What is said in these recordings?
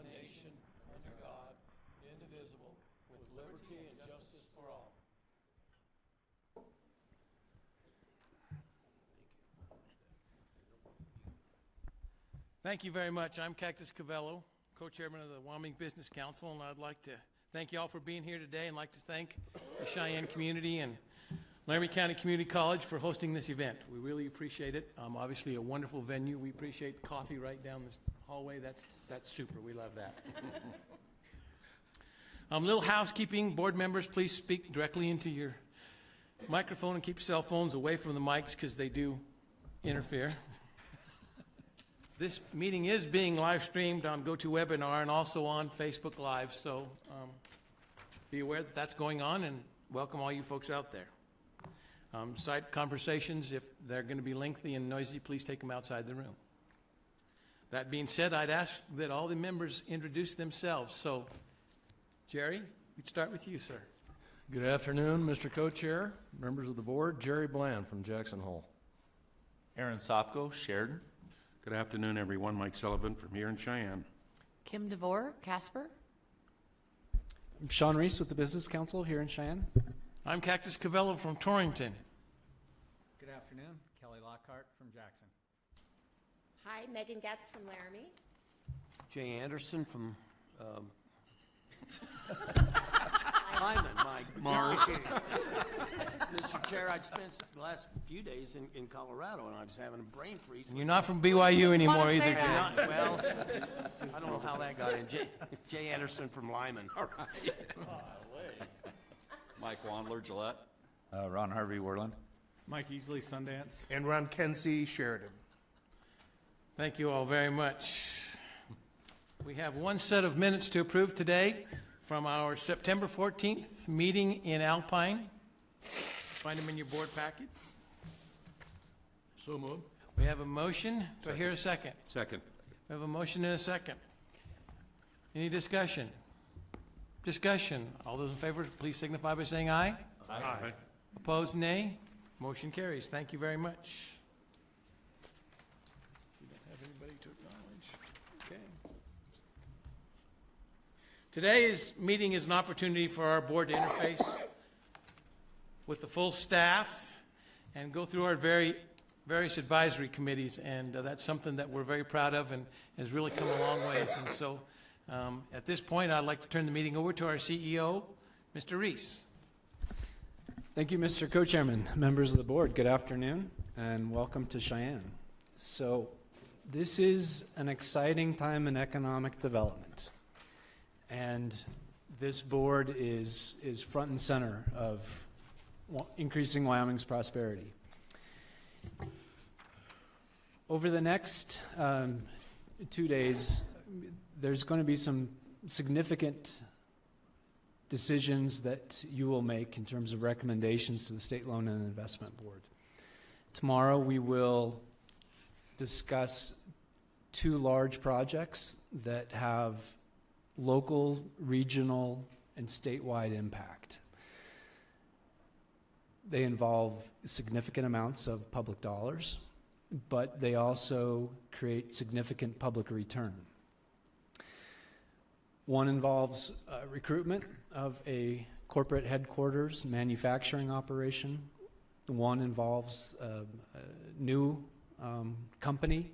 one nation, under God, indivisible, with liberty and justice for all. Thank you very much. I'm Cactus Cavello, co-chairman of the Wyoming Business Council, and I'd like to thank you all for being here today, and like to thank the Cheyenne community and Laramie County Community College for hosting this event. We really appreciate it. Obviously a wonderful venue. We appreciate the coffee right down the hallway. That's super. We love that. Little housekeeping. Board members, please speak directly into your microphone and keep cell phones away from the mics because they do interfere. This meeting is being live streamed on GoToWebinar and also on Facebook Live, so be aware that that's going on, and welcome all you folks out there. Side conversations, if they're going to be lengthy and noisy, please take them outside the room. That being said, I'd ask that all the members introduce themselves. So, Jerry, we'd start with you, sir. Good afternoon, Mr. Co-Chair, members of the board. Jerry Bland from Jackson Hole. Aaron Sopko, Sheridan. Good afternoon, everyone. Mike Sullivan from here in Cheyenne. Kim DeVore, Casper. I'm Sean Reese with the Business Council here in Cheyenne. I'm Cactus Cavello from Torrington. Good afternoon. Kelly Lockhart from Jackson. Hi, Megan Getz from Laramie. Jay Anderson from Lyman, Mars. Mr. Chair, I spent the last few days in Colorado, and I was having a brain freeze. And you're not from BYU anymore either, Jay. Well, I don't know how that got in. Jay Anderson from Lyman. All right. Mike Wandler, Gillette. Ron Harvey, Worland. Mike Easley, Sundance. And Ron Kenzie, Sheridan. Thank you all very much. We have one set of minutes to approve today from our September 14th meeting in Alpine. Find them in your board packet. So moved. We have a motion. Do I hear a second? Second. We have a motion and a second. Any discussion? Discussion. All those in favor, please signify by saying aye. Aye. Opposed, nay. Motion carries. Thank you very much. We don't have anybody to acknowledge. Okay. Today's meeting is an opportunity for our board to interface with the full staff and go through our various advisory committees, and that's something that we're very proud of and has really come a long ways. And so at this point, I'd like to turn the meeting over to our CEO, Mr. Reese. Thank you, Mr. Co-Chairman, members of the board. Good afternoon, and welcome to Cheyenne. So this is an exciting time in economic development, and this board is front and center of increasing Wyoming's prosperity. Over the next 2 days, there's going to be some significant decisions that you will make in terms of recommendations to the State Loan and Investment Board. Tomorrow we will discuss 2 large projects that have local, regional, and statewide impact. They involve significant amounts of public dollars, but they also create significant public return. One involves recruitment of a corporate headquarters manufacturing operation. One involves a new company,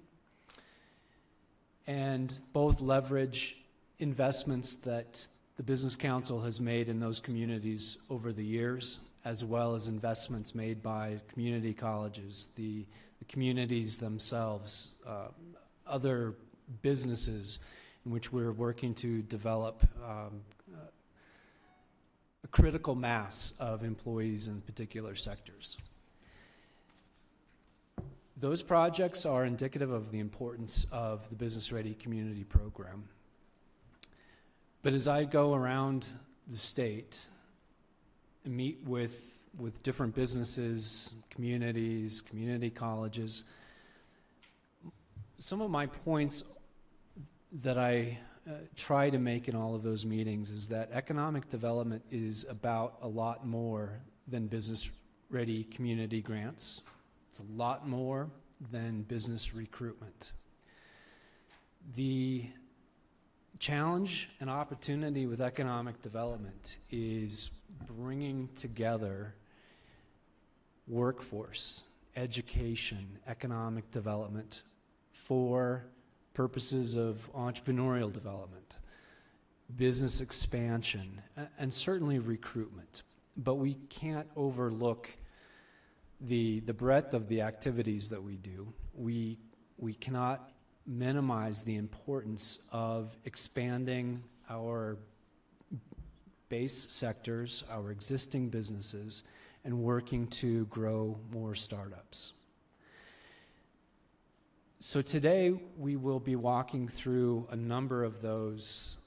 and both leverage investments that the Business Council has made in those communities over the years, as well as investments made by community colleges, the communities themselves, other businesses in which we're working to develop a critical mass of employees in particular sectors. Those projects are indicative of the importance of the Business Ready Community Program. But as I go around the state and meet with different businesses, communities, community colleges, some of my points that I try to make in all of those meetings is that economic development is about a lot more than business-ready community grants. It's a lot more than business recruitment. The challenge and opportunity with economic development is bringing together workforce, education, economic development for purposes of entrepreneurial development, business expansion, and certainly recruitment. But we can't overlook the breadth of the activities that we do. We cannot minimize the importance of expanding our base sectors, our existing businesses, and working to grow more startups. So today we will be walking through a number of those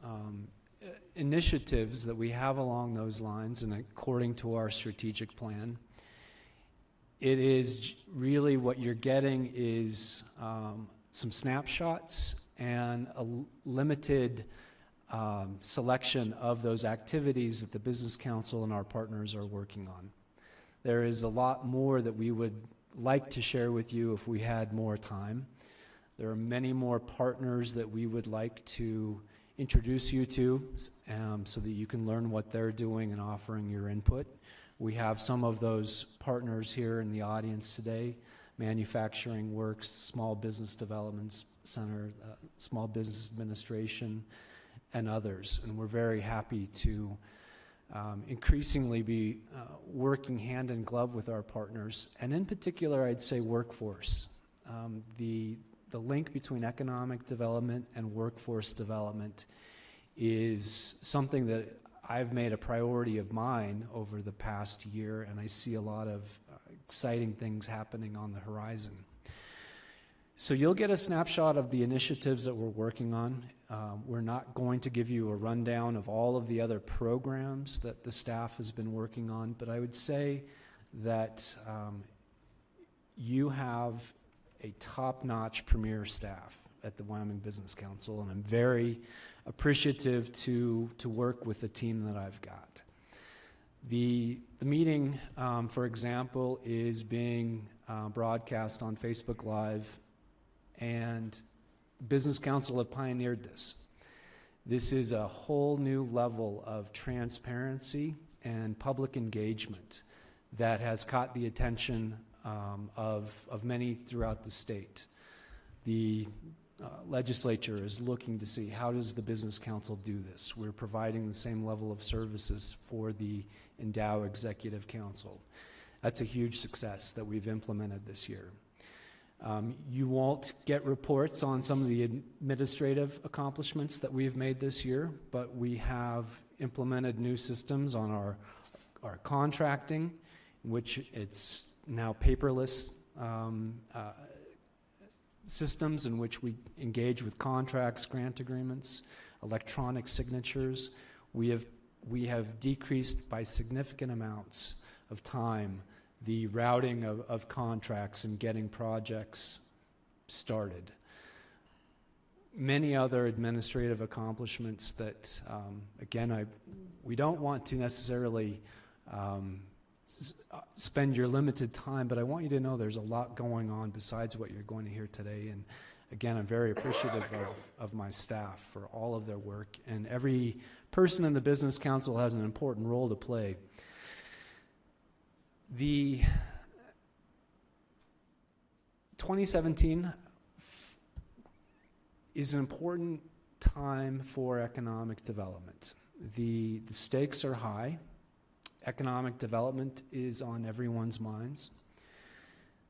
initiatives that we have along those lines and according to our strategic plan. It is really what you're getting is some snapshots and a limited selection of those activities that the Business Council and our partners are working on. There is a lot more that we would like to share with you if we had more time. There are many more partners that we would like to introduce you to so that you can learn what they're doing and offering your input. We have some of those partners here in the audience today: Manufacturing Works, Small Business Development Center, Small Business Administration, and others. And we're very happy to increasingly be working hand in glove with our partners, and in particular, I'd say workforce. The link between economic development and workforce development is something that I've made a priority of mine over the past year, and I see a lot of exciting things happening on the horizon. So you'll get a snapshot of the initiatives that we're working on. We're not going to give you a rundown of all of the other programs that the staff has been working on, but I would say that you have a top-notch premier staff at the Wyoming Business Council, and I'm very appreciative to work with the team that I've got. The meeting, for example, is being broadcast on Facebook Live, and Business Council have pioneered this. This is a whole new level of transparency and public engagement that has caught the attention of many throughout the state. The legislature is looking to see, how does the Business Council do this? We're providing the same level of services for the Endow Executive Council. That's a huge success that we've implemented this year. You won't get reports on some of the administrative accomplishments that we've made this year, but we have implemented new systems on our contracting, which it's now paperless systems in which we engage with contracts, grant agreements, electronic signatures. We have decreased by significant amounts of time the routing of contracts and getting projects started. Many other administrative accomplishments that, again, we don't want to necessarily spend your limited time, but I want you to know there's a lot going on besides what you're going to hear today. And again, I'm very appreciative of my staff for all of their work, and every person in the Business Council has an important role to play. The 2017 is an important time for economic development. The stakes are high. Economic development is on everyone's minds.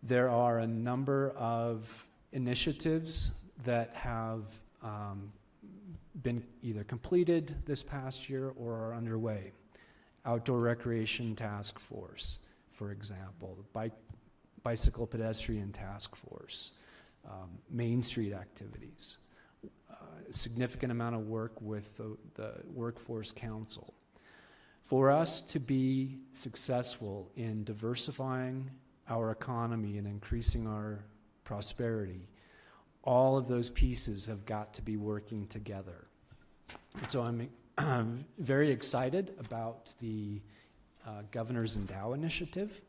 There are a number of initiatives that have been either completed this past year or are underway. Outdoor Recreation Task Force, for example, the Bicycle Pedestrian Task Force, Main Street activities, a significant amount of work with the Workforce Council. For us to be successful in diversifying our economy and increasing our prosperity, all of those pieces have got to be working together. And so I'm very excited about the Governor's Endow Initiative,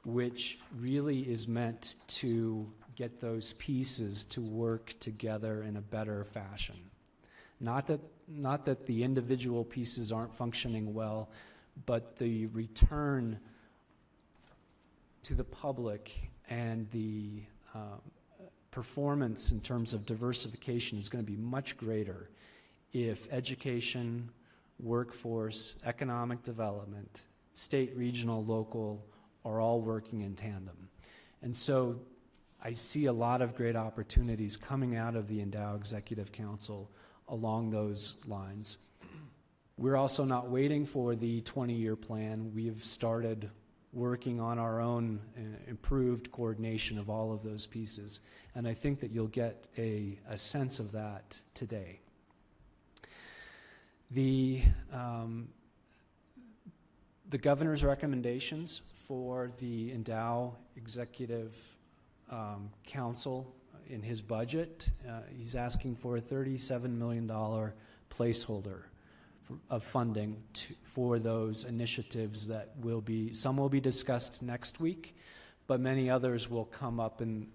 which really is meant to get those pieces to work together in a better fashion. Not that the individual pieces aren't functioning well, but the return to the public and the performance in terms of diversification is going to be much greater if education, workforce, economic development, state, regional, local are all working in tandem. And so I see a lot of great opportunities coming out of the Endow Executive Council along those lines. We're also not waiting for the 20-year plan. We've started working on our own improved coordination of all of those pieces. And I think that you'll get a sense of that today. The governor's recommendations for the Endow Executive Council in his budget, he's asking for a $37 million placeholder of funding for those initiatives that some will be discussed next week, but many others will come up in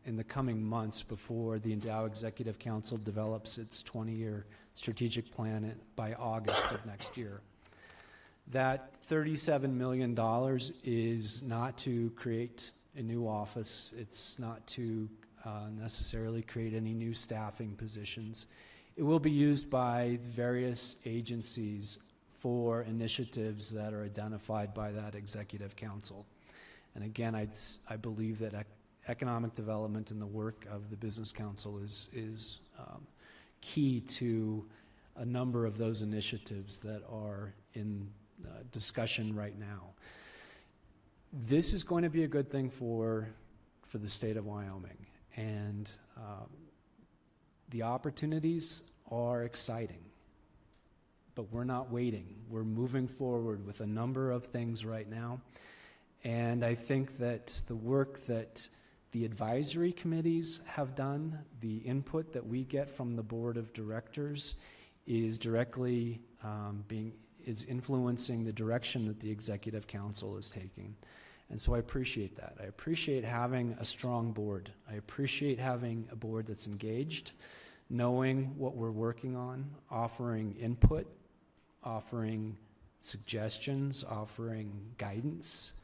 the coming months before the Endow Executive Council develops its 20-year strategic plan by August of next year. That $37 million is not to create a new office. It's not to necessarily create any new staffing positions. It will be used by various agencies for initiatives that are identified by that executive council. And again, I believe that economic development and the work of the business council is key to a number of those initiatives that are in discussion right now. This is going to be a good thing for the state of Wyoming, and the opportunities are exciting, but we're not waiting. We're moving forward with a number of things right now, and I think that the work that the advisory committees have done, the input that we get from the board of directors, is directly is influencing the direction that the executive council is taking. And so I appreciate that. I appreciate having a strong board. I appreciate having a board that's engaged, knowing what we're working on, offering input, offering suggestions, offering guidance.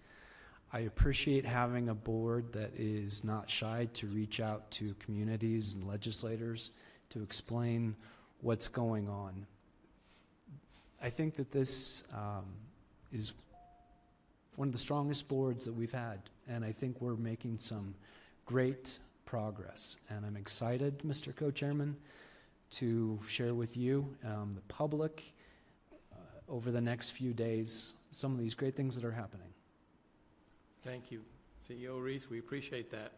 I appreciate having a board that is not shy to reach out to communities and legislators to explain what's going on. I think that this is one of the strongest boards that we've had, and I think we're making some great progress. And I'm excited, Mr. Co-Chairman, to share with you, the public, over the next few days, some of these great things that are happening. Thank you, CEO Reese. We appreciate that.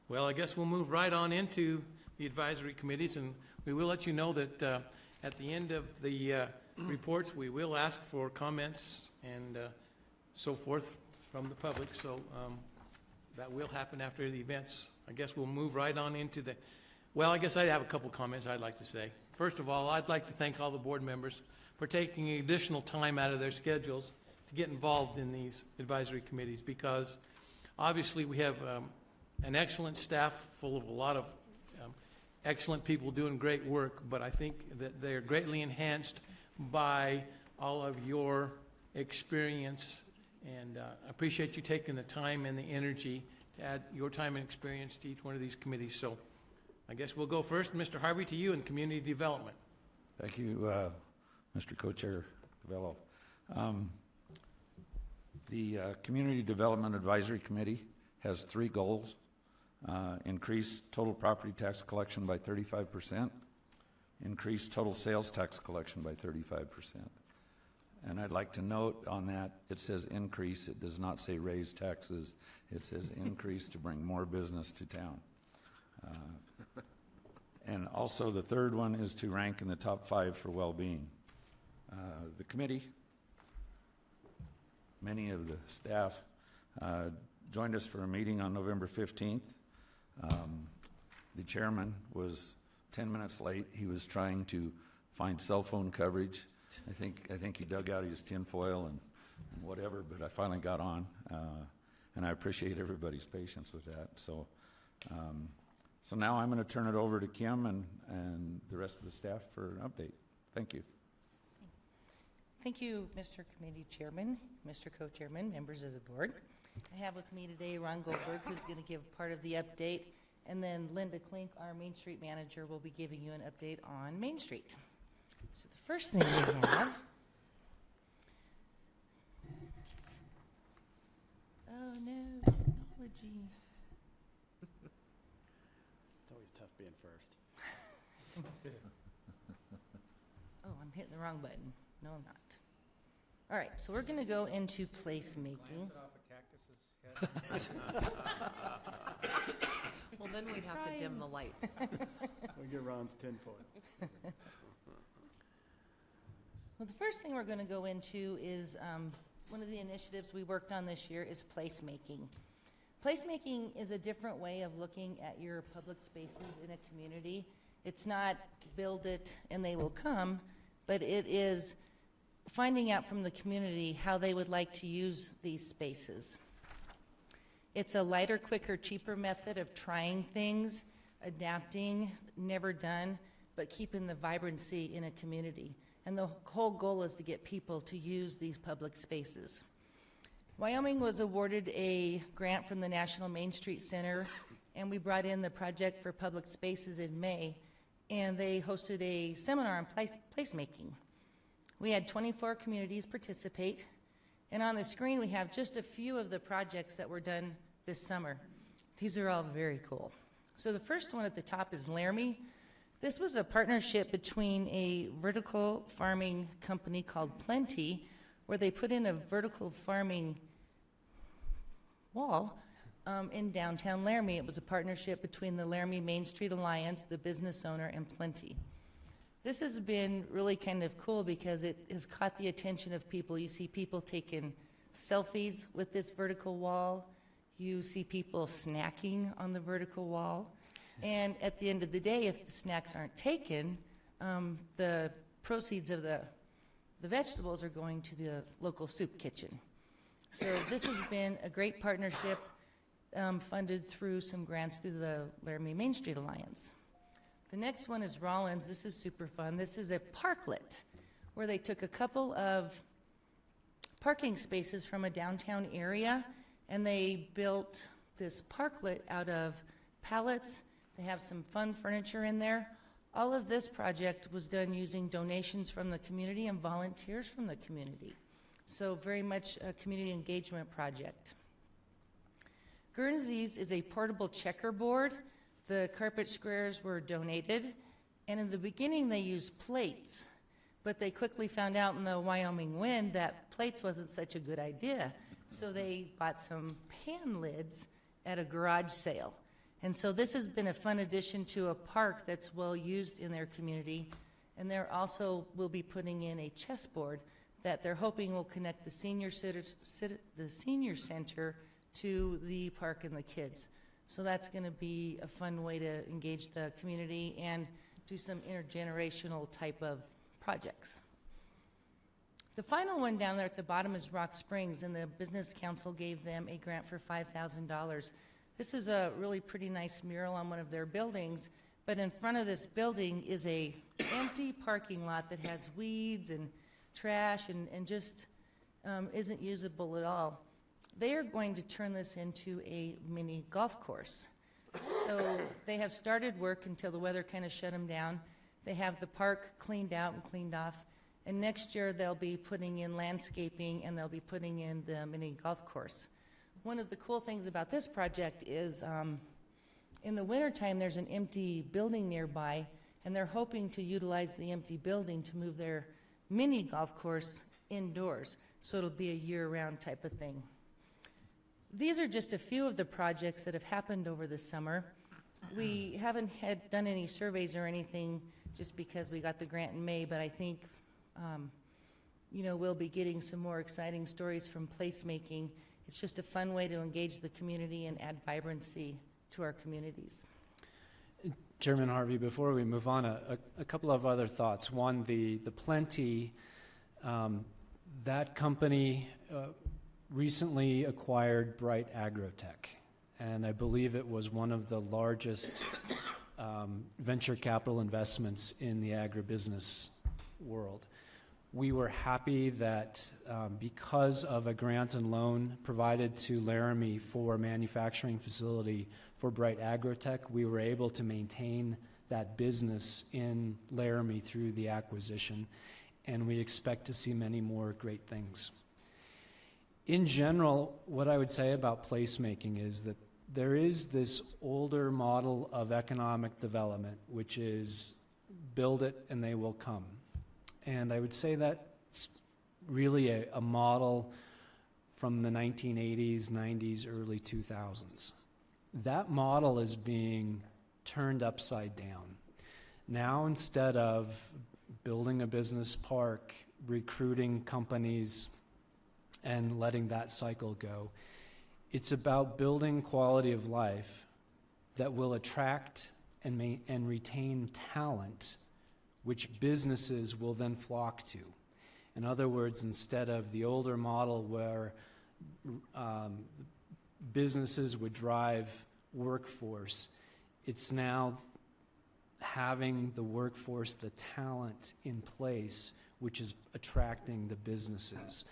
Well, I guess we'll move right on into the advisory committees, and we will let you know that at the end of the reports, we will ask for comments and so forth from the public. So that will happen after the events. I guess we'll move right on into well, I guess I have a couple comments I'd like to say. First of all, I'd like to thank all the board members for taking additional time out of their schedules to get involved in these advisory committees, because obviously we have an excellent staff full of a lot of excellent people doing great work, but I think that they're greatly enhanced by all of your experience, and I appreciate you taking the time and the energy to add your time and experience to each one of these committees. So I guess we'll go first, Mr. Harvey, to you in community development. Thank you, Mr. Co-Chair Cavello. The Community Development Advisory Committee has 3 goals. Increase total property tax collection by 35%, increase total sales tax collection by 35%. And I'd like to note on that, it says increase, it does not say raise taxes, it says increase to bring more business to town. And also the third one is to rank in the top 5 for well-being. The committee, many of the staff joined us for a meeting on November 15th. The chairman was 10 minutes late. He was trying to find cell phone coverage. I think he dug out his tinfoil and whatever, but I finally got on, and I appreciate everybody's patience with that. So So now I'm going to turn it over to Kim and the rest of the staff for an update. Thank you. Thank you, Mr. Committee Chairman, Mr. Co-Chairman, members of the board. I have with me today Ron Goldberg, who's going to give part of the update, and then Linda Klink, our Main Street manager, will be giving you an update on Main Street. So the first thing we have, oh no, technology. It's always tough being first. Oh, I'm hitting the wrong button. No, I'm not. All right, so we're going to go into placemaking. Well, then we'd have to dim the lights. We'll get Ron's tinfoil. Well, the first thing we're going to go into is one of the initiatives we worked on this year is placemaking. Placemaking is a different way of looking at your public spaces in a community. It's not build it and they will come, but it is finding out from the community how they would like to use these spaces. It's a lighter, quicker, cheaper method of trying things, adapting, never done, but keeping the vibrancy in a community. And the whole goal is to get people to use these public spaces. Wyoming was awarded a grant from the National Main Street Center, and we brought in the Project for Public Spaces in May, and they hosted a seminar on placemaking. We had 24 communities participate, and on the screen we have just a few of the projects that were done this summer. These are all very cool. So the first one at the top is Laramie. This was a partnership between a vertical farming company called Plenty, where they put in a vertical farming wall in downtown Laramie. It was a partnership between the Laramie Main Street Alliance, the business owner, and Plenty. This has been really kind of cool because it has caught the attention of people. You see people taking selfies with this vertical wall. You see people snacking on the vertical wall. And at the end of the day, if the snacks aren't taken, the proceeds of the vegetables are going to the local soup kitchen. So this has been a great partnership funded through some grants through the Laramie Main Street Alliance. The next one is Rollins. This is super fun. This is a parklet where they took a couple of parking spaces from a downtown area and they built this parklet out of pallets. They have some fun furniture in there. All of this project was done using donations from the community and volunteers from the community. So very much a community engagement project. Guernsey's is a portable checkerboard. The carpet squares were donated, and in the beginning they used plates, but they quickly found out in the Wyoming wind that plates wasn't such a good idea. So they bought some pan lids at a garage sale. And so this has been a fun addition to a park that's well used in their community. And they're also will be putting in a chessboard that they're hoping will connect the senior center to the park and the kids. So that's going to be a fun way to engage the community and do some intergenerational type of projects. The final one down there at the bottom is Rock Springs, and the Business Council gave them a grant for $5,000. This is a really pretty nice mural on one of their buildings, but in front of this building is a empty parking lot that has weeds and trash and just isn't usable at all. They are going to turn this into a mini golf course. So they have started work until the weather kind of shut them down. They have the park cleaned out and cleaned off. And next year they'll be putting in landscaping and they'll be putting in the mini golf course. One of the cool things about this project is in the wintertime there's an empty building nearby, and they're hoping to utilize the empty building to move their mini golf course indoors. So it'll be a year-round type of thing. These are just a few of the projects that have happened over the summer. We haven't done any surveys or anything just because we got the grant in May, but I think we'll be getting some more exciting stories from placemaking. It's just a fun way to engage the community and add vibrancy to our communities. Chairman Harvey, before we move on, a couple of other thoughts. One, the Plenty, that company recently acquired Bright Agrotech, and I believe it was one of the largest venture capital investments in the agribusiness world. We were happy that because of a grant and loan provided to Laramie for a manufacturing facility for Bright Agrotech, we were able to maintain that business in Laramie through the acquisition, and we expect to see many more great things. In general, what I would say about placemaking is that there is this older model of economic development, which is build it and they will come. And I would say that's really a model from the 1980s, 90s, early 2000s. That model is being turned upside down. Now, instead of building a business park, recruiting companies, and letting that cycle go, it's about building quality of life that will attract and retain talent, which businesses will then flock to. In other words, instead of the older model where businesses would drive workforce, it's now having the workforce, the talent in place, which is attracting the businesses.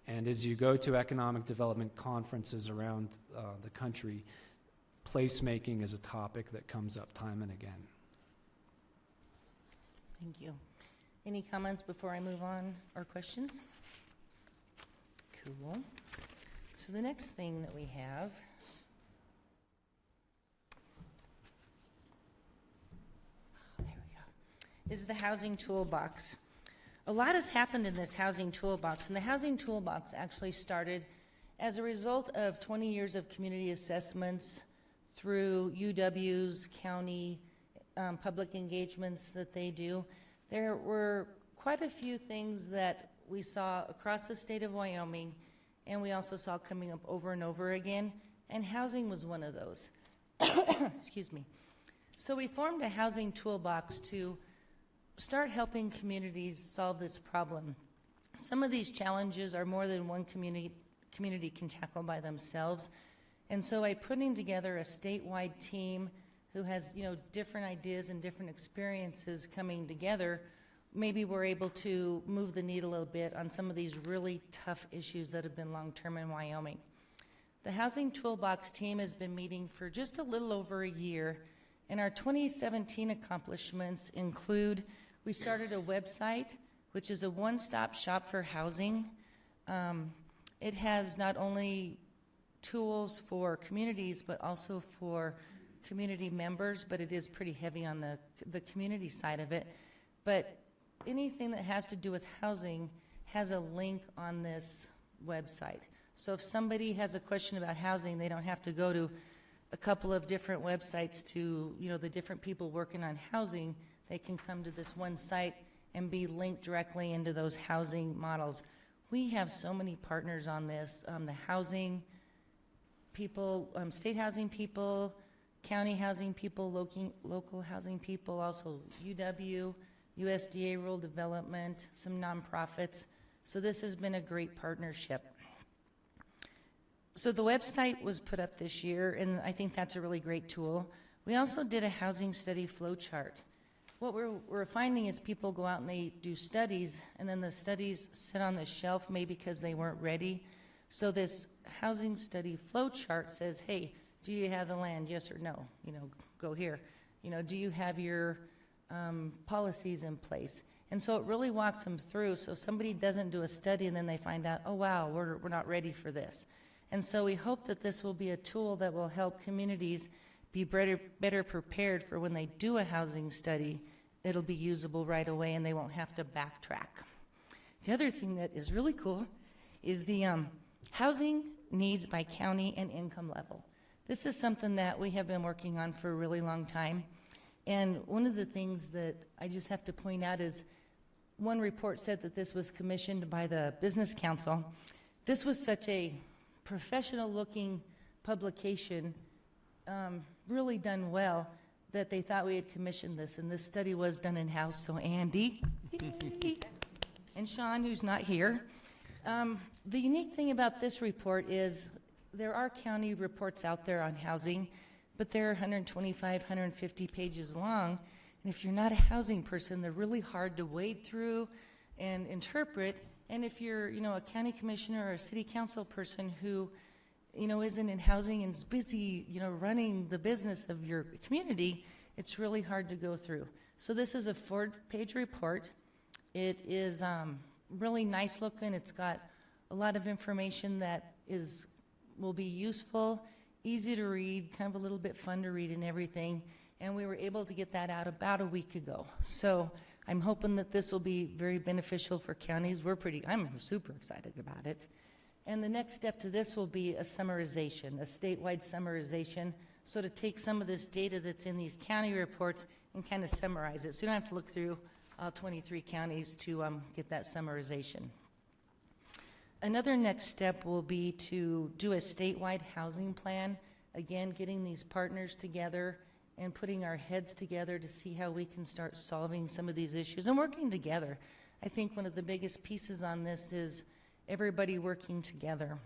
And as you go to economic development conferences around the country, placemaking is a topic that comes up time and again. Thank you. Any comments before I move on, or questions? Cool. So the next thing that we have is the housing toolbox. A lot has happened in this housing toolbox, and the housing toolbox actually started as a result of 20 years of community assessments through UW's county public engagements that they do. There were quite a few things that we saw across the state of Wyoming, and we also saw coming up over and over again, and housing was one of those. Excuse me. So we formed a housing toolbox to start helping communities solve this problem. Some of these challenges are more than one community can tackle by themselves. And so by putting together a statewide team who has, different ideas and different experiences coming together, maybe we're able to move the needle a little bit on some of these really tough issues that have been long-term in Wyoming. The Housing Toolbox team has been meeting for just a little over a year, and our 2017 accomplishments include: we started a website, which is a one-stop shop for housing. It has not only tools for communities, but also for community members, but it is pretty heavy on the community side of it. But anything that has to do with housing has a link on this website. So if somebody has a question about housing, they don't have to go to a couple of different websites to, the different people working on housing. They can come to this one site and be linked directly into those housing models. We have so many partners on this, the housing people, state housing people, county housing people, local housing people, also UW, USDA Rural Development, some nonprofits. So this has been a great partnership. So the website was put up this year, and I think that's a really great tool. We also did a housing study flow chart. What we're finding is people go out and they do studies, and then the studies sit on the shelf maybe because they weren't ready. So this housing study flow chart says, hey, do you have the land, yes or no? Go here. Do you have your policies in place? And so it really walks them through, so somebody doesn't do a study and then they find out, oh wow, we're not ready for this. And so we hope that this will be a tool that will help communities be better prepared for when they do a housing study. It'll be usable right away and they won't have to backtrack. The other thing that is really cool is the housing needs by county and income level. This is something that we have been working on for a really long time. And one of the things that I just have to point out is one report said that this was commissioned by the Business Council. This was such a professional-looking publication, really done well, that they thought we had commissioned this, and this study was done in-house. So Andy and Sean, who's not here. The unique thing about this report is there are county reports out there on housing, but they're 125, 150 pages long. And if you're not a housing person, they're really hard to wade through and interpret. And if you're, a county commissioner or a city council person who, isn't in housing and is busy, running the business of your community, it's really hard to go through. So this is a 4-page report. It is really nice looking. It's got a lot of information that will be useful, easy to read, kind of a little bit fun to read and everything. And we were able to get that out about a week ago. So I'm hoping that this will be very beneficial for counties. I'm super excited about it. And the next step to this will be a summarization, a statewide summarization. So to take some of this data that's in these county reports and kind of summarize it. So you don't have to look through all 23 counties to get that summarization. Another next step will be to do a statewide housing plan. Again, getting these partners together and putting our heads together to see how we can start solving some of these issues and working together. I think one of the biggest pieces on this is everybody working together.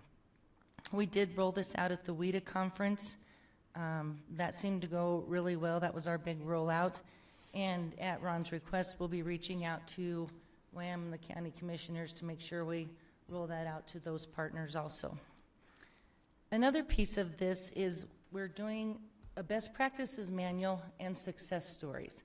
We did roll this out at the WIDA conference. That seemed to go really well. That was our big rollout. And at Ron's request, we'll be reaching out to WAM and the county commissioners to make sure we roll that out to those partners also. Another piece of this is we're doing a best practices manual and success stories.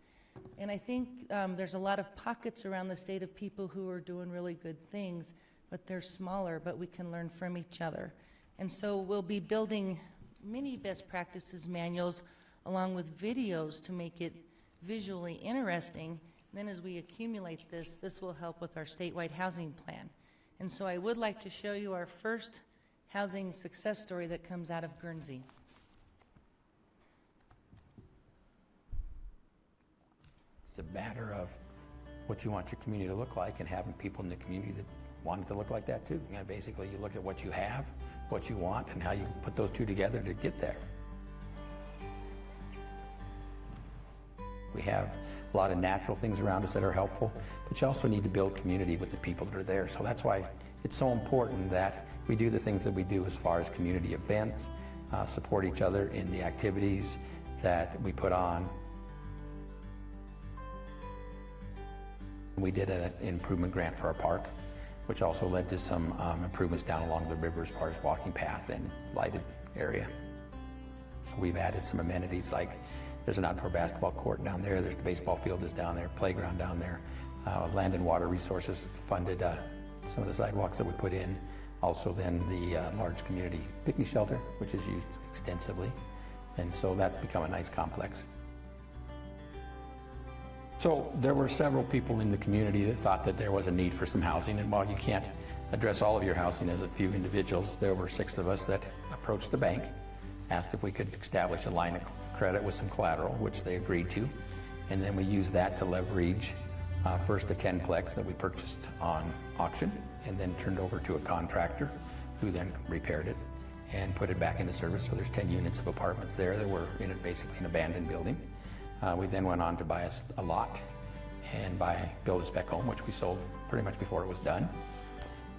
And I think there's a lot of pockets around the state of people who are doing really good things, but they're smaller, but we can learn from each other. And so we'll be building many best practices manuals along with videos to make it visually interesting. And then as we accumulate this will help with our statewide housing plan. And so I would like to show you our first housing success story that comes out of Guernsey. It's a matter of what you want your community to look like and having people in the community that want it to look like that too. Basically, you look at what you have, what you want, and how you put those two together to get there. We have a lot of natural things around us that are helpful, but you also need to build community with the people that are there. So that's why it's so important that we do the things that we do as far as community events, support each other in the activities that we put on. We did an improvement grant for our park, which also led to some improvements down along the river as far as walking path and lighted area. So we've added some amenities like there's an outdoor basketball court down there, there's the baseball field that's down there, playground down there. Land and Water Resources funded some of the sidewalks that we put in. Also then the large community picnic shelter, which is used extensively. And so that's become a nice complex. So there were several people in the community that thought that there was a need for some housing, and while you can't address all of your housing as a few individuals, there were 6 of us that approached the bank, asked if we could establish a line of credit with some collateral, which they agreed to, and then we used that to leverage first a 10-plex that we purchased on auction and then turned over to a contractor who then repaired it and put it back into service. So there's 10 units of apartments there that were in basically an abandoned building. We then went on to buy a lot and build a spec home, which we sold pretty much before it was done,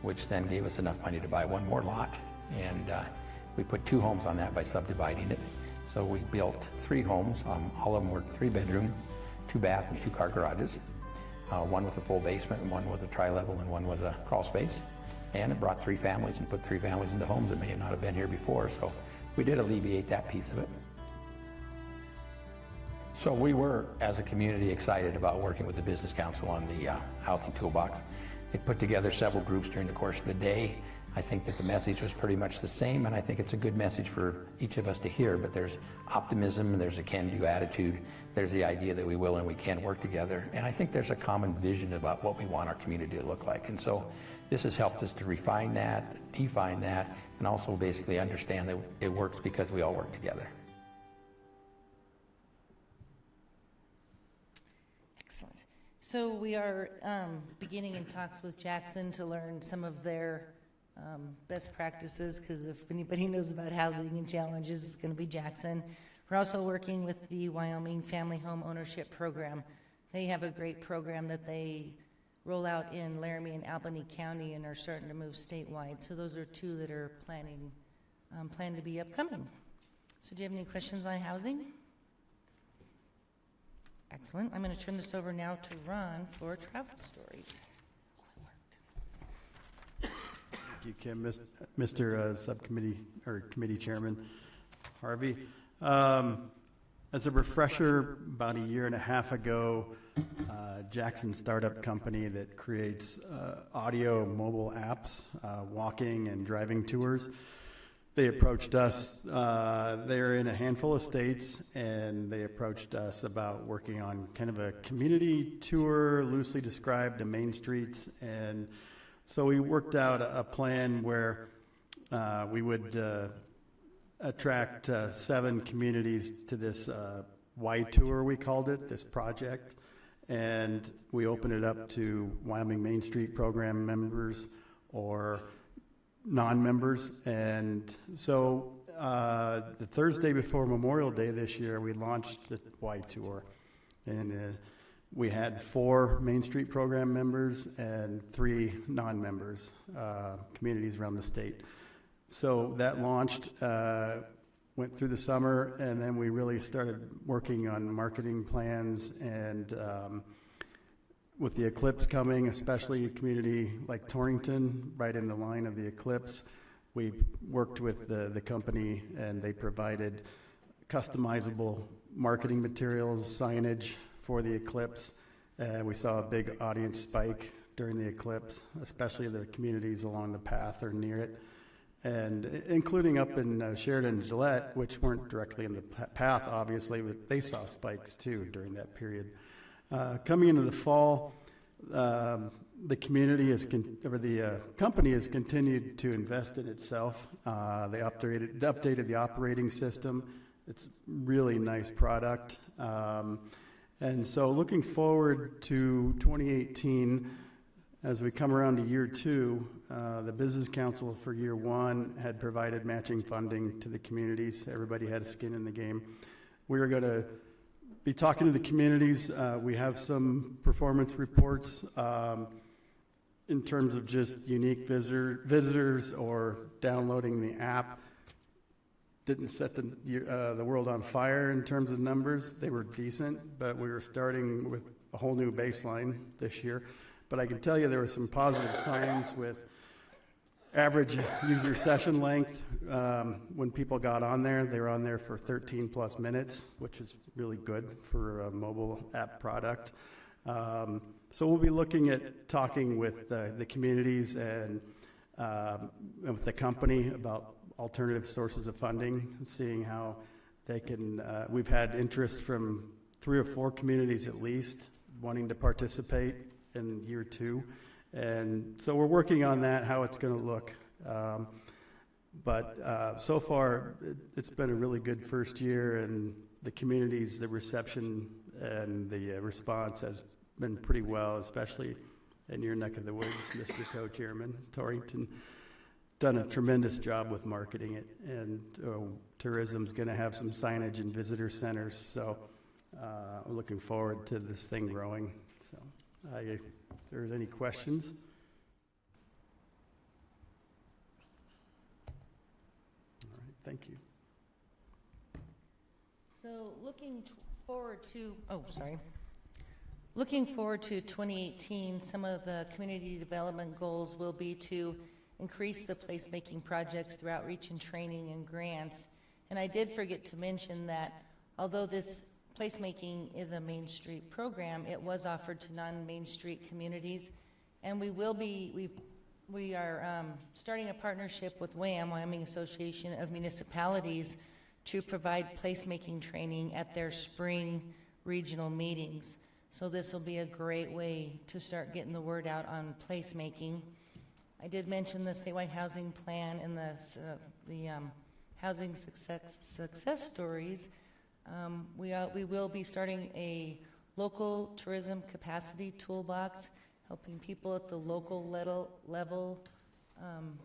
which then gave us enough money to buy one more lot. And we put 2 homes on that by subdividing it. So we built 3 homes. All of them were 3-bedroom, 2-bath, and 2-car garages. One with a full basement, and one with a tri-level, and one was a crawl space. And it brought 3 families and put 3 families into homes that may not have been here before. So we did alleviate that piece of it. So we were, as a community, excited about working with the Business Council on the Housing Toolbox. They put together several groups during the course of the day. I think that the message was pretty much the same, and I think it's a good message for each of us to hear, but there's optimism, there's a can-do attitude, there's the idea that we will and we can work together, and I think there's a common vision about what we want our community to look like. And so this has helped us to refine that, define that, and also basically understand that it works because we all work together. Excellent. So we are beginning in talks with Jackson to learn some of their best practices, because if anybody knows about housing and challenges, it's going to be Jackson. We're also working with the Wyoming Family Home Ownership Program. They have a great program that they roll out in Laramie and Albany County and are starting to move statewide. So those are 2 that are planning plan to be upcoming. So do you have any questions on housing? Excellent. I'm going to turn this over now to Ron for travel stories. Thank you, Kim. Mr. Subcommittee or Committee Chairman Harvey. As a refresher, about a year and a half ago, Jackson startup company that creates audio mobile apps, walking and driving tours. They approached us. They're in a handful of states, and they approached us about working on kind of a community tour, loosely described, to Main Streets. And so we worked out a plan where we would attract 7 communities to this Y tour, we called it, this project. And we opened it up to Wyoming Main Street program members or non-members. And so the Thursday before Memorial Day this year, we launched the Y tour. And we had 4 Main Street program members and 3 non-members, communities around the state. So that launched, went through the summer, and then we really started working on marketing plans. And with the eclipse coming, especially a community like Torrington, right in the line of the eclipse, we worked with the company, and they provided customizable marketing materials, signage for the eclipse. We saw a big audience spike during the eclipse, especially the communities along the path or near it. And including up in Sheridan and Gillette, which weren't directly in the path, obviously, but they saw spikes too during that period. Coming into the fall, the community the company has continued to invest in itself. They updated the operating system. It's a really nice product. And so looking forward to 2018, as we come around to year 2, the Business Council for year 1 had provided matching funding to the communities. Everybody had a skin in the game. We are going to be talking to the communities. We have some performance reports in terms of just unique visitors or downloading the app. Didn't set the world on fire in terms of numbers. They were decent, but we were starting with a whole new baseline this year. But I can tell you there were some positive signs with average user session length. When people got on there, they were on there for 13 plus minutes, which is really good for a mobile app product. So we'll be looking at talking with the communities and with the company about alternative sources of funding, seeing how they can, we've had interest from 3 or 4 communities at least wanting to participate in year 2. And so we're working on that, how it's going to look. But so far, it's been a really good first year, and the communities, the reception and the response has been pretty well, especially in your neck of the woods, Mr. Co-Chairman. Torrington done a tremendous job with marketing it, and tourism's going to have some signage and visitor centers. So we're looking forward to this thing growing. So if there's any questions. All right, thank you. So looking forward to 2018, some of the community development goals will be to increase the placemaking projects through outreach and training and grants. And I did forget to mention that although this placemaking is a Main Street program, it was offered to non-Main Street communities. And we are starting a partnership with WAM, Wyoming Association of Municipalities, to provide placemaking training at their spring regional meetings. So this will be a great way to start getting the word out on placemaking. I did mention the statewide housing plan and the housing success stories. We will be starting a local tourism capacity toolbox, helping people at the local level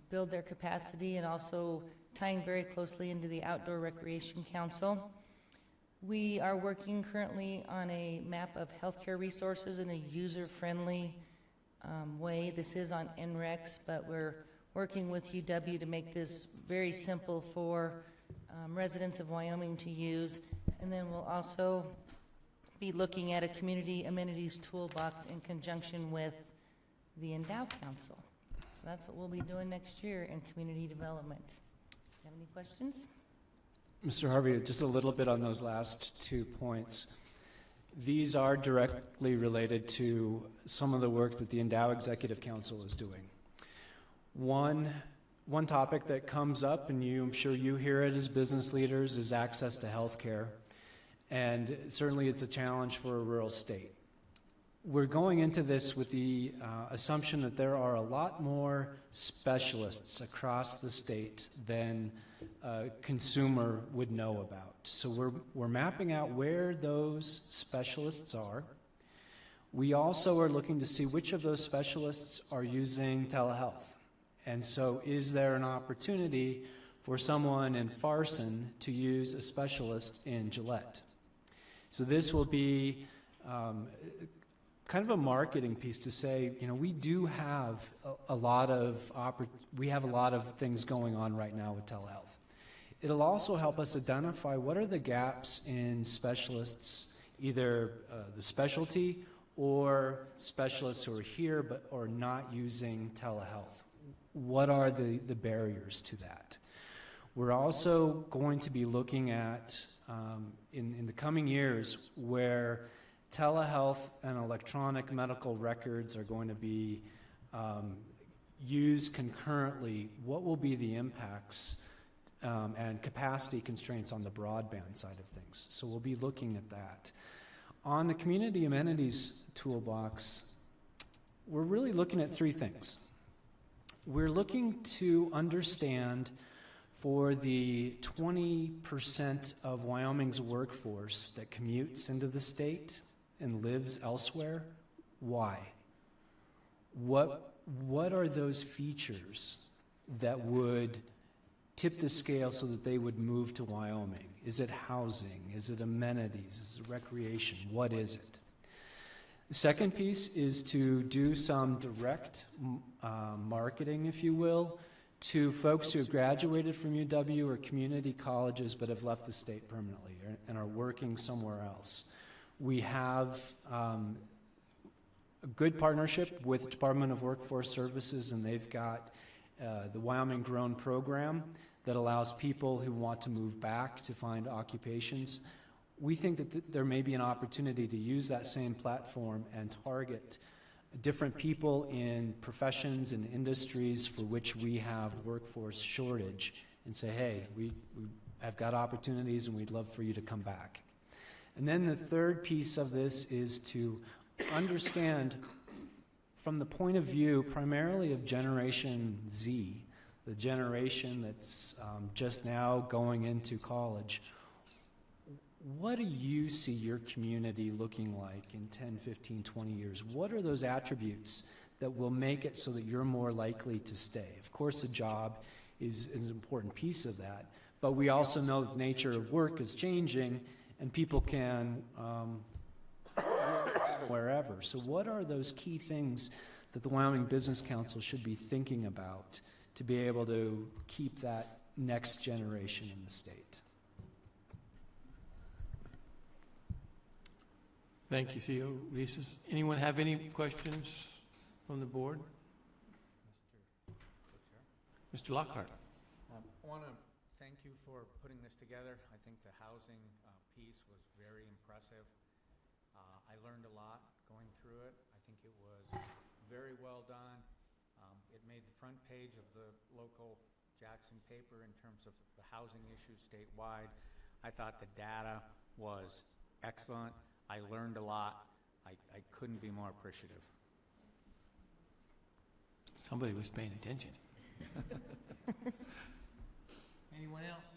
build their capacity, and also tying very closely into the Outdoor Recreation Council. We are working currently on a map of healthcare resources in a user-friendly way. This is on NREX, but we're working with UW to make this very simple for residents of Wyoming to use. And then we'll also be looking at a community amenities toolbox in conjunction with the Endow Council. So that's what we'll be doing next year in community development. Have any questions? Mr. Harvey, just a little bit on those last 2 points. These are directly related to some of the work that the Endow Executive Council is doing. One topic that comes up, and I'm sure you hear it as business leaders, is access to health care. And certainly it's a challenge for a rural state. We're going into this with the assumption that there are a lot more specialists across the state than a consumer would know about. So we're mapping out where those specialists are. We also are looking to see which of those specialists are using telehealth. And so is there an opportunity for someone in Farson to use a specialist in Gillette? So this will be kind of a marketing piece to say, we do have a lot of things going on right now with telehealth. It'll also help us identify what are the gaps in specialists, either the specialty or specialists who are here but are not using telehealth. What are the barriers to that? We're also going to be looking at, in the coming years, where telehealth and electronic medical records are going to be used concurrently. What will be the impacts and capacity constraints on the broadband side of things? So we'll be looking at that. On the community amenities toolbox, we're really looking at 3 things. We're looking to understand for the 20% of Wyoming's workforce that commutes into the state and lives elsewhere, why? What are those features that would tip the scale so that they would move to Wyoming? Is it housing? Is it amenities? Is it recreation? What is it? The second piece is to do some direct marketing, if you will, to folks who have graduated from UW or community colleges but have left the state permanently and are working somewhere else. We have a good partnership with the Department of Workforce Services, and they've got the Wyoming Grown program that allows people who want to move back to find occupations. We think that there may be an opportunity to use that same platform and target different people in professions and industries for which we have workforce shortage and say, hey, we have got opportunities and we'd love for you to come back. And then the third piece of this is to understand from the point of view primarily of Generation Z, the generation that's just now going into college. What do you see your community looking like in 10, 15, 20 years? What are those attributes that will make it so that you're more likely to stay? Of course, a job is an important piece of that, but we also know that the nature of work is changing and people can work wherever. So what are those key things that the Wyoming Business Council should be thinking about to be able to keep that next generation in the state? Thank you, CEO Reeses. Anyone have any questions from the board? Mr. Lockhart. I want to thank you for putting this together. I think the housing piece was very impressive. I learned a lot going through it. I think it was very well done. It made the front page of the local Jackson paper in terms of the housing issues statewide. I thought the data was excellent. I learned a lot. I couldn't be more appreciative. Somebody was paying attention. Anyone else?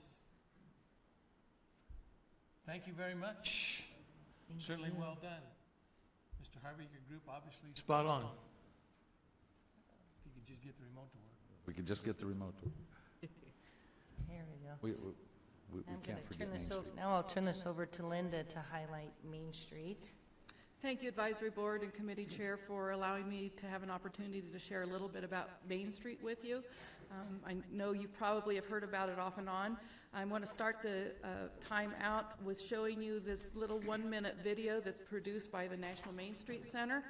Thank you very much. Certainly well done. Mr. Harvey, your group obviously spot on. If you could just get the remote to work. We could just get the remote. Here we go. We I'm can't gonna forget Main Street. now I'll turn this over to Linda to highlight Main Street. Thank you, Advisory Board and Committee Chair, for allowing me to have an opportunity to share a little bit about Main Street with you. I know you probably have heard about it off and on. I want to start the time out with showing you this little 1-minute video that's produced by the National Main Street Center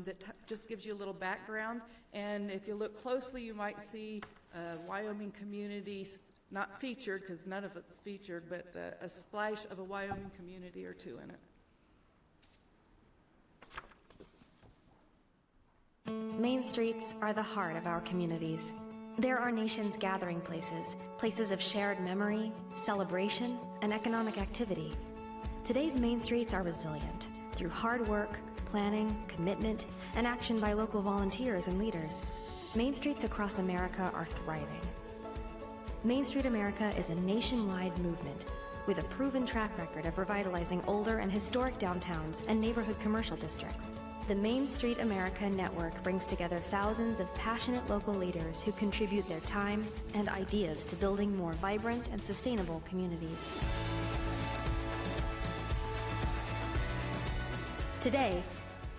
that just gives you a little background. And if you look closely, you might see Wyoming communities, not featured because none of it's featured, but a splash of a Wyoming community or two in it. Main streets are the heart of our communities. They're our nation's gathering places, places of shared memory, celebration, and economic activity. Today's main streets are resilient through hard work, planning, commitment, and action by local volunteers and leaders. Main streets across America are thriving. Main Street America is a nationwide movement with a proven track record of revitalizing older and historic downtowns and neighborhood commercial districts. The Main Street America Network brings together thousands of passionate local leaders who contribute their time and ideas to building more vibrant and sustainable communities. Today,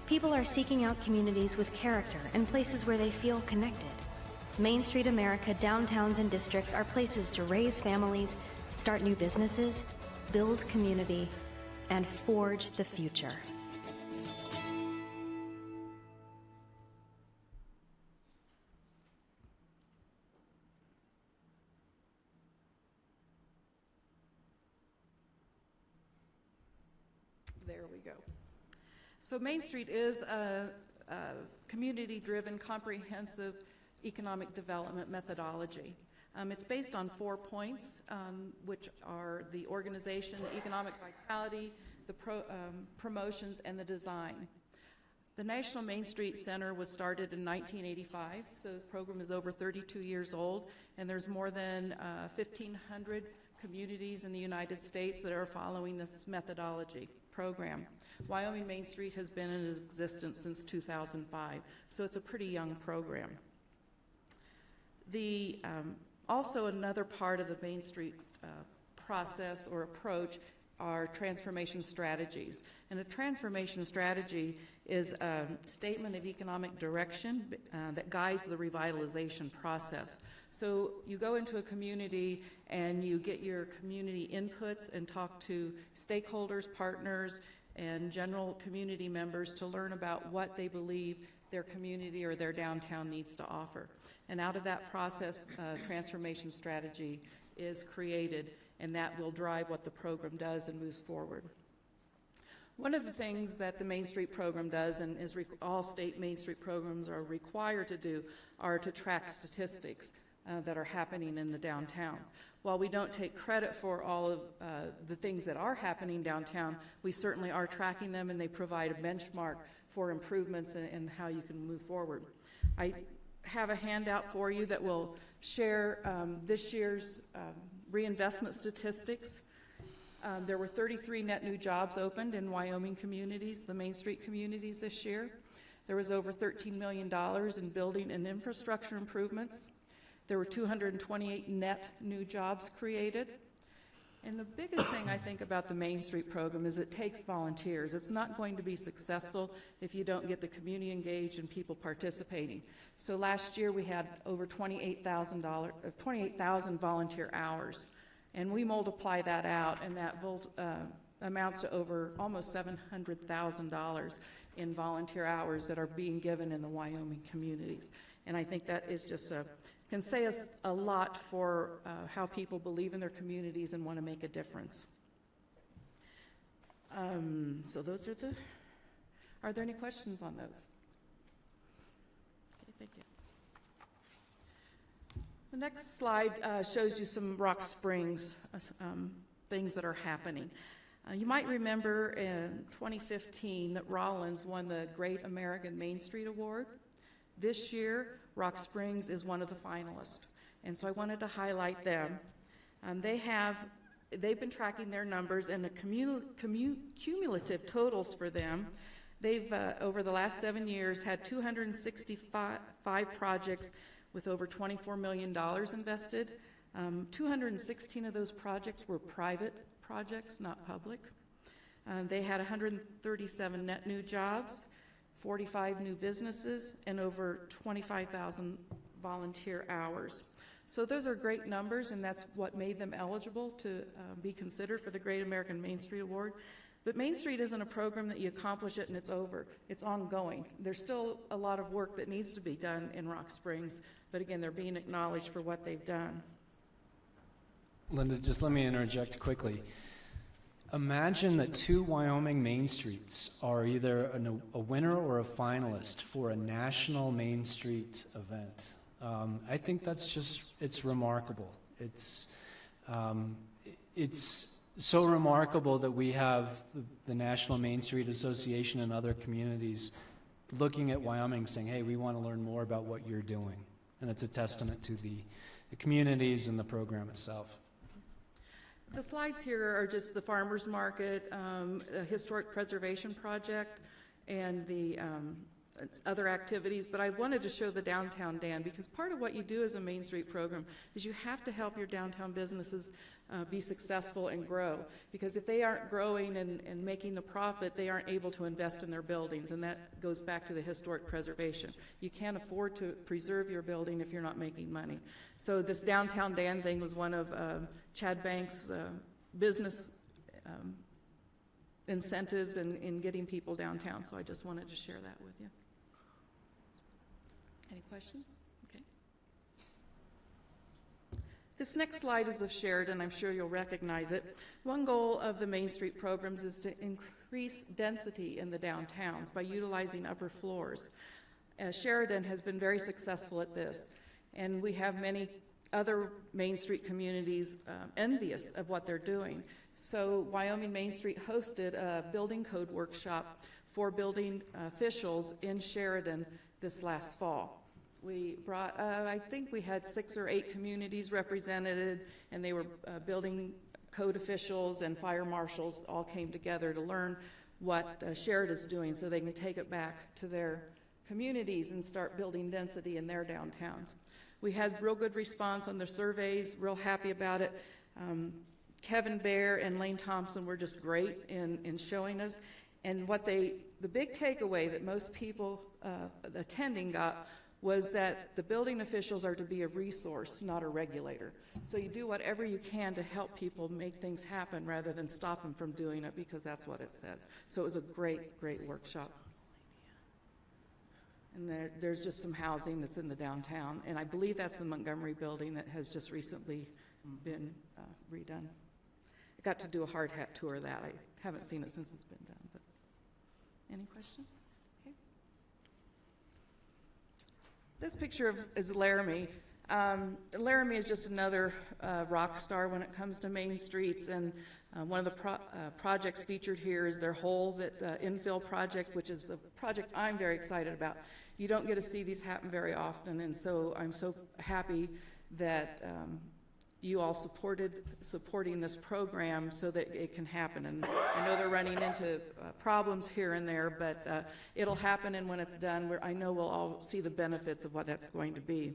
people are seeking out communities with character and places where they feel connected. Main Street America downtowns and districts are places to raise families, start new businesses, build community, and forge the future. There we go. So Main Street is a community-driven, comprehensive economic development methodology. It's based on 4 points, which are the organization, the economic vitality, the promotions, and the design. The National Main Street Center was started in 1985, so the program is over 32 years old, and there's more than 1,500 communities in the United States that are following this methodology program. Wyoming Main Street has been in existence since 2005, so it's a pretty young program. Also another part of the Main Street process or approach are transformation strategies. And a transformation strategy is a statement of economic direction that guides the revitalization process. So you go into a community and you get your community inputs and talk to stakeholders, partners, and general community members to learn about what they believe their community or their downtown needs to offer. And out of that process, transformation strategy is created, and that will drive what the program does and moves forward. One of the things that the Main Street program does, and all state Main Street programs are required to do, are to track statistics that are happening in the downtowns. While we don't take credit for all of the things that are happening downtown, we certainly are tracking them, and they provide a benchmark for improvements and how you can move forward. I have a handout for you that will share this year's reinvestment statistics. There were 33 net new jobs opened in Wyoming communities, the Main Street communities this year. There was over $13 million in building and infrastructure improvements. There were 228 net new jobs created. And the biggest thing I think about the Main Street program is it takes volunteers. It's not going to be successful if you don't get the community engaged and people participating. So last year we had over 28,000 volunteer hours. And we multiply that out, and that amounts to over almost $700,000 in volunteer hours that are being given in the Wyoming communities. And I think that is just can say a lot for how people believe in their communities and want to make a difference. So those are are there any questions on those? Okay, thank you. The next slide shows you some Rock Springs things that are happening. You might remember in 2015 that Rollins won the Great American Main Street Award. This year, Rock Springs is one of the finalists, and so I wanted to highlight them. They've been tracking their numbers and the cumulative totals for them. They've, over the last 7 years, had 265 projects with over $24 million invested. 216 of those projects were private projects, not public. They had 137 net new jobs, 45 new businesses, and over 25,000 volunteer hours. So those are great numbers, and that's what made them eligible to be considered for the Great American Main Street Award. But Main Street isn't a program that you accomplish it and it's over. It's ongoing. There's still a lot of work that needs to be done in Rock Springs, but again, they're being acknowledged for what they've done. Linda, just let me interject quickly. Imagine that 2 Wyoming Main Streets are either a winner or a finalist for a national Main Street event. I think that's just, it's remarkable. It's so remarkable that we have the National Main Street Association and other communities looking at Wyoming saying, hey, we want to learn more about what you're doing. And it's a testament to the communities and the program itself. The slides here are just the farmers market, a historic preservation project, and the other activities, but I wanted to show the Downtown Dan because part of what you do as a Main Street program is you have to help your downtown businesses be successful and grow, because if they aren't growing and making a profit, they aren't able to invest in their buildings, and that goes back to the historic preservation. You can't afford to preserve your building if you're not making money. So this Downtown Dan thing was one of Chad Banks' business incentives in getting people downtown, so I just wanted to share that with you. Any questions? Okay. This next slide is of Sheridan. I'm sure you'll recognize it. One goal of the Main Street programs is to increase density in the downtowns by utilizing upper floors. Sheridan has been very successful at this, and we have many other Main Street communities envious of what they're doing. So Wyoming Main Street hosted a building code workshop for building officials in Sheridan this last fall. We brought, I think we had 6 or 8 communities represented, and they were building code officials and fire marshals all came together to learn what Sheridan's doing so they can take it back to their communities and start building density in their downtowns. We had real good response on their surveys, real happy about it. Kevin Bear and Lane Thompson were just great in showing us. And what the big takeaway that most people attending got was that the building officials are to be a resource, not a regulator. So you do whatever you can to help people make things happen rather than stop them from doing it, because that's what it said. So it was a great, great workshop. And there's just some housing that's in the downtown, and I believe that's the Montgomery building that has just recently been redone. I got to do a hard hat tour of that. I haven't seen it since it's been done, but any questions? Okay. This picture is Laramie. Laramie is just another rock star when it comes to Main Streets, and one of the projects featured here is their hole, that infill project, which is a project I'm very excited about. You don't get to see these happen very often, and so I'm so happy that you all supporting this program so that it can happen. And I know they're running into problems here and there, but it'll happen, and when it's done, I know we'll all see the benefits of what that's going to be.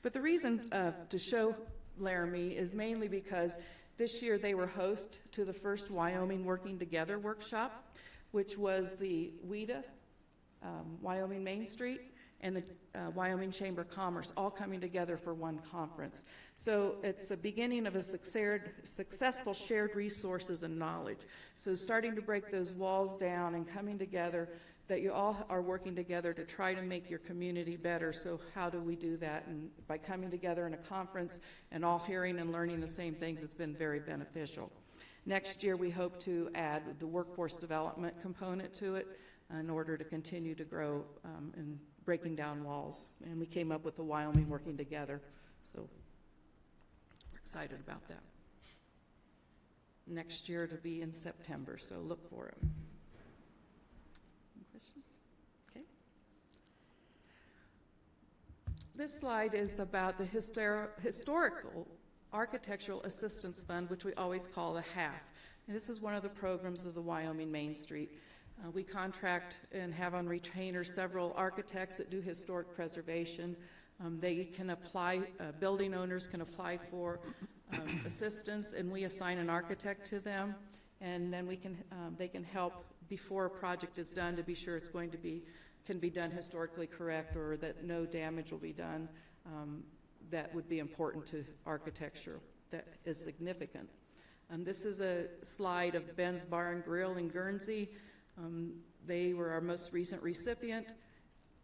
But the reason to show Laramie is mainly because this year they were host to the first Wyoming Working Together workshop, which was the WIDA, Wyoming Main Street, and the Wyoming Chamber of Commerce all coming together for one conference. So it's a beginning of a successful shared resources and knowledge. So starting to break those walls down and coming together, that you all are working together to try to make your community better. So how do we do that? And by coming together in a conference and all hearing and learning the same things, it's been very beneficial. Next year, we hope to add the workforce development component to it in order to continue to grow and breaking down walls. And we came up with the Wyoming Working Together. So we're excited about that. Next year to be in September, so look for it. Any questions? Okay. This slide is about the Historical Architectural Assistance Fund, which we always call the HAF. And this is one of the programs of the Wyoming Main Street. We contract and have on retainer several architects that do historic preservation. They can apply, building owners can apply for assistance, and we assign an architect to them. and then they can help before a project is done to be sure it's going to be, can be done historically correct, or that no damage will be done that would be important to architecture that is significant. This is a slide of Ben's Bar and Grill in Guernsey. They were our most recent recipient,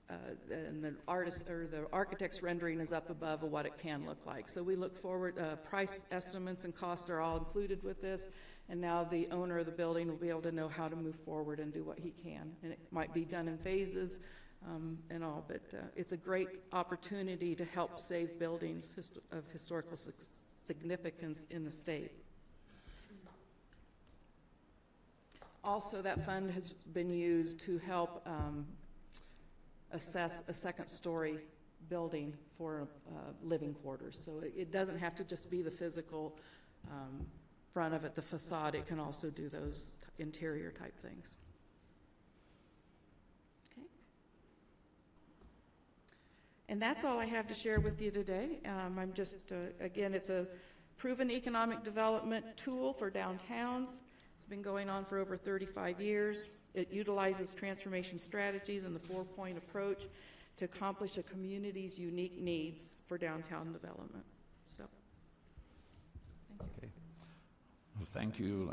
and the architect's rendering is up above of what it can look like. So we look forward, price estimates and costs are all included with this, and now the owner of the building will be able to know how to move forward and do what he can. And it might be done in phases and all, but it's a great opportunity to help save buildings of historical significance in the state. Also, that fund has been used to help assess a second-story building for living quarters. So it doesn't have to just be the physical front of it, the facade. It can also do those interior type things. Okay. And that's all I have to share with you today. I'm just, again, it's a proven economic development tool for downtowns. It's been going on for over 35 years. It utilizes transformation strategies and the 4-point approach to accomplish a community's unique needs for downtown development. So, thank you. Okay. Well, thank you,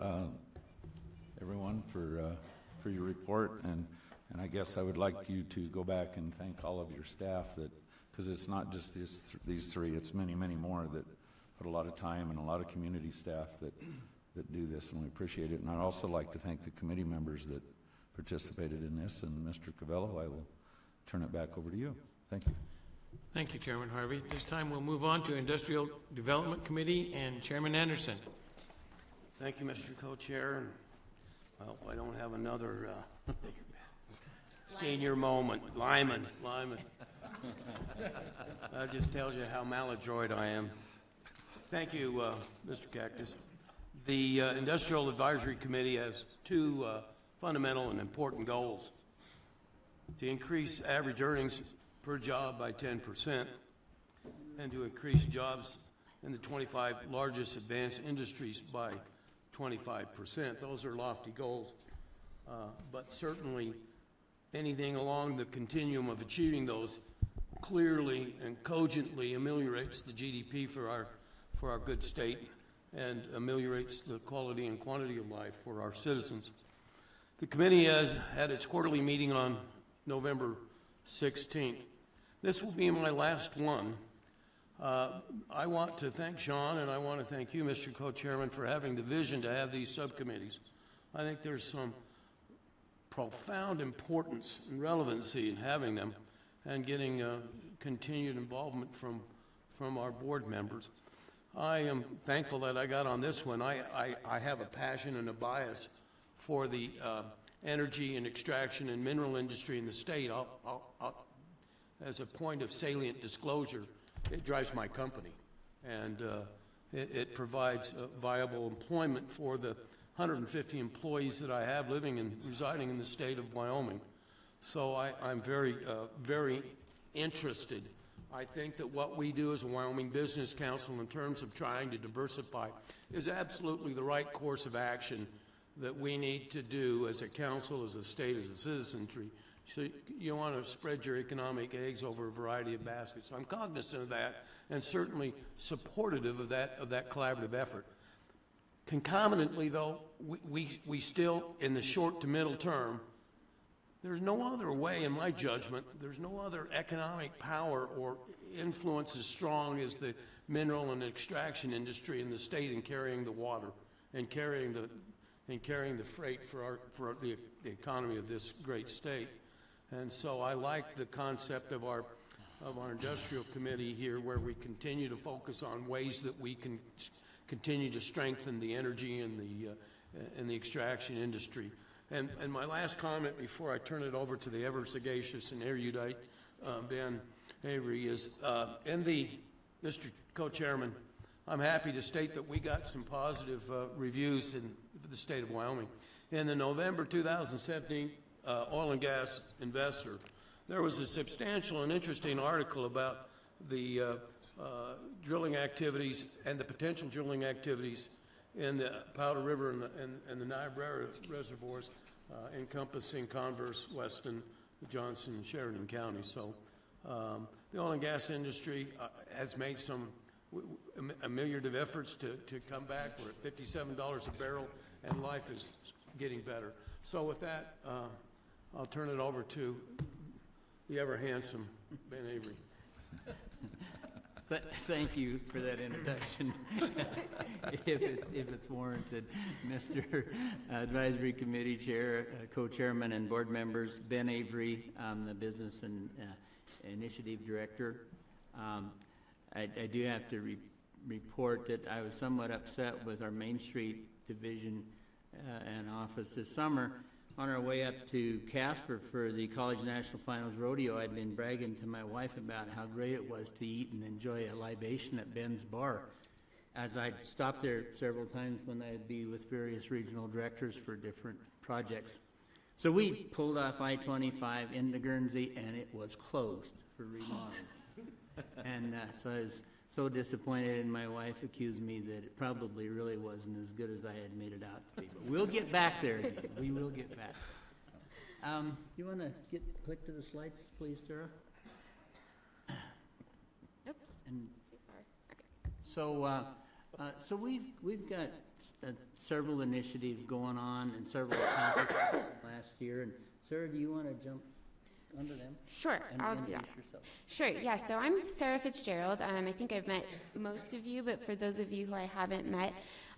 everyone, for your report, and I guess I would like you to go back and thank all of your staff, that because it's not just these three, it's many, many more that put a lot of time, and a lot of community staff that do this, and we appreciate it. And I'd also like to thank the committee members that participated in this, and Mr. Cavello, I will turn it back over to you. Thank you. Thank you, Chairman Harvey. This time we'll move on to Industrial Development Committee and Chairman Anderson. Thank you, Mr. Co-Chair. And I hope I don't have another senior moment. Lyman. That just tells you how maladroit I am. Thank you, Mr. Cactus. The Industrial Advisory Committee has two fundamental and important goals: to increase average earnings per job by 10%, and to increase jobs in the 25 largest advanced industries by 25%. Those are lofty goals, but certainly anything along the continuum of achieving those clearly and cogently ameliorates the GDP for our good state, and ameliorates the quality and quantity of life for our citizens. The committee has had its quarterly meeting on November 16th. This will be my last one. I want to thank Sean, and I want to thank you, Mr. Co-Chairman, for having the vision to have these subcommittees. I think there's some profound importance and relevancy in having them, and getting continued involvement from our board members. I am thankful that I got on this one. I have a passion and a bias for the energy and extraction and mineral industry in the state. As a point of salient disclosure, it drives my company, and it provides viable employment for the 150 employees that I have living and residing in the state of Wyoming. So I'm very, very interested. I think that what we do as a Wyoming Business Council in terms of trying to diversify is absolutely the right course of action that we need to do as a council, as a state, as a citizenry. So you want to spread your economic eggs over a variety of baskets. So I'm cognizant of that, and certainly supportive of that collaborative effort. Concomitantly, though, we still, in the short to middle term, there's no other way, in my judgment, there's no other economic power or influence as strong as the mineral and extraction industry in the state in carrying the water and carrying the freight for the economy of this great state. And so I like the concept of our industrial committee here, where we continue to focus on ways that we can continue to strengthen the energy and the extraction industry. And my last comment before I turn it over to the ever sagacious and erudite Ben Avery is, Mr. Co-Chairman, I'm happy to state that we got some positive reviews in the state of Wyoming. In the November 2017 Oil and Gas Investor, there was a substantial and interesting article about the drilling activities and the potential drilling activities in the Powder River and the Niobrara reservoirs, encompassing Converse, Weston, Johnson, and Sheridan County. So the oil and gas industry has made some ameliorative efforts to come back. We're at $57 a barrel, and life is getting better. So with that, I'll turn it over to the ever handsome Ben Avery. Thank you for that introduction, if it's warranted. Mr. Advisory Committee Chair, Co-Chairman, and Board members, Ben Avery, I'm the Business and Initiative Director. I do have to report that I was somewhat upset with our Main Street Division and office this summer. On our way up to Casper for the College National Finals Rodeo, I'd been bragging to my wife about how great it was to eat and enjoy a libation at Ben's Bar, as I'd stopped there several times when I'd be with various regional directors for different projects. So we pulled off I-25 into Guernsey, and it was closed for remodeling. And so I was so disappointed, and my wife accused me that it probably really wasn't as good as I had made it out to be. But we'll get back there again. We will get back. You want to click to the slides, please, Sarah? Oops, And too far. Okay. so we've got several initiatives going on and several accomplishments last year. And Sarah, do you want to jump under them? Sure, I'll do that. Yourself. Sure, yeah, so I'm Sarah Fitzgerald. I think I've met most of you, but for those of you who I haven't met,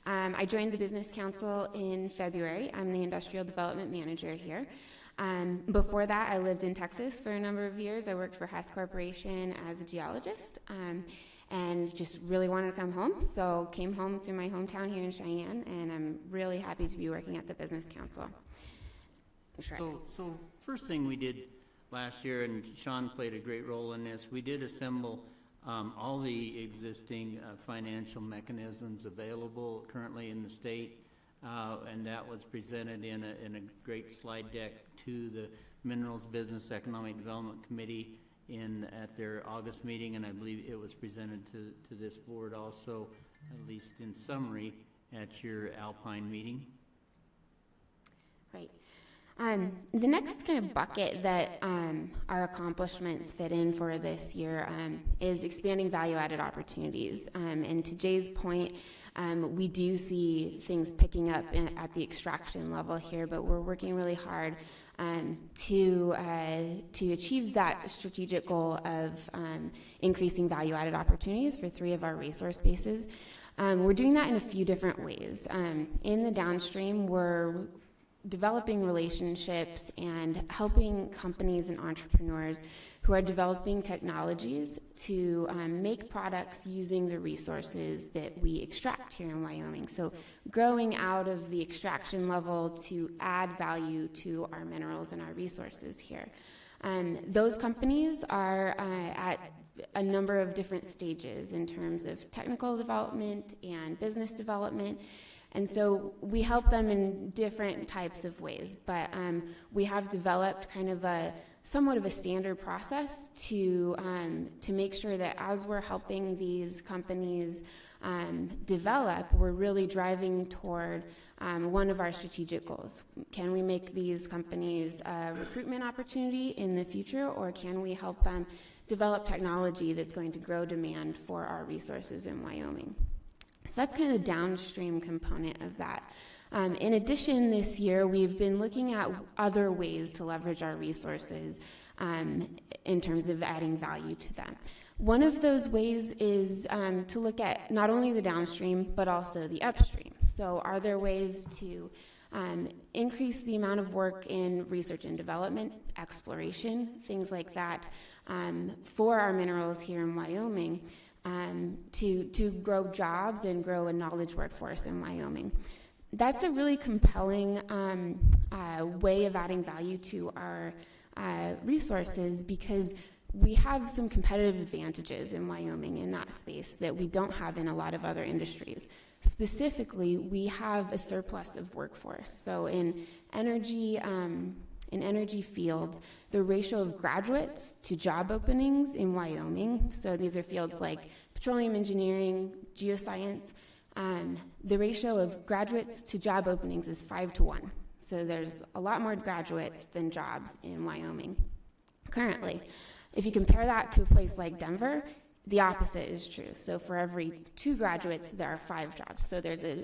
I joined the Business Council in February. I'm the Industrial Development Manager here. Before that, I lived in Texas for a number of years. I worked for Hess Corporation as a geologist, and just really wanted to come home, so came home to my hometown here in Cheyenne, and I'm really happy to be working at the Business Council. Sure. So first thing we did last year, and Sean played a great role in this, we did assemble all the existing financial mechanisms available currently in the state, and that was presented in a great slide deck to the Minerals Business Economic Development Committee at their August meeting, and I believe it was presented to this board also, at least in summary, at your Alpine meeting. Right. The next kind of bucket that our accomplishments fit in for this year is expanding value-added opportunities. And to Jay's point, we do see things picking up at the extraction level here, but we're working really hard to achieve that strategic goal of increasing value-added opportunities for 3 of our resource bases. We're doing that in a few different ways. In the downstream, we're developing relationships and helping companies and entrepreneurs who are developing technologies to make products using the resources that we extract here in Wyoming. So growing out of the extraction level to add value to our minerals and our resources here. Those companies are at a number of different stages in terms of technical development and business development. And so we help them in different types of ways, but we have developed kind of somewhat of a standard process to make sure that as we're helping these companies develop, we're really driving toward one of our strategic goals. Can we make these companies a recruitment opportunity in the future, or can we help them develop technology that's going to grow demand for our resources in Wyoming? So that's kind of the downstream component of that. In addition, this year, we've been looking at other ways to leverage our resources in terms of adding value to them. One of those ways is to look at not only the downstream, but also the upstream. So are there ways to increase the amount of work in research and development, exploration, things like that, for our minerals here in Wyoming, to grow jobs and grow a knowledge workforce in Wyoming. That's a really compelling way of adding value to our resources, because we have some competitive advantages in Wyoming in that space that we don't have in a lot of other industries. Specifically, we have a surplus of workforce. So in energy fields, the ratio of graduates to job openings in Wyoming, so these are fields like petroleum engineering, geoscience, The ratio of graduates to job openings is 5-1. So there's a lot more graduates than jobs in Wyoming currently. If you compare that to a place like Denver, the opposite is true. So for every 2 graduates, there are 5 jobs. So there's a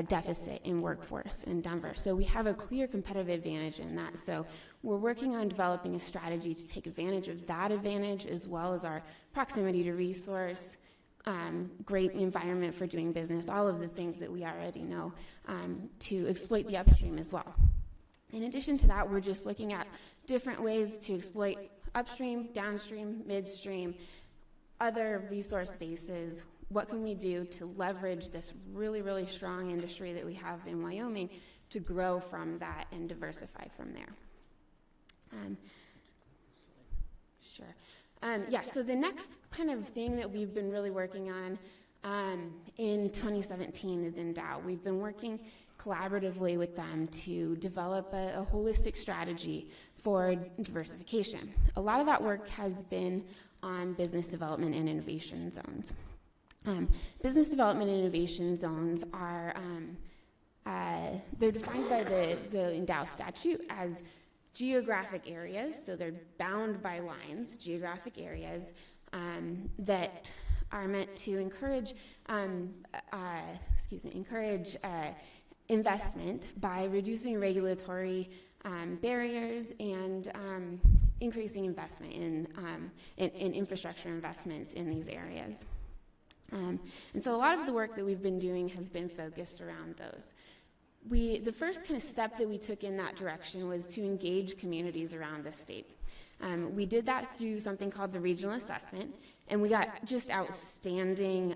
deficit in workforce in Denver. So we have a clear competitive advantage in that. So we're working on developing a strategy to take advantage of that advantage, as well as our proximity to resource, great environment for doing business, all of the things that we already know, to exploit the upstream as well. In addition to that, we're just looking at different ways to exploit upstream, downstream, midstream, other resource bases. What can we do to leverage this really, really strong industry that we have in Wyoming to grow from that and diversify from there? Sure. So the next kind of thing that we've been really working on in 2017 is Endow. We've been working collaboratively with them to develop a holistic strategy for diversification. A lot of that work has been on business development and innovation zones. Business development and innovation zones are, they're defined by the Endow statute as geographic areas, so they're bound by lines, geographic areas that are meant to encourage, investment by reducing regulatory barriers and increasing investment in infrastructure investments in these areas. And so a lot of the work that we've been doing has been focused around those. The first kind of step that we took in that direction was to engage communities around the state. We did that through something called the regional assessment, and we got just outstanding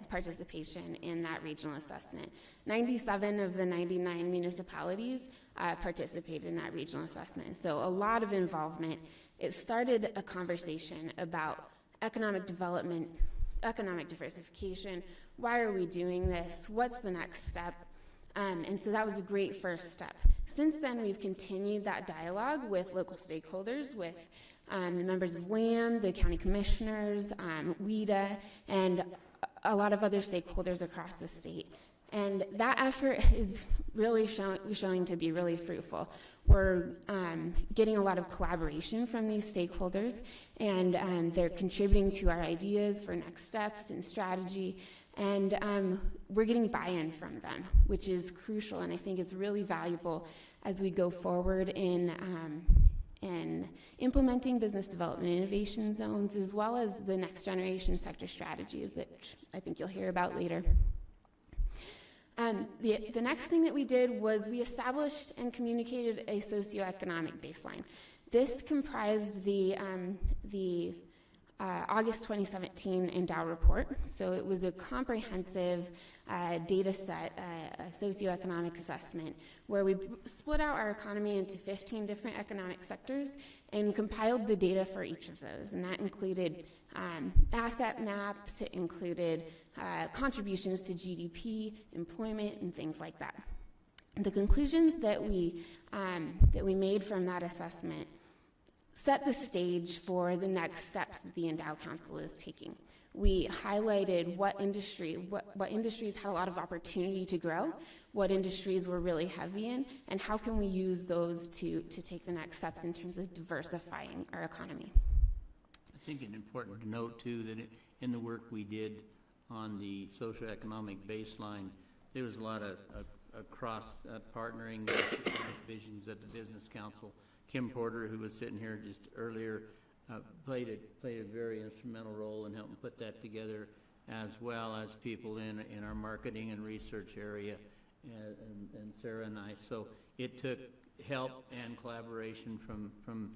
participation in that regional assessment. 97 of the 99 municipalities participated in that regional assessment, so a lot of involvement. It started a conversation about economic development, economic diversification. Why are we doing this? What's the next step? And so that was a great first step. Since then, we've continued that dialogue with local stakeholders, with the members of WAM, the county commissioners, WEDA, and a lot of other stakeholders across the state. And that effort is really showing to be really fruitful. We're getting a lot of collaboration from these stakeholders, and they're contributing to our ideas for next steps and strategy. And we're getting buy-in from them, which is crucial, and I think it's really valuable as we go forward in implementing business development and innovation zones, as well as the next generation sector strategies that I think you'll hear about later. The next thing that we did was we established and communicated a socioeconomic baseline. This comprised the August 2017 Endow report. So it was a comprehensive data set, a socioeconomic assessment, where we split out our economy into 15 different economic sectors and compiled the data for each of those. And that included asset maps, it included contributions to GDP, employment, and things like that. The conclusions that we made from that assessment set the stage for the next steps that the Endow Council is taking. We highlighted what industries had a lot of opportunity to grow, what industries were really heavy in, and how can we use those to take the next steps in terms of diversifying our economy. I think it's important to note, too, that in the work we did on the socioeconomic baseline, there was a lot of cross partnering with divisions at the Business Council. Kim Porter, who was sitting here just earlier, played a very instrumental role in helping put that together, as well as people in our marketing and research area, and Sarah and I. So it took help and collaboration from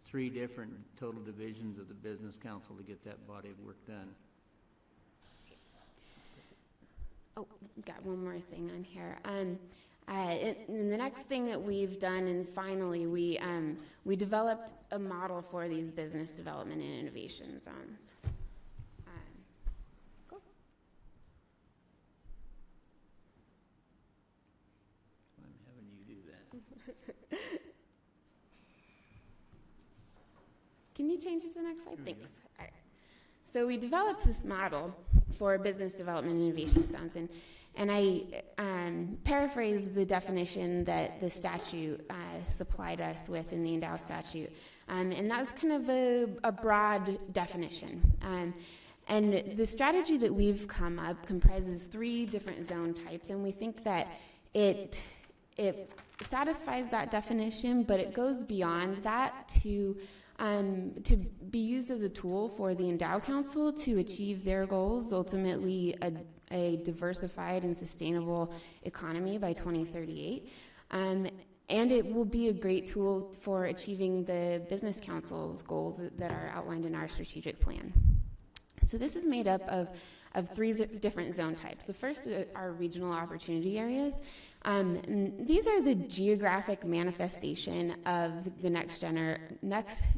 3 different total divisions of the Business Council to get that body of work done. Oh, got one more thing on here. And the next thing that we've done, and finally, we developed a model for these business development and innovation zones. Cool. I'm having you do that. Can you change it to the next slide? Thanks. All right. So we developed this model for business development and innovation zones. And I paraphrase the definition that the statute supplied us with in the Endow statute. And that was kind of a broad definition. And the strategy that we've come up comprises 3 different zone types, and we think that it satisfies that definition, but it goes beyond that to be used as a tool for the Endow Council to achieve their goals, ultimately a diversified and sustainable economy by 2038. And it will be a great tool for achieving the Business Council's goals that are outlined in our strategic plan. So this is made up of 3 different zone types. The first are regional opportunity areas. These are the geographic manifestation of the next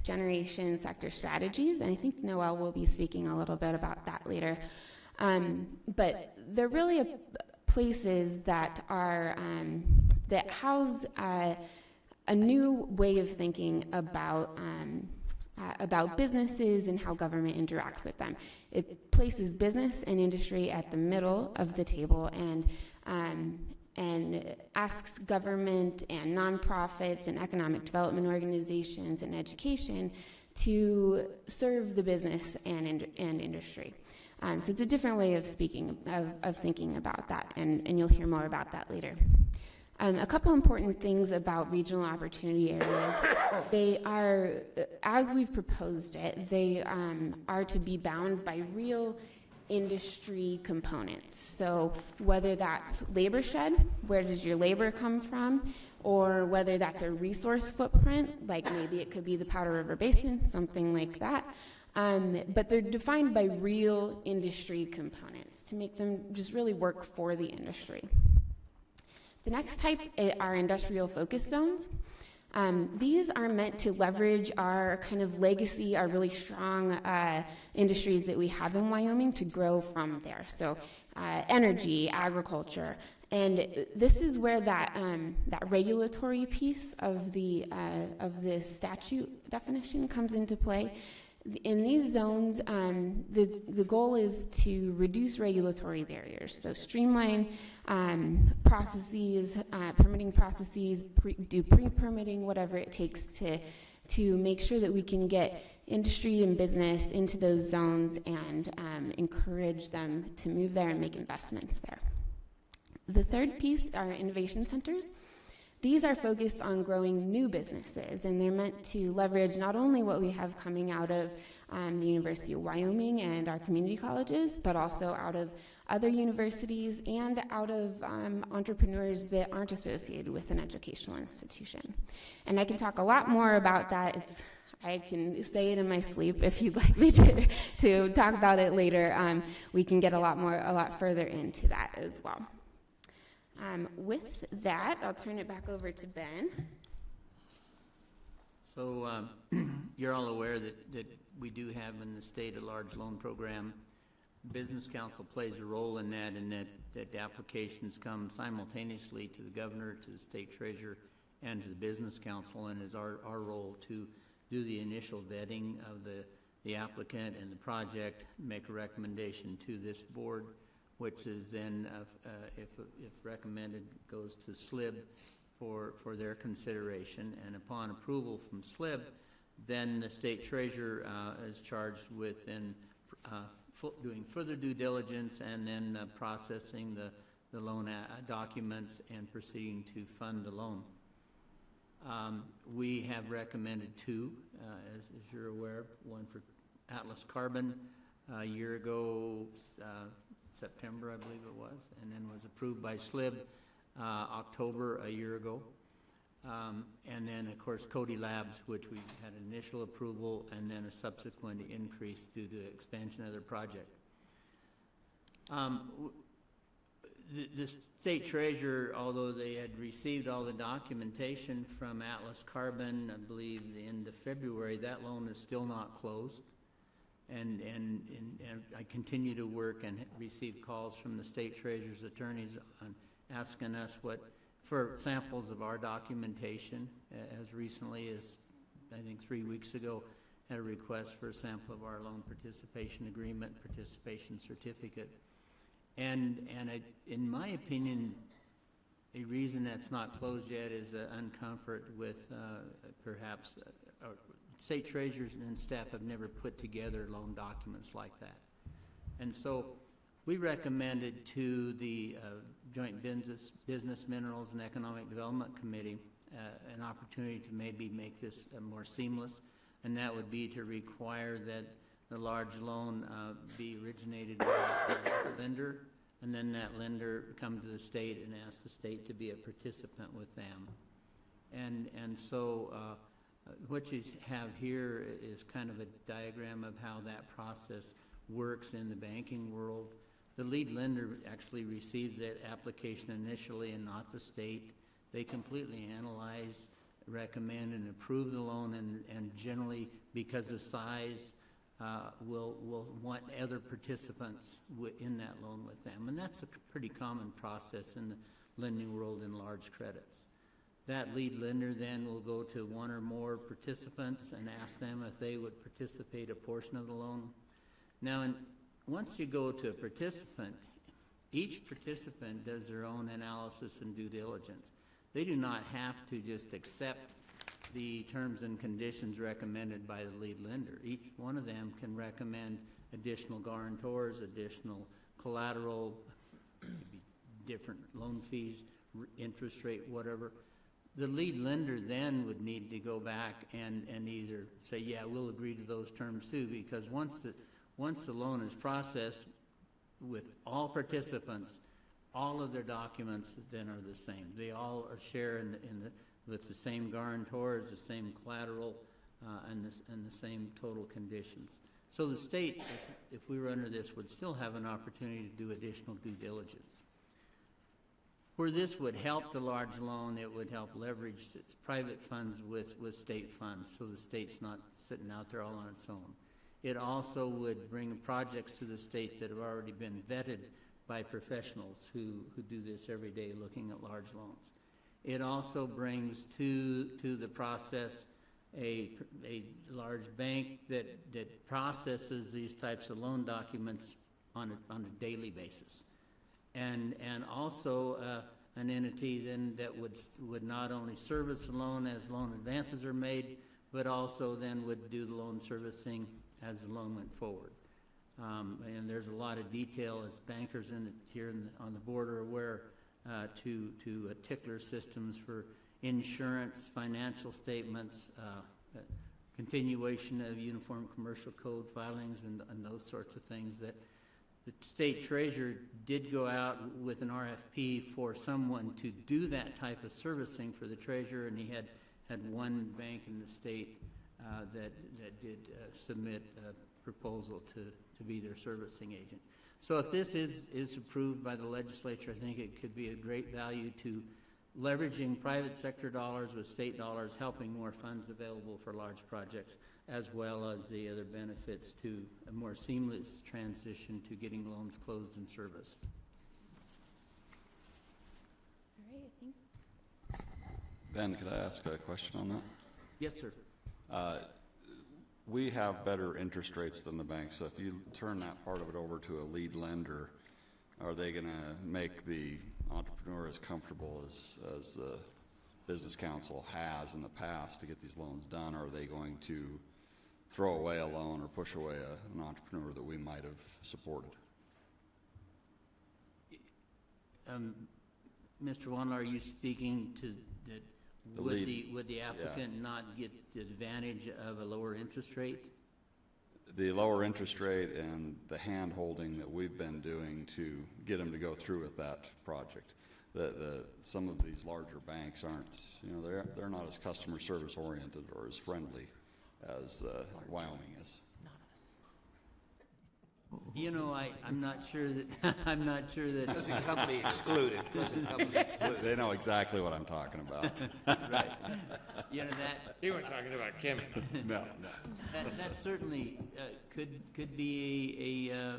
generation sector strategies, and I think Noel will be speaking a little bit about that later. But they're really places that are that house a new way of thinking about businesses and how government interacts with them. It places business and industry at the middle of the table and asks government and nonprofits and economic development organizations and education to serve the business and industry. So it's a different way of speaking, of thinking about that, and you'll hear more about that later. A couple important things about regional opportunity areas. They are, as we've proposed it, they are to be bound by real industry components. So whether that's labor shed, where does your labor come from, or whether that's a resource footprint, like maybe it could be the Powder River Basin, something like that. But they're defined by real industry components to make them just really work for the industry. The next type are industrial focus zones. These are meant to leverage our kind of legacy, our really strong industries that we have in Wyoming to grow from there. So energy, agriculture, and this is where that regulatory piece of the statute definition comes into play. In these zones, the goal is to reduce regulatory barriers, so streamline processes, permitting processes, do pre-permitting, whatever it takes to make sure that we can get industry and business into those zones and encourage them to move there and make investments there. The third piece are innovation centers. These are focused on growing new businesses, and they're meant to leverage not only what we have coming out of the University of Wyoming and our community colleges, but also out of other universities and out of entrepreneurs that aren't associated with an educational institution. And I can talk a lot more about that. I can say it in my sleep if you'd like me to talk about it later. We can get a lot further into that as well. With that, I'll turn it back over to Ben. So you're all aware that we do have in the state a large loan program. Business Council plays a role in that, and that the applications come simultaneously to the governor, to the state treasurer, and to the Business Council, and is our role to do the initial vetting of the applicant and the project, make a recommendation to this board, which is then, if recommended, goes to SLIB for their consideration. And upon approval from SLIB, then the state treasurer is charged with doing further due diligence and then processing the loan documents and proceeding to fund the loan. We have recommended 2, as you're aware, one for Atlas Carbon a year ago, September, I believe it was, and then was approved by SLIB October a year ago. And then, of course, Cody Labs, which we had initial approval and then a subsequent increase due to expansion of their project. The state treasurer, although they had received all the documentation from Atlas Carbon, I believe the end of February, that loan is still not closed. And I continue to work and receive calls from the state treasurer's attorneys on asking us for samples of our documentation as recently as, I think, 3 weeks ago. had a request for a sample of our loan participation agreement, participation certificate. And in my opinion, a reason that's not closed yet is uncomfort with perhaps state treasurers and staff have never put together loan documents like that. And so we recommended to the Joint Business Minerals and Economic Development Committee an opportunity to maybe make this more seamless, and that would be to require that the large loan be originated by a lender, and then that lender come to the state and ask the state to be a participant with them. And so what you have here is kind of a diagram of how that process works in the banking world. The lead lender actually receives that application initially and not the state. They completely analyze, recommend, and approve the loan, and generally, because of size, will want other participants in that loan with them. And that's a pretty common process in the lending world in large credits. That lead lender then will go to one or more participants and ask them if they would participate a portion of the loan. Now, once you go to a participant, each participant does their own analysis and due diligence. They do not have to just accept the terms and conditions recommended by the lead lender. Each one of them can recommend additional guarantors, additional collateral, maybe different loan fees, interest rate, whatever. The lead lender then would need to go back and either say, yeah, we'll agree to those terms too, because once the loan is processed with all participants, all of their documents then are the same. They all are share with the same guarantors, the same collateral, and the same total conditions. So the state, if we were under this, would still have an opportunity to do additional due diligence. Where this would help the large loan, it would help leverage its private funds with state funds, so the state's not sitting out there all on its own. It also would bring projects to the state that have already been vetted by professionals who do this every day looking at large loans. It also brings to the process a large bank that processes these types of loan documents on a daily basis. And also an entity then that would not only service the loan as loan advances are made, but also then would do the loan servicing as the loan went forward. And there's a lot of detail as bankers on the board are aware to tickler systems for insurance, financial statements, continuation of uniform commercial code filings, and those sorts of things that the state treasurer did go out with an RFP for someone to do that type of servicing for the treasurer, and he had one bank in the state that did submit a proposal to be their servicing agent. So if this is approved by the legislature, I think it could be a great value to leveraging private sector dollars with state dollars, helping more funds available for large projects, as well as the other benefits to a more seamless transition to getting loans closed and serviced. All right, I think. Ben, could I ask a question on that? Yes, sir. We have better interest rates than the bank, so if you turn that part of it over to a lead lender, are they going to make the entrepreneur as comfortable as the business council has in the past to get these loans done? Or are they going to throw away a loan or push away an entrepreneur that we might have supported? Mr. Wandler, are you speaking to that? Would the applicant not get the advantage of a lower interest rate? The lower interest rate and the hand-holding that we've been doing to get them to go through with that project. Some of these larger banks aren't, they're not as customer service oriented or as friendly as Wyoming is. I'm not sure that Present company excluded. Present company excluded. They know exactly what I'm talking about. Right. You weren't talking about Kim. No. That certainly could be a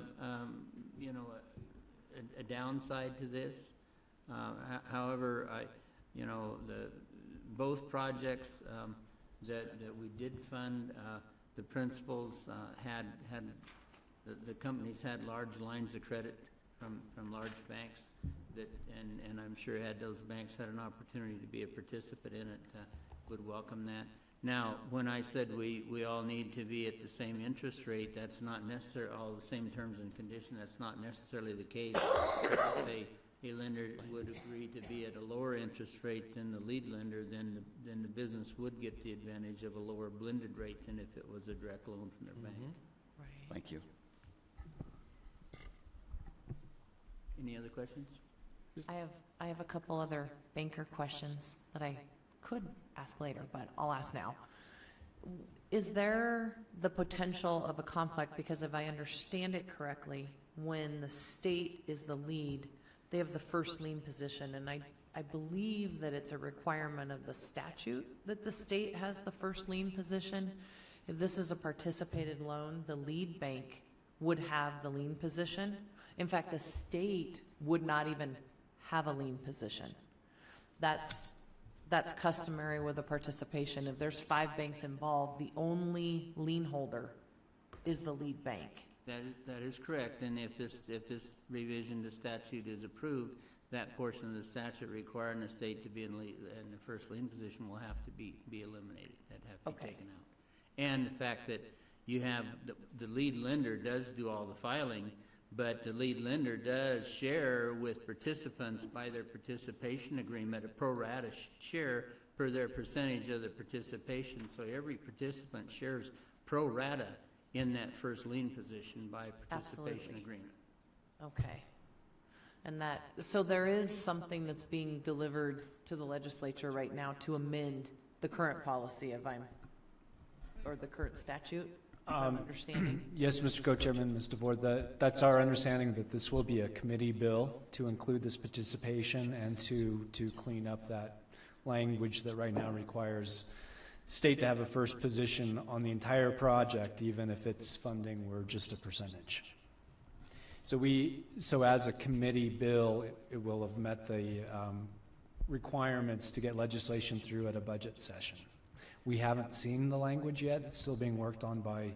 downside to this. However, both projects that we did fund the principals the companies had large lines of credit from large banks and I'm sure had those banks had an opportunity to be a participant in it, would welcome that. Now, when I said we all need to be at the same interest rate, that's not necessarily all the same terms and conditions. That's not necessarily the case. A lender would agree to be at a lower interest rate than the lead lender, then the business would get the advantage of a lower blended rate than if it was a direct loan from their bank. Right. Thank you. Any other questions? I have a couple other banker questions that I could ask later, but I'll ask now. Is there the potential of a conflict? Because if I understand it correctly, when the state is the lead, they have the first lien position, and I believe that it's a requirement of the statute that the state has the first lien position. If this is a participated loan, the lead bank would have the lien position. In fact, the state would not even have a lien position. That's customary with a participation. If there's 5 banks involved, the only lien holder is the lead bank. That is correct, and if this revision to statute is approved, that portion of the statute requiring the state to be in the first lien position will have to be eliminated. That have to be taken out. And the fact that you have the lead lender does do all the filing, but the lead lender does share with participants by their participation agreement a pro rata share per their percentage of the participation. So every participant shares pro rata in that first lien position by participation agreement. Okay. And so there is something that's being delivered to the legislature right now to amend the current policy or the current statute, if I'm understanding. Yes, Mr. Co-Chairman, Ms. DeVore, that's our understanding that this will be a committee bill to include this participation and to clean up that language that right now requires state to have a first position on the entire project, even if its funding were just a percentage. So as a committee bill, it will have met the requirements to get legislation through at a budget session. We haven't seen the language yet. It's still being worked on by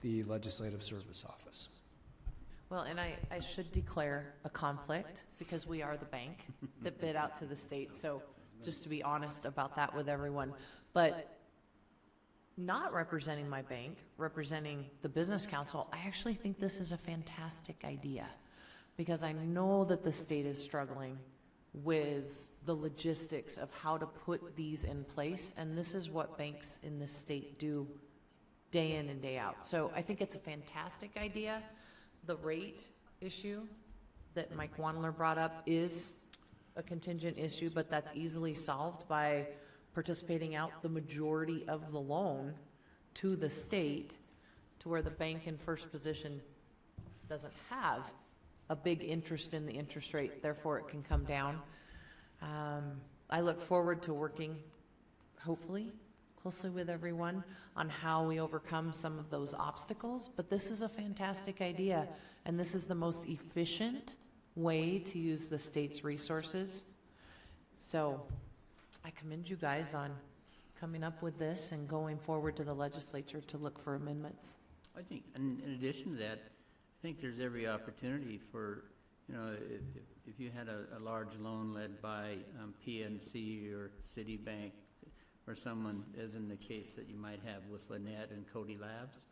the Legislative Service Office. Well, and I should declare a conflict because we are the bank that bid out to the state. So just to be honest about that with everyone. But not representing my bank, representing the Business Council, I actually think this is a fantastic idea because I know that the state is struggling with the logistics of how to put these in place, and this is what banks in this state do day in and day out. So I think it's a fantastic idea. The rate issue that Mike Wandler brought up is a contingent issue, but that's easily solved by participating out the majority of the loan to the state to where the bank in first position doesn't have a big interest in the interest rate, therefore it can come down. I look forward to working, hopefully, closely with everyone on how we overcome some of those obstacles, but this is a fantastic idea, and this is the most efficient way to use the state's resources. So I commend you guys on coming up with this and going forward to the legislature to look for amendments. I think, in addition to that, I think there's every opportunity for, if you had a large loan led by PNC or Citibank or someone, as in the case that you might have with Lynette and Cody Labs.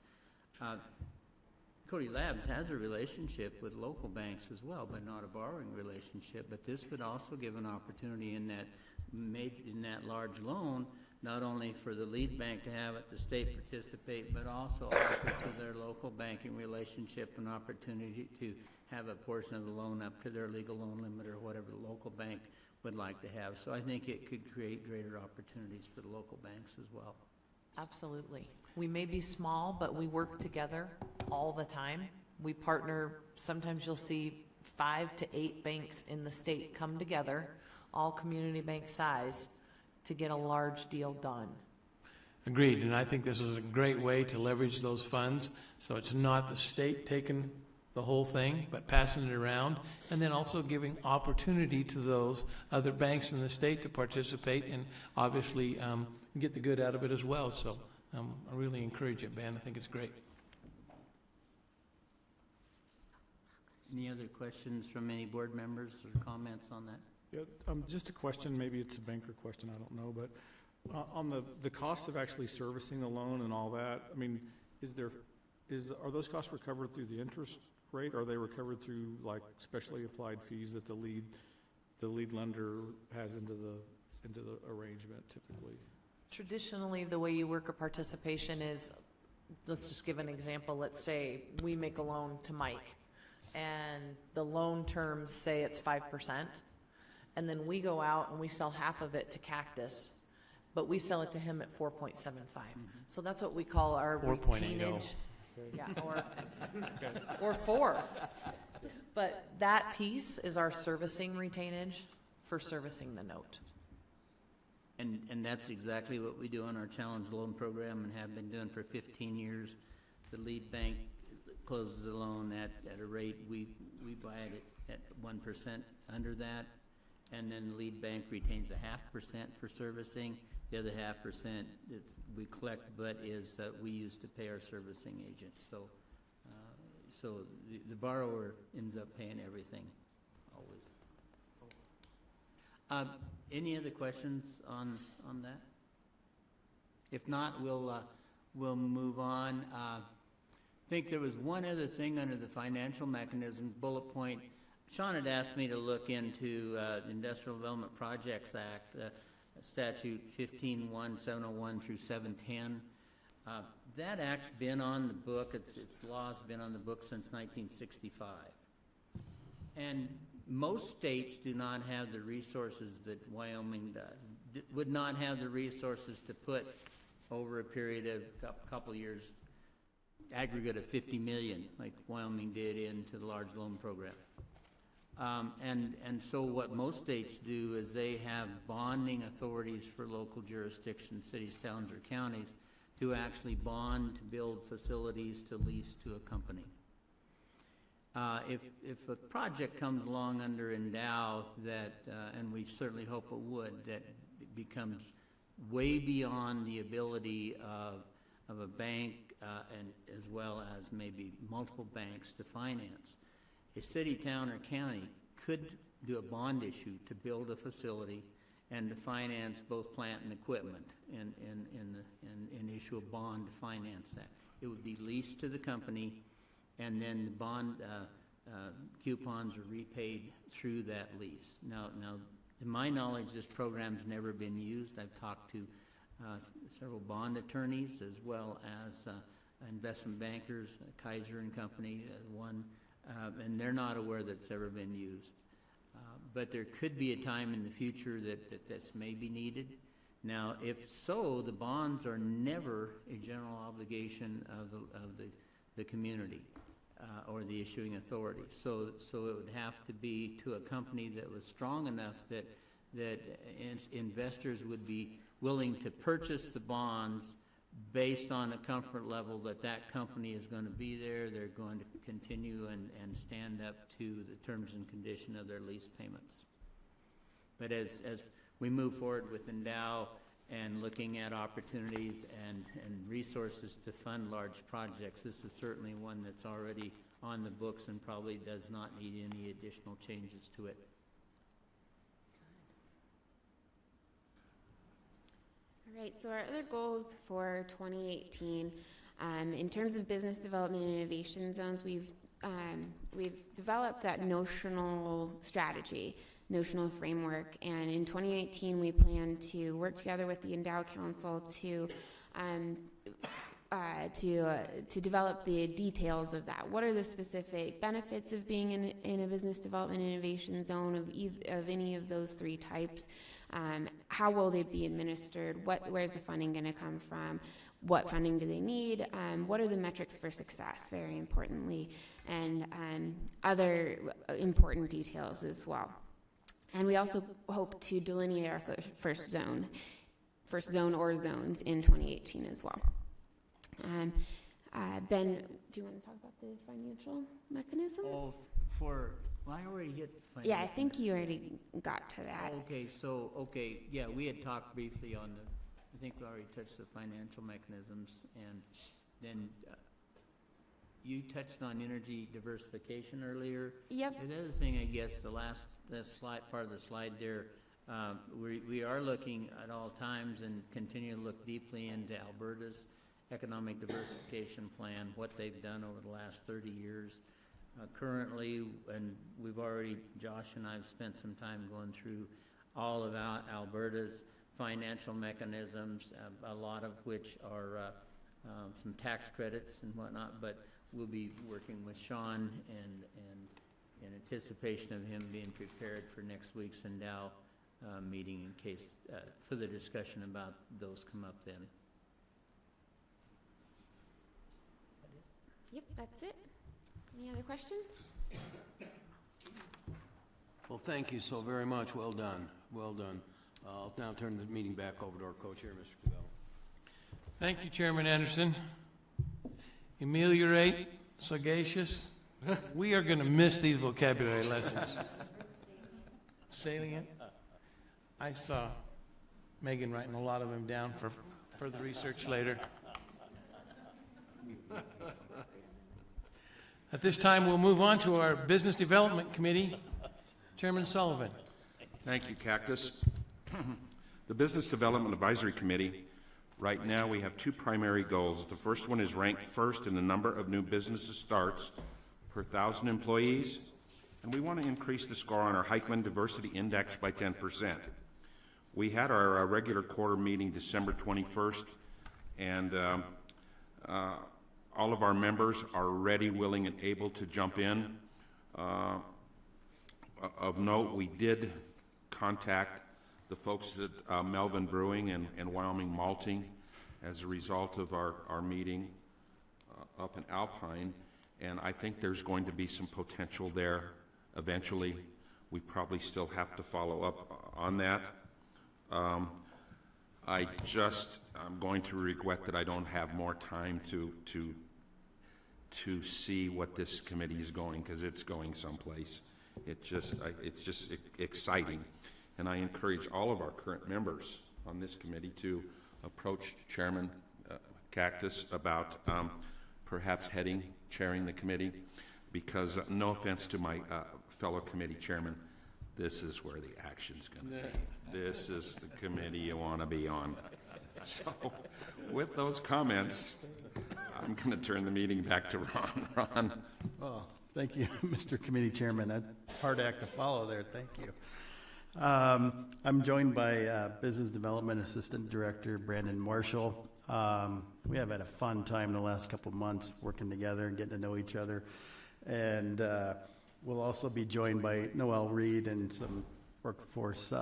Cody Labs has a relationship with local banks as well, but not a borrowing relationship. But this would also give an opportunity in that large loan, not only for the lead bank to have it, the state participate, but also offer to their local banking relationship an opportunity to have a portion of the loan up to their legal loan limit or whatever the local bank would like to have. So I think it could create greater opportunities for the local banks as well. Absolutely. We may be small, but we work together all the time. We partner. Sometimes you'll see 5 to 8 banks in the state come together, all community bank size, to get a large deal done. Agreed, and I think this is a great way to leverage those funds, so it's not the state taking the whole thing, but passing it around, and then also giving opportunity to those other banks in the state to participate and obviously get the good out of it as well. So I really encourage it, Ben. I think it's great. Any other questions from any board members or comments on that? Yeah, just a question, maybe it's a banker question, I don't know, but on the cost of actually servicing the loan and all that, I mean, are those costs recovered through the interest rate? Or are they recovered through like specially applied fees that the lead lender has into the arrangement typically? Traditionally, the way you work a participation is, let's just give an example. Let's say we make a loan to Mike, and the loan terms say it's 5%, and then we go out and we sell half of it to Cactus, but we sell it to him at 4.75. So that's what we call our 4.80. retainage. Yeah, or 4. But that piece is our servicing retainage for servicing the note. And that's exactly what we do on our challenge loan program and have been doing for 15 years. The lead bank closes the loan at a rate, we buy it at 1% under that, and then the lead bank retains 0.5% for servicing. The other 0.5% that we collect, but is we use to pay our servicing agent. So the borrower ends up paying everything, always. Any other questions on that? If not, we'll move on. I think there was one other thing under the financial mechanism bullet point. Sean had asked me to look into Industrial Development Projects Act, Statute 15-1-701 through 710. That act's been on the book. Its law's been on the book since 1965. And most states do not have the resources that Wyoming does, would not have the resources to put over a period of a couple years, aggregate of $50 million, like Wyoming did into the large loan program. And so what most states do is they have bonding authorities for local jurisdictions, cities, towns, or counties to actually bond to build facilities to lease to a company. If a project comes along under Endow that, and we certainly hope it would, that it becomes way beyond the ability of a bank and as well as maybe multiple banks to finance, a city, town, or county could do a bond issue to build a facility and to finance both plant and equipment and issue a bond to finance that. It would be leased to the company, and then the bond coupons are repaid through that lease. Now, to my knowledge, this program's never been used. I've talked to several bond attorneys as well as investment bankers, Kaiser and Company, one, and they're not aware that it's ever been used. But there could be a time in the future that this may be needed. Now, if so, the bonds are never a general obligation of the community or the issuing authority. So it would have to be to a company that was strong enough that investors would be willing to purchase the bonds based on a comfort level that that company is going to be there, they're going to continue and stand up to the terms and condition of their lease payments. But as we move forward with Endow and looking at opportunities and resources to fund large projects, this is certainly one that's already on the books and probably does not need any additional changes to it. All right, so our other goals for 2018, in terms of business development and innovation zones, we've developed that notional strategy, notional framework, and in 2018 we plan to work together with the Endow Council to develop the details of that. What are the specific benefits of being in a business development and innovation zone of any of those three types? How will they be administered? Where's the funding going to come from? What funding do they need? What are the metrics for success, very importantly, and other important details as well. And we also hope to delineate our first zone or zones in 2018 as well. Ben, do you want to talk about the financial mechanisms? Oh, well, I already hit financial. Yeah, I think you already got to that. Okay, yeah, we had talked briefly on I think we already touched the financial mechanisms, and then you touched on energy diversification earlier. Yep. The other thing, I guess, the slide, part of the slide there, we are looking at all times and continue to look deeply into Alberta's economic diversification plan, what they've done over the last 30 years. Currently, and we've already, Josh and I have spent some time going through all of Alberta's financial mechanisms, a lot of which are some tax credits and whatnot, but we'll be working with Sean and in anticipation of him being prepared for next week's Endow meeting in case further discussion about those come up then. Yep, that's it. Any other questions? Well, thank you so very much. Well done. Well done. I'll now turn the meeting back over to our co-chair, Mr. Cabell. Thank you, Chairman Anderson. Ameliorate, sagacious. We are going to miss these vocabulary lessons. Salient. I saw Megan writing a lot of them down for further research later. At this time, we'll move on to our Business Development Committee. Chairman Sullivan. Thank you, Cactus. The Business Development Advisory Committee, right now we have two primary goals. The first one is ranked first in the number of new businesses starts per 1,000 employees, and we want to increase the score on our Heikman Diversity Index by 10%. We had our regular quarter meeting December 21st, and all of our members are ready, willing, and able to jump in. Of note, we did contact the folks at Melvin Brewing and Wyoming Malting as a result of our meeting up in Alpine, and I think there's going to be some potential there eventually. We probably still have to follow up on that. I'm going to regret that I don't have more time to see what this committee is going, because it's going someplace. It's just exciting, and I encourage all of our current members on this committee to approach Chairman Cactus about perhaps chairing the committee, because no offense to my fellow committee chairman, this is where the action's going to be. This is the committee you want to be on. So, with those comments, I'm going to turn the meeting back to Ron. Ron. Oh, thank you, Mr. Committee Chairman. A hard act to follow there. Thank you. I'm joined by Business Development Assistant Director Brandon Marshall. We have had a fun time the last couple of months working together and getting to know each other. And we'll also be joined by Noel Reed and some workforce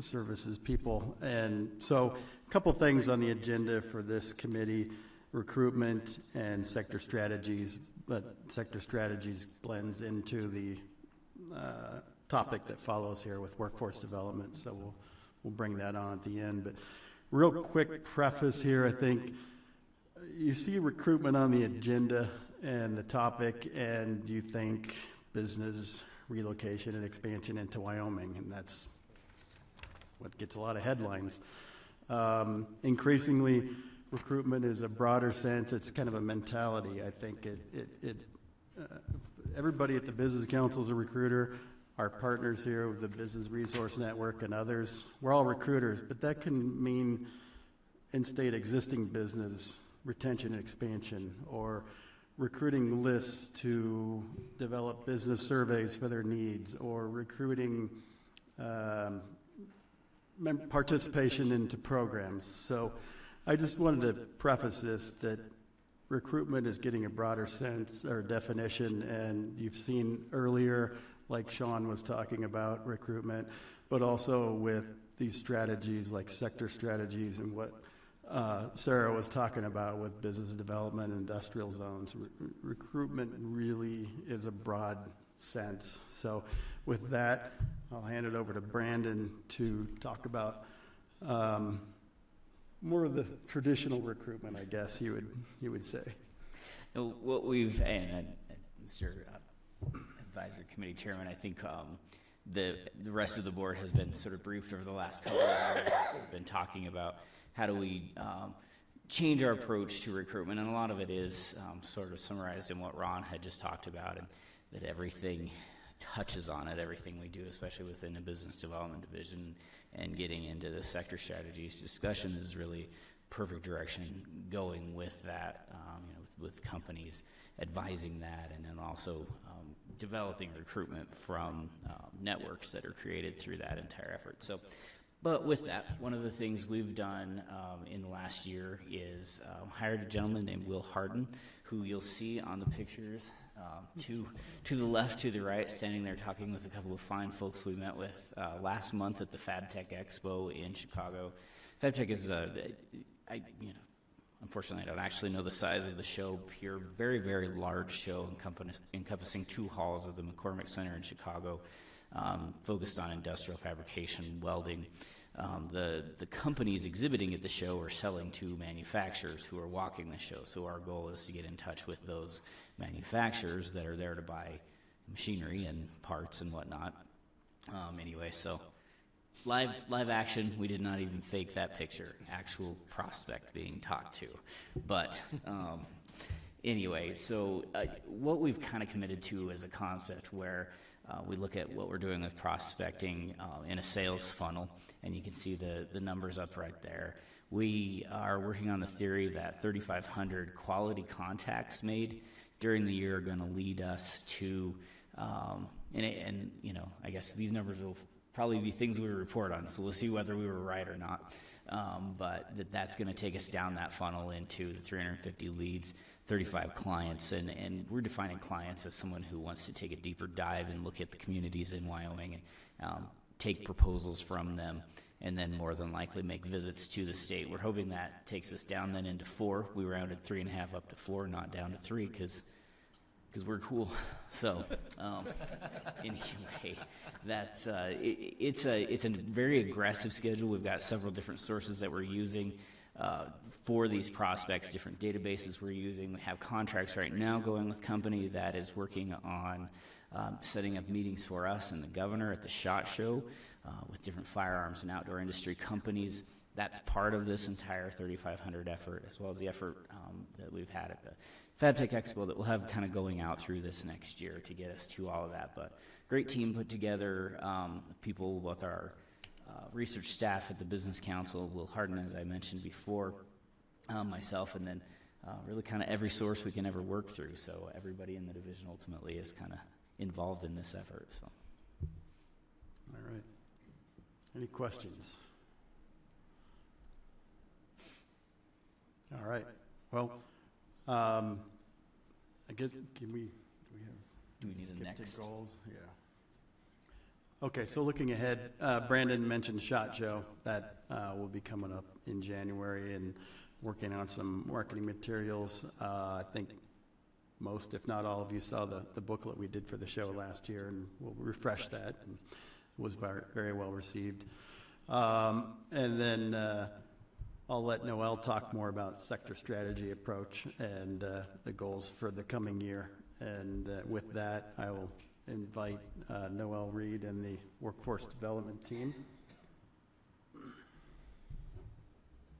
services people. And so a couple things on the agenda for this committee: recruitment and sector strategies, but sector strategies blends into the topic that follows here with workforce development. So we'll bring that on at the end. But real quick preface here, I think you see recruitment on the agenda and the topic, and you think business relocation and expansion into Wyoming, and that's what gets a lot of headlines. Increasingly, recruitment is a broader sense. It's kind of a mentality. I think everybody at the Business Council is a recruiter. Our partners here with the Business Resource Network and others, we're all recruiters, but that can mean in-state existing business retention and expansion, or recruiting lists to develop business surveys for their needs, or recruiting participation into programs. So I just wanted to preface this, that recruitment is getting a broader sense or definition, and you've seen earlier, like Sean was talking about recruitment, but also with these strategies like sector strategies and what Sarah was talking about with business development, industrial zones. Recruitment really is a broad sense. So with that, I'll hand it over to Brandon to talk about more of the traditional recruitment, I guess you would say. What we've, and Mr. Advisory Committee Chairman, I think the rest of the board has been sort of briefed over the last couple of hours. We've been talking about how do we change our approach to recruitment. And a lot of it is sort of summarized in what Ron had just talked about, and that everything touches on it, everything we do, especially within the business development division, and getting into the sector strategies discussion is really perfect direction going with that, with companies advising that, and then also developing recruitment from networks that are created through that entire effort. So, but with that, one of the things we've done in the last year is hired a gentleman named Will Harden, who you'll see on the pictures to the left, to the right, standing there talking with a couple of fine folks we met with last month at the FabTech Expo in Chicago. FabTech is unfortunately, I don't actually know the size of the show. Pure, very, very large show encompassing 2 halls of the McCormick Center in Chicago, focused on industrial fabrication, welding. The companies exhibiting at the show are selling to manufacturers who are walking the show. So our goal is to get in touch with those manufacturers that are there to buy machinery and parts and whatnot. Anyway, so live action. We did not even fake that picture. Actual prospect being talked to. But anyway, so what we've kind of committed to is a concept where we look at what we're doing with prospecting in a sales funnel, and you can see the numbers up right there. We are working on the theory that 3,500 quality contacts made during the year are going to lead us to, and I guess these numbers will probably be things we report on, so we'll see whether we were right or not. But that's going to take us down that funnel into the 350 leads, 35 clients, and we're defining clients as someone who wants to take a deeper dive and look at the communities in Wyoming and take proposals from them, and then more than likely make visits to the state. We're hoping that takes us down then into 4. We rounded 3.5 up to 4, not down to 3, because we're cool. So anyway, that's it's a very aggressive schedule. We've got several different sources that we're using for these prospects, different databases we're using. We have contracts right now going with a company that is working on setting up meetings for us and the governor at the SHOT Show with different firearms and outdoor industry companies. That's part of this entire 3,500 effort, as well as the effort that we've had at the FabTech Expo that we'll have kind of going out through this next year to get us to all of that. But great team put together, people with our research staff at the Business Council, Will Harden, as I mentioned before, myself, and then really kind of every source we can ever work through. So everybody in the division ultimately is kind of involved in this effort. So. All right. Any questions? All right. Well, I guess, do we need a next? Goals? Yeah. Okay, so looking ahead, Brandon mentioned SHOT Show. That will be coming up in January, and working on some marketing materials. I think most, if not all of you, saw the booklet we did for the show last year, and we'll refresh that. And it was very, very well received. And then I'll let Noel talk more about sector strategy approach and the goals for the coming year. And with that, I will invite Noel Reed and the workforce development team.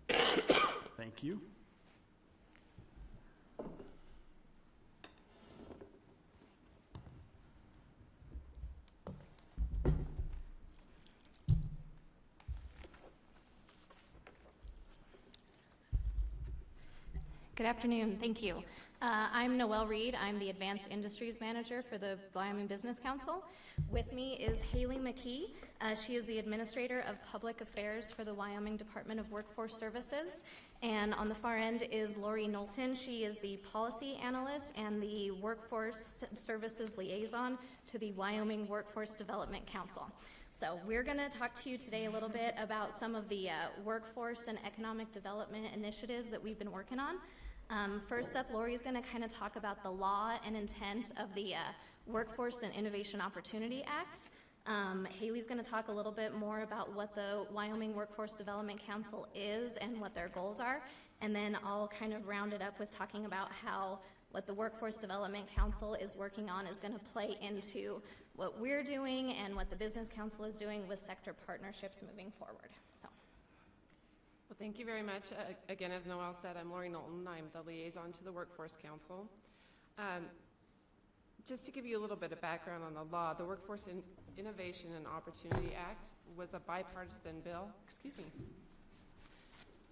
Thank you. Good afternoon. Thank you. I'm Noelle Reed. I'm the Advanced Industries Manager for the Wyoming Business Council. With me is Haley McKee. She is the Administrator of Public Affairs for the Wyoming Department of Workforce Services. And on the far end is Lori Knowlton. She is the Policy Analyst and the Workforce Services Liaison to the Wyoming Workforce Development Council. So we're going to talk to you today a little bit about some of the workforce and economic development initiatives that we've been working on. First up, Lori is going to kind of talk about the law and intent of the Workforce and Innovation Opportunity Act. Haley's going to talk a little bit more about what the Wyoming Workforce Development Council is and what their goals are. And then I'll kind of round it up with talking about how what the Workforce Development Council is working on is going to play into what we're doing and what the Business Council is doing with sector partnerships moving forward. So. Well, Thank you very much. Again, as Noel said, I'm Lori Knowlton. I'm the liaison to the Workforce Council. Just to give you a little bit of background on the law, the Workforce Innovation and Opportunity Act was a bipartisan bill,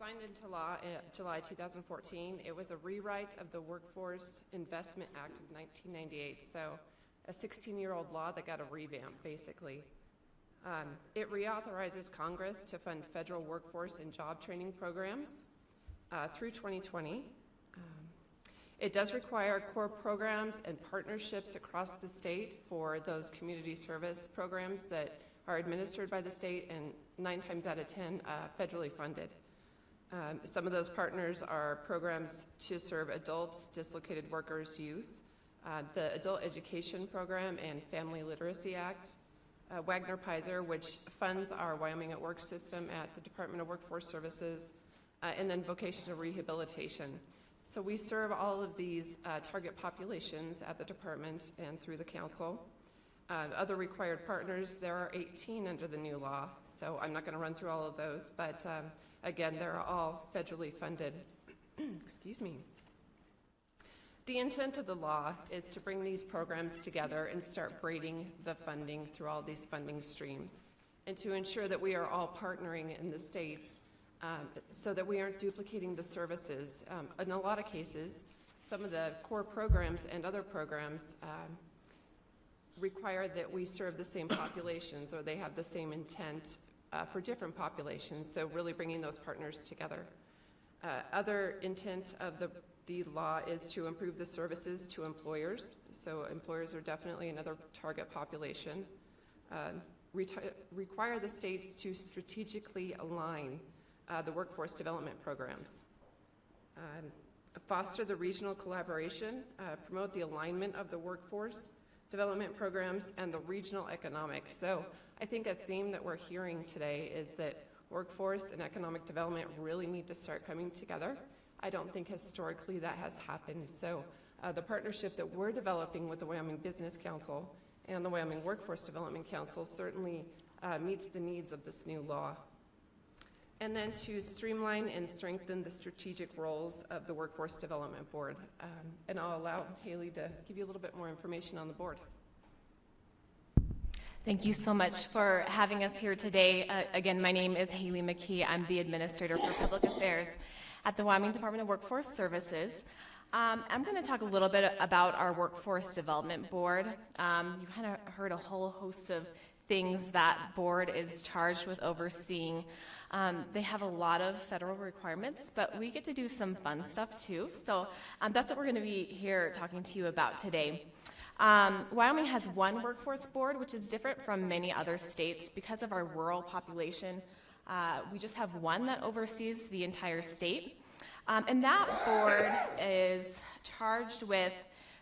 signed into law in July 2014. It was a rewrite of the Workforce Investment Act of 1998, so a 16-year-old law that got a revamp, basically. It reauthorizes Congress to fund federal workforce and job training programs through 2020. It does require core programs and partnerships across the state for those community service programs that are administered by the state and 9 times out of 10 federally funded. Some of those partners are programs to serve adults, dislocated workers, youth, the Adult Education Program and Family Literacy Act, Wagner-Pizer, which funds our Wyoming at Work system at the Department of Workforce Services, and then vocational rehabilitation. So we serve all of these target populations at the department and through the council. Other required partners, there are 18 under the new law, so I'm not going to run through all of those, but again, they're all federally funded. Excuse me. The intent of the law is to bring these programs together and start braiding the funding through all these funding streams, and to ensure that we are all partnering in the states so that we aren't duplicating the services. In a lot of cases, some of the core programs and other programs require that we serve the same populations, or they have the same intent for different populations, so really bringing those partners together. Other intent of the law is to improve the services to employers, so employers are definitely another target population. Require the states to strategically align the workforce development programs. Foster the regional collaboration, promote the alignment of the workforce development programs and the regional economics. So I think a theme that we're hearing today is that workforce and economic development really need to start coming together. I don't think historically that has happened. So the partnership that we're developing with the Wyoming Business Council and the Wyoming Workforce Development Council certainly meets the needs of this new law. And then to streamline and strengthen the strategic roles of the Workforce Development Board. And I'll allow Haley to give you a little bit more information on the board. Thank you so much for having us here today. Again, my name is Haley McKee. I'm the Administrator for Public Affairs at the Wyoming Department of Workforce Services. I'm going to talk a little bit about our Workforce Development Board. You kind of heard a whole host of things that board is charged with overseeing. They have a lot of federal requirements, but we get to do some fun stuff too. So that's what we're going to be here talking to you about today. Wyoming has one workforce board, which is different from many other states because of our rural population. We just have one that oversees the entire state. And that board is charged with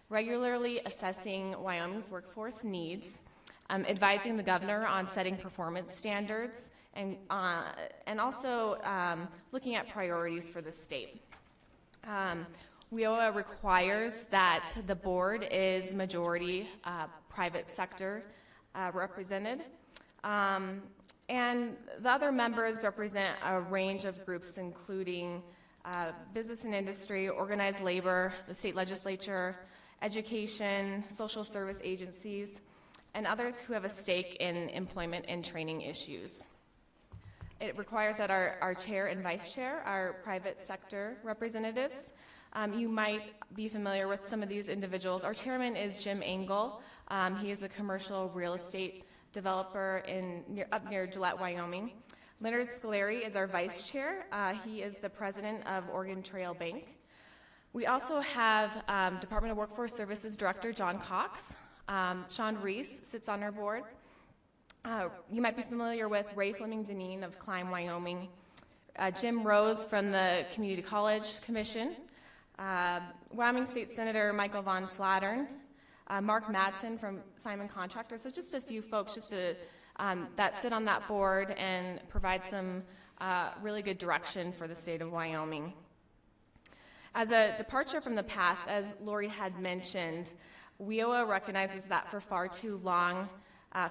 regularly assessing Wyoming's workforce needs, advising the governor on setting performance standards, and also looking at priorities for the state. WIOA requires that the board is majority private sector represented. And the other members represent a range of groups, including business and industry, organized labor, the state legislature, education, social service agencies, and others who have a stake in employment and training issues. It requires that our chair and vice chair are private sector representatives. You might be familiar with some of these individuals. Our chairman is Jim Engel. He is a commercial real estate developer up near Gillette, Wyoming. Leonard Scolari is our vice chair. He is the president of Oregon Trail Bank. We also have Department of Workforce Services Director John Cox. Sean Reese sits on our board. You might be familiar with Ray Fleming Deneen of Climb, Wyoming. Jim Rose from the Community College Commission. Wyoming State Senator Michael Von Flattern. Mark Madsen from Simon Contractor. So just a few folks that sit on that board and provide some really good direction for the state of Wyoming. As a departure from the past, as Lori had mentioned, WIOA recognizes that for far too long,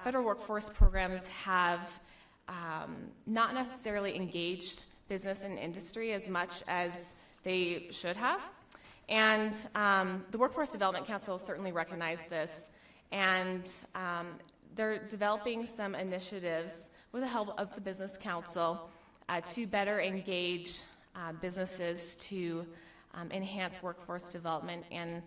federal workforce programs have not necessarily engaged business and industry as much as they should have. And the Workforce Development Council certainly recognized this, and they're developing some initiatives with the help of the Business Council to better engage businesses to enhance workforce development and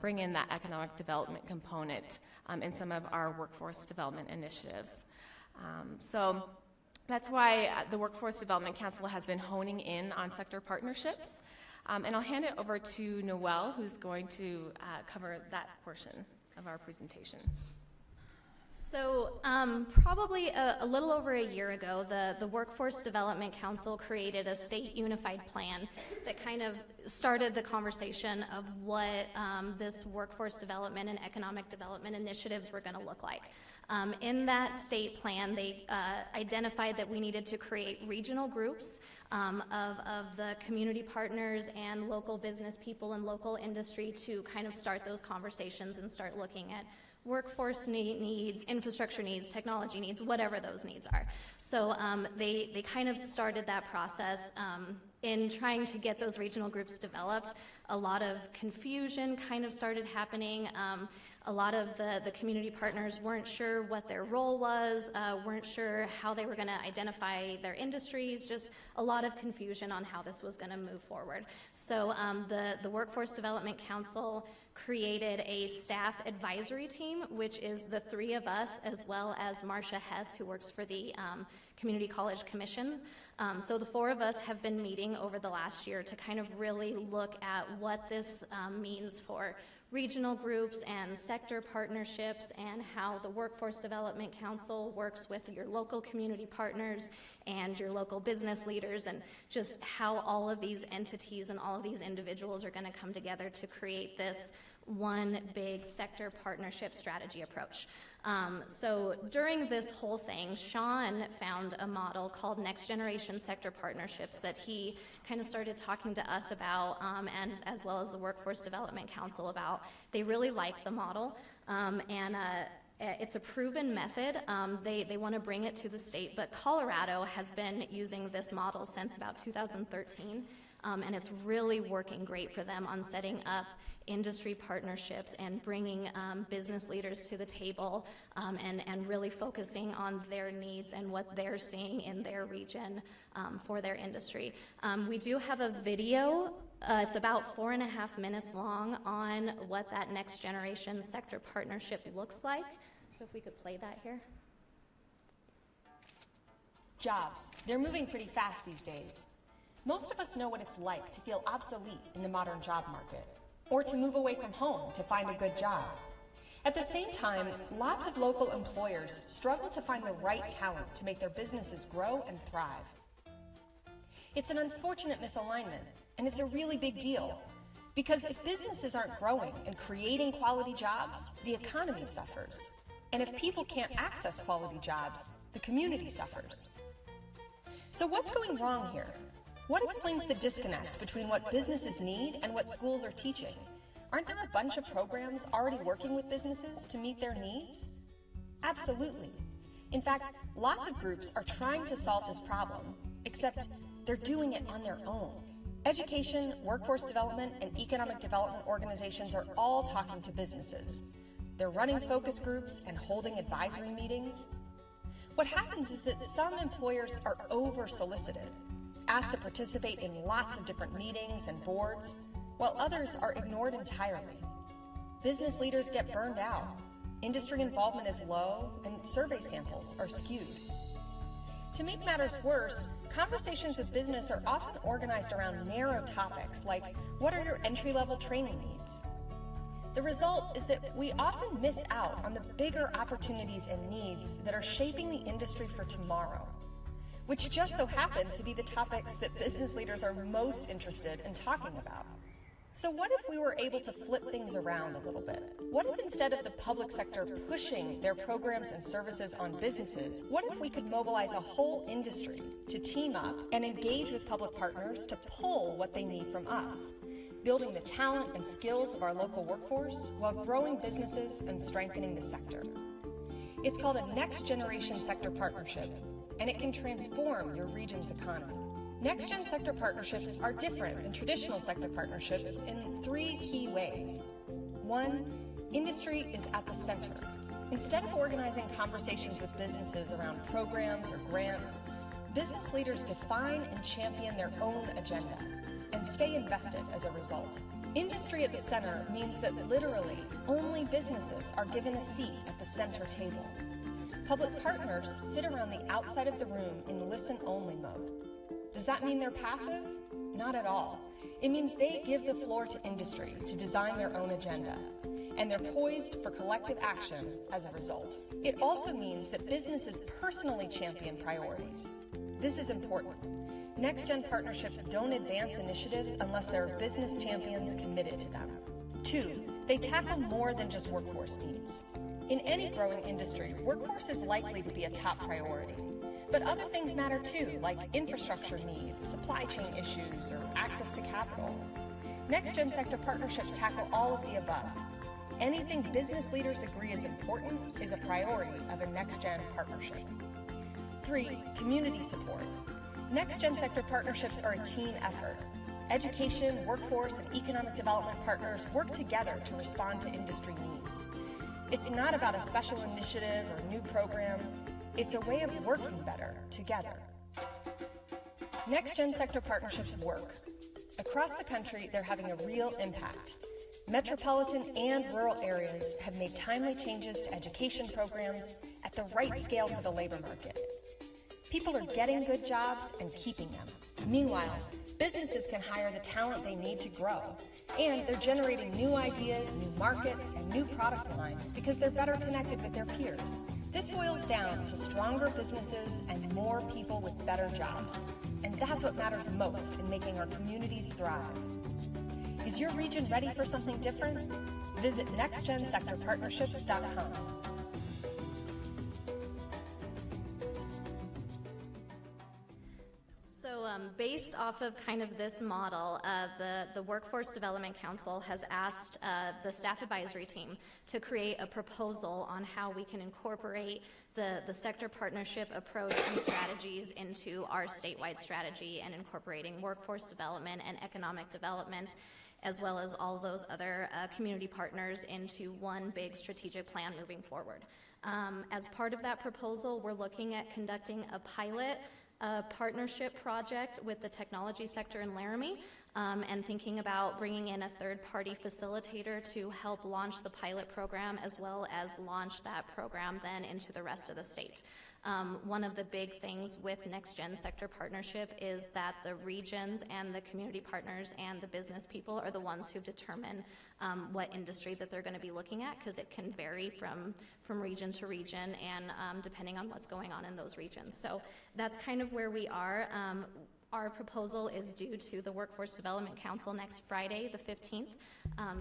bring in that economic development component in some of our workforce development initiatives. So that's why the Workforce Development Council has been honing in on sector partnerships. And I'll hand it over to Noelle, who's going to cover that portion of our presentation. So probably a little over a year ago, the Workforce Development Council created a state unified plan that kind of started the conversation of what this workforce development and economic development initiatives were going to look like. In that state plan, they identified that we needed to create regional groups of the community partners and local business people and local industry to kind of start those conversations and start looking at workforce needs, infrastructure needs, technology needs, whatever those needs are. So they kind of started that process in trying to get those regional groups developed. A lot of confusion kind of started happening. A lot of the community partners weren't sure what their role was, weren't sure how they were going to identify their industries, just a lot of confusion on how this was going to move forward. So the Workforce Development Council created a staff advisory team, which is the three of us, as well as Marcia Hess, who works for the Community College Commission. So the four of us have been meeting over the last year to kind of really look at what this means for regional groups and sector partnerships, and how the Workforce Development Council works with your local community partners and your local business leaders, and just how all of these entities and all of these individuals are going to come together to create this one big sector partnership strategy approach. So during this whole thing, Sean found a model called Next Generation Sector Partnerships that he kind of started talking to us about, and as well as the Workforce Development Council about. They really like the model, and it's a proven method. They want to bring it to the state, but Colorado has been using this model since about 2013, and it's really working great for them on setting up industry partnerships and bringing business leaders to the table, and really focusing on their needs and what they're seeing in their region for their industry. We do have a video. It's about 4.5 minutes long on what that next generation sector partnership looks like. So if we could play that here. Jobs. They're moving pretty fast these days. Most of us know what it's like to feel obsolete in the modern job market, or to move away from home to find a good job. At the same time, lots of local employers struggle to find the right talent to make their businesses grow and thrive. It's an unfortunate misalignment, and it's a really big deal, because if businesses aren't growing and creating quality jobs, the economy suffers. And if people can't access quality jobs, the community suffers. So what's going wrong here? What explains the disconnect between what businesses need and what schools are teaching? Aren't there a bunch of programs already working with businesses to meet their needs? Absolutely. In fact, lots of groups are trying to solve this problem, except they're doing it on their own. Education, workforce development, and economic development organizations are all talking to businesses. They're running focus groups and holding advisory meetings. What happens is that some employers are over-solicited, asked to participate in lots of different meetings and boards, while others are ignored entirely. Business leaders get burned out, industry involvement is low, and survey samples are skewed. To make matters worse, conversations with business are often organized around narrow topics like, what are your entry-level training needs? The result is that we often miss out on the bigger opportunities and needs that are shaping the industry for tomorrow, which just so happen to be the topics that business leaders are most interested in talking about. So what if we were able to flip things around a little bit? What if instead of the public sector pushing their programs and services on businesses, what if we could mobilize a whole industry to team up and engage with public partners to pull what they need from us, building the talent and skills of our local workforce while growing businesses and strengthening the sector? It's called a Next Generation Sector Partnership, and it can transform your region's economy. Next-gen sector partnerships are different than traditional sector partnerships in 3 key ways. 1, industry is at the center. Instead of organizing conversations with businesses around programs or grants, business leaders define and champion their own agenda and stay invested as a result. Industry at the center means that literally only businesses are given a seat at the center table. Public partners sit around the outside of the room in listen-only mode. Does that mean they're passive? Not at all. It means they give the floor to industry to design their own agenda, and they're poised for collective action as a result. It also means that businesses personally champion priorities. This is important. Next-gen partnerships don't advance initiatives unless there are business champions committed to them. 2, they tackle more than just workforce needs. In any growing industry, workforce is likely to be a top priority. But other things matter too, like infrastructure needs, supply chain issues, or access to capital. Next-gen sector partnerships tackle all of the above. Anything business leaders agree is important is a priority of a next-gen partnership. 3, community support. Next-gen sector partnerships are a team effort. Education, workforce, and economic development partners work together to respond to industry needs. It's not about a special initiative or new program. It's a way of working better together. Next-gen sector partnerships work. Across the country, they're having a real impact. Metropolitan and rural areas have made timely changes to education programs at the right scale for the labor market. People are getting good jobs and keeping them. Meanwhile, businesses can hire the talent they need to grow, and they're generating new ideas, new markets, and new product lines because they're better connected with their peers. This boils down to stronger businesses and more people with better jobs. And that's what matters most in making our communities thrive. Is your region ready for something different? Visit nextgensectorpartnerships.com. Based off of kind of this model, the Workforce Development Council has asked the staff advisory team to create a proposal on how we can incorporate the sector partnership approach and strategies into our statewide strategy, and incorporating workforce development and economic development, as well as all those other community partners, into one big strategic plan moving forward. As part of that proposal, we're looking at conducting a pilot partnership project with the technology sector in Laramie, and thinking about bringing in a third-party facilitator to help launch the pilot program, as well as launch that program then into the rest of the state. One of the big things with Next Gen Sector Partnership is that the regions and the community partners and the business people are the ones who determine what industry that they're going to be looking at, because it can vary from region to region, and depending on what's going on in those regions. So that's kind of where we are. Our proposal is due to the Workforce Development Council next Friday, the 15th.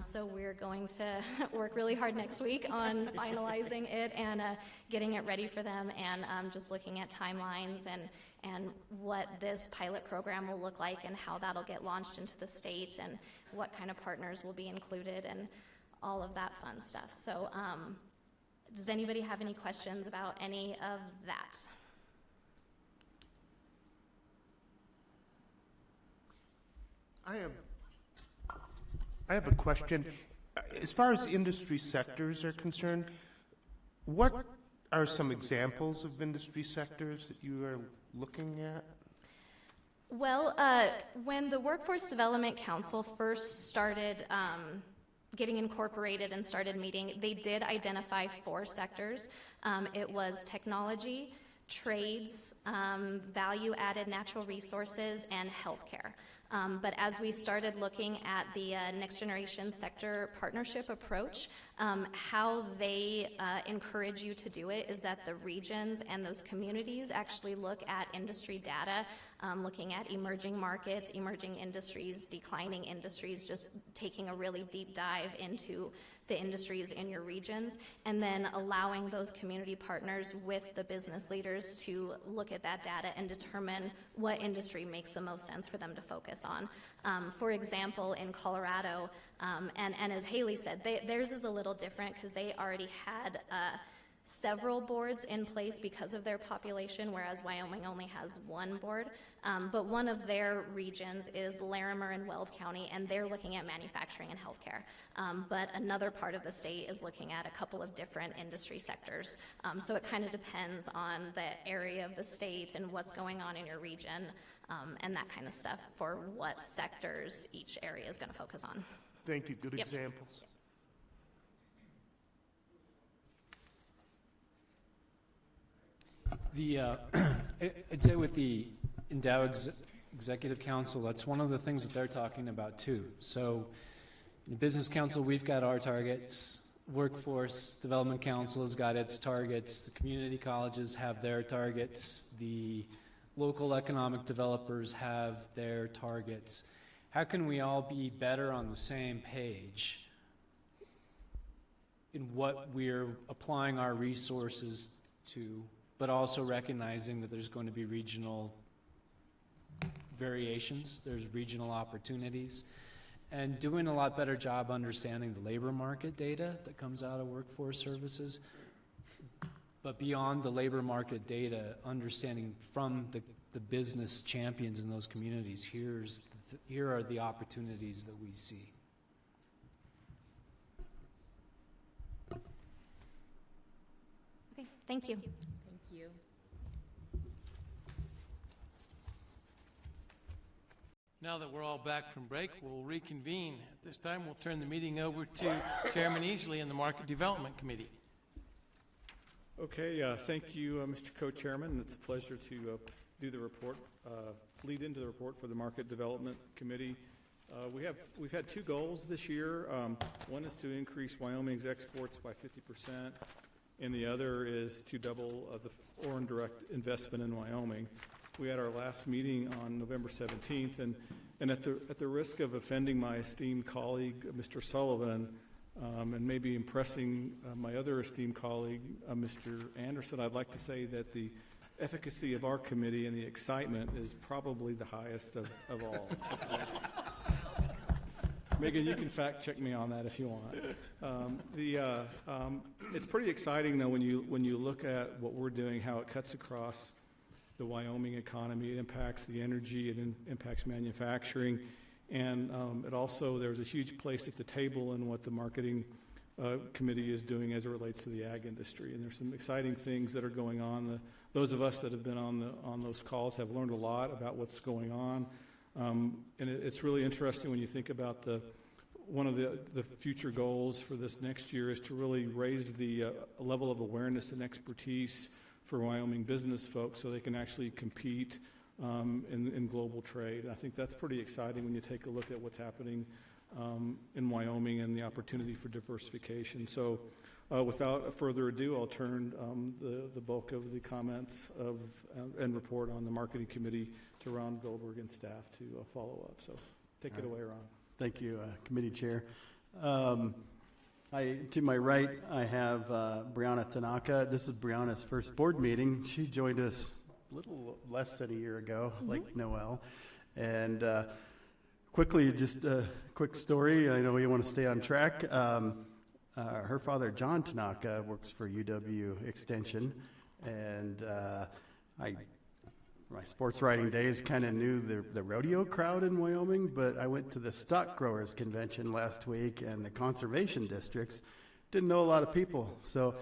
So we're going to work really hard next week on finalizing it and getting it ready for them, and just looking at timelines and what this pilot program will look like, and how that'll get launched into the state, and what kind of partners will be included, and all of that fun stuff. So does anybody have any questions about any of that? I have a question. As far as industry sectors are concerned, what are some examples of industry sectors that you are looking at? Well, when the Workforce Development Council first started getting incorporated and started meeting, they did identify 4 sectors. It was technology, trades, value-added natural resources, and healthcare. But as we started looking at the next generation sector partnership approach, how they encourage you to do it is that the regions and those communities actually look at industry data, looking at emerging markets, emerging industries, declining industries, just taking a really deep dive into the industries in your regions, and then allowing those community partners with the business leaders to look at that data and determine what industry makes the most sense for them to focus on. For example, in Colorado, and as Haley said, theirs is a little different because they already had several boards in place because of their population, whereas Wyoming only has one board. But one of their regions is Larimer and Weld County, and they're looking at manufacturing and healthcare. But another part of the state is looking at a couple of different industry sectors. So it kind of depends on the area of the state and what's going on in your region, and that kind of stuff for what sectors each area is going to focus on. Thank you. Good Yep. examples. I'd say with the Endow Executive Council, that's one of the things that they're talking about too. So in the Business Council, we've got our targets. Workforce Development Council has got its targets. The community colleges have their targets. The local economic developers have their targets. How can we all be better on the same page in what we're applying our resources to, but also recognizing that there's going to be regional variations, there's regional opportunities, and doing a lot better job understanding the labor market data that comes out of workforce services. But beyond the labor market data, understanding from the business champions in those communities, here are the opportunities that we see. Okay, thank you. Thank you. Now that we're all back from break, we'll reconvene. At this time, we'll turn the meeting over to Chairman Easley and the Market Development Committee. Okay, thank you, Mr. Co-Chairman. It's a pleasure to do the report, lead into the report for the Market Development Committee. We've had two goals this year. One is to increase Wyoming's exports by 50%, and the other is to double the foreign direct investment in Wyoming. We had our last meeting on November 17th, and at the risk of offending my esteemed colleague, Mr. Sullivan, and maybe impressing my other esteemed colleague, Mr. Anderson, I'd like to say that the efficacy of our committee and the excitement is probably the highest of all. Megan, you can fact check me on that if you want. It's pretty exciting though when you look at what we're doing, how it cuts across the Wyoming economy. It impacts the energy, it impacts manufacturing, and it also, there's a huge place at the table in what the marketing committee is doing as it relates to the ag industry. And there's some exciting things that are going on. Those of us that have been on those calls have learned a lot about what's going on. And it's really interesting when you think about one of the future goals for this next year is to really raise the level of awareness and expertise for Wyoming business folks so they can actually compete in global trade. I think that's pretty exciting when you take a look at what's happening in Wyoming and the opportunity for diversification. So without further ado, I'll turn the bulk of the comments and report on the marketing committee to Ron Goldberg and staff to follow up. So take it away, Ron. Thank you, Committee Chair. To my right, I have Brianna Tanaka. This is Brianna's first board meeting. She joined us a little less than a year ago, like Noelle. And quickly, just a quick story. I know you want to stay on track. Her father, John Tanaka, works for UW Extension. And my sports writing days kind of knew the rodeo crowd in Wyoming, but I went to the stock growers convention last week and the conservation districts. Didn't know a lot of people, so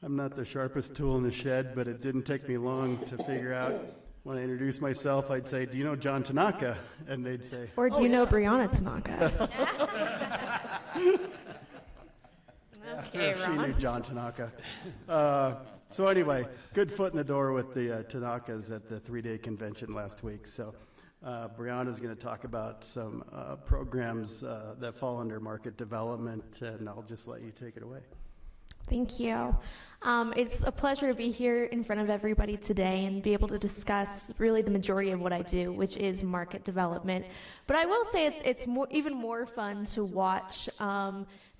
I'm not the sharpest tool in the shed, but it didn't take me long to figure out. When I introduce myself, I'd say, "Do you know John Tanaka?" And they'd say, "Or do you know Brianna Tanaka?" Okay, she knew John Tanaka. So anyway, good foot in the door with the Tanakas at the 3-day convention last week. So Brianna's going to talk about some programs that fall under market development, and I'll just let you take it away. Thank you. It's a pleasure to be here in front of everybody today and be able to discuss really the majority of what I do, which is market development. But I will say it's even more fun to watch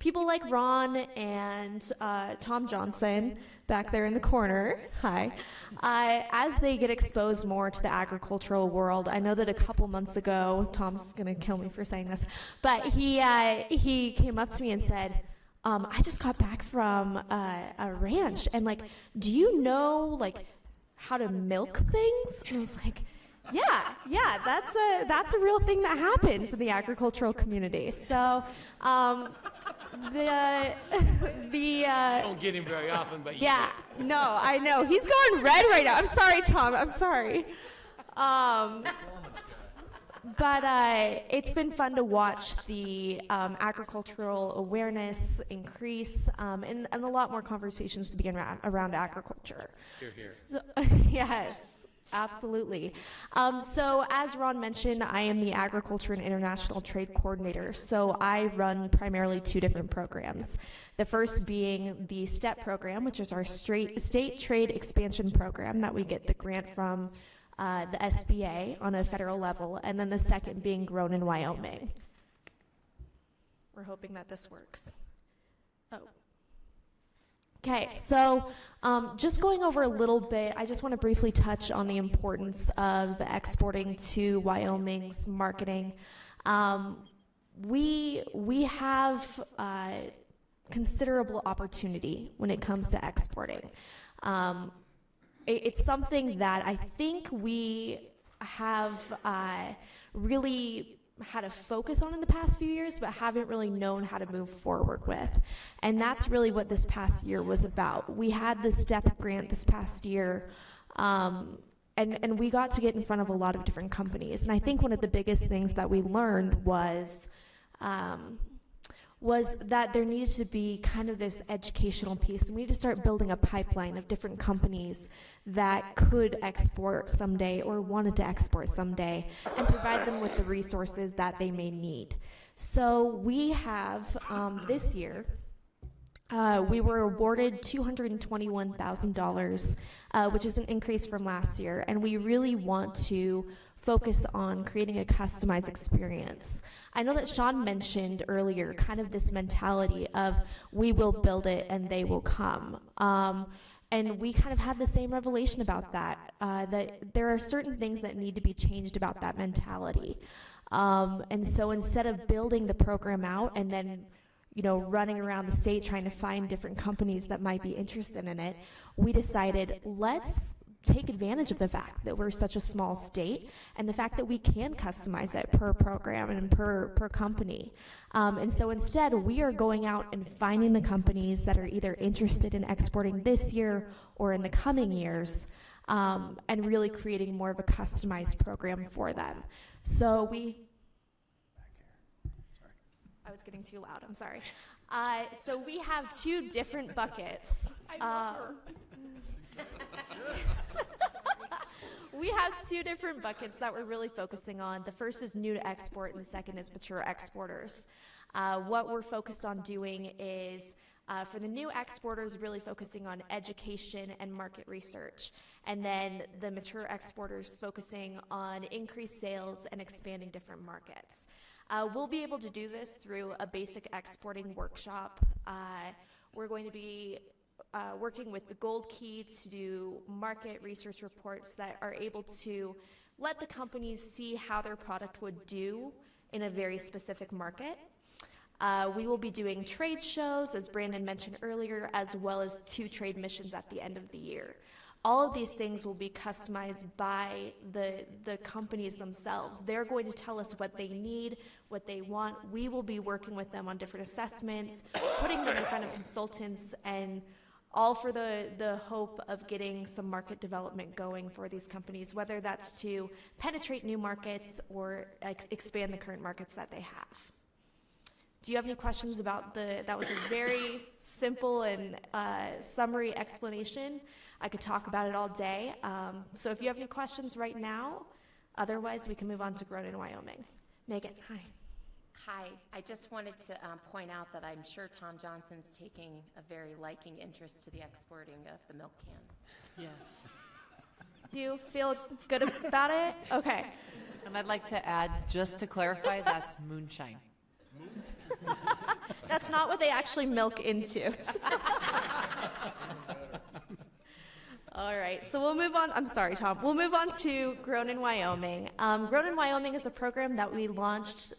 people like Ron and Tom Johnson back there in the corner, hi, as they get exposed more to the agricultural world. I know that a couple months ago, Tom's going to kill me for saying this, but he came up to me and said, I just got back from a ranch, and like, do you know like how to milk things? And I was like, yeah, that's a real thing that happens in the agricultural community. So, the Don't get him very often, but yeah, no, I know he's going red right now. I'm sorry, Tom. I'm sorry. But it's been fun to watch the agricultural awareness increase, and a lot more conversations to begin around agriculture. Hear, hear. So, yes, absolutely. So as Ron mentioned, I am the Agriculture and International Trade Coordinator. So I run primarily 2 different programs. The first being the STEP program, which is our State Trade Expansion Program that we get the grant from the SBA on a federal level, and then the second being Grown in Wyoming. We're hoping that this works. Oh. Okay, so just going over a little bit, I just want to briefly touch on the importance of exporting to Wyoming's marketing. We have considerable opportunity when it comes to exporting. It's something that I think we have really had a focus on in the past few years, but haven't really known how to move forward with. And that's really what this past year was about. We had the STEP grant this past year, and we got to get in front of a lot of different companies. And I think one of the biggest things that we learned was that there needed to be kind of this educational piece, and we need to start building a pipeline of different companies that could export someday or wanted to export someday, and provide them with the resources that they may need. So we have, this year, we were awarded $221,000, which is an increase from last year, and we really want to focus on creating a customized experience. I know that Sean mentioned earlier kind of this mentality of we will build it and they will come. And we kind of had the same revelation about that, that there are certain things that need to be changed about that mentality. And so instead of building the program out and then running around the state trying to find different companies that might be interested in it, we decided let's take advantage of the fact that we're such a small state and the fact that we can customize it per program and per company. And so instead, we are going out and finding the companies that are either interested in exporting this year or in the coming years, and really creating more of a customized program for them. So I was getting too loud, I'm sorry. So we have 2 different buckets. We have 2 different buckets that we're really focusing on. The first is new to export, and the second is mature exporters. What we're focused on doing is, for the new exporters, really focusing on education and market research. And then the mature exporters focusing on increased sales and expanding different markets. We'll be able to do this through a basic exporting workshop. We're going to be working with the Gold Key to do market research reports that are able to let the companies see how their product would do in a very specific market. We will be doing trade shows, as Brandon mentioned earlier, as well as 2 trade missions at the end of the year. All of these things will be customized by the companies themselves. They're going to tell us what they need, what they want. We will be working with them on different assessments, putting them in front of consultants, and all for the hope of getting some market development going for these companies, whether that's to penetrate new markets or expand the current markets that they have. Do you have any questions about that was a very simple and summary explanation. I could talk about it all day. So if you have any questions right now, otherwise we can move on to Grown in Wyoming. Megan, hi. Hi, I just wanted to point out that I'm sure Tom Johnson's taking a very liking interest to the exporting of the milk can. Yes. Do you feel good about it? Okay. And I'd like to add, just to clarify, that's moonshine. That's not what they actually milk into. All right, so we'll move on. I'm sorry, Tom. We'll move on to Grown in Wyoming. Grown in Wyoming is a program that we launched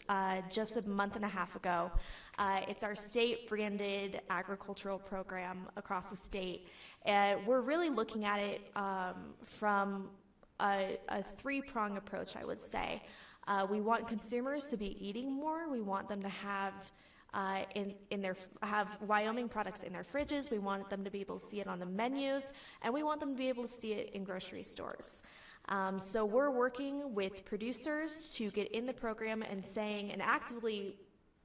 just a month and a half ago. It's our state-branded agricultural program across the state. We're really looking at it from a three-prong approach, I would say. We want consumers to be eating more. We want them to have have Wyoming products in their fridges. We want them to be able to see it on the menus, and we want them to be able to see it in grocery stores. So we're working with producers to get in the program and actively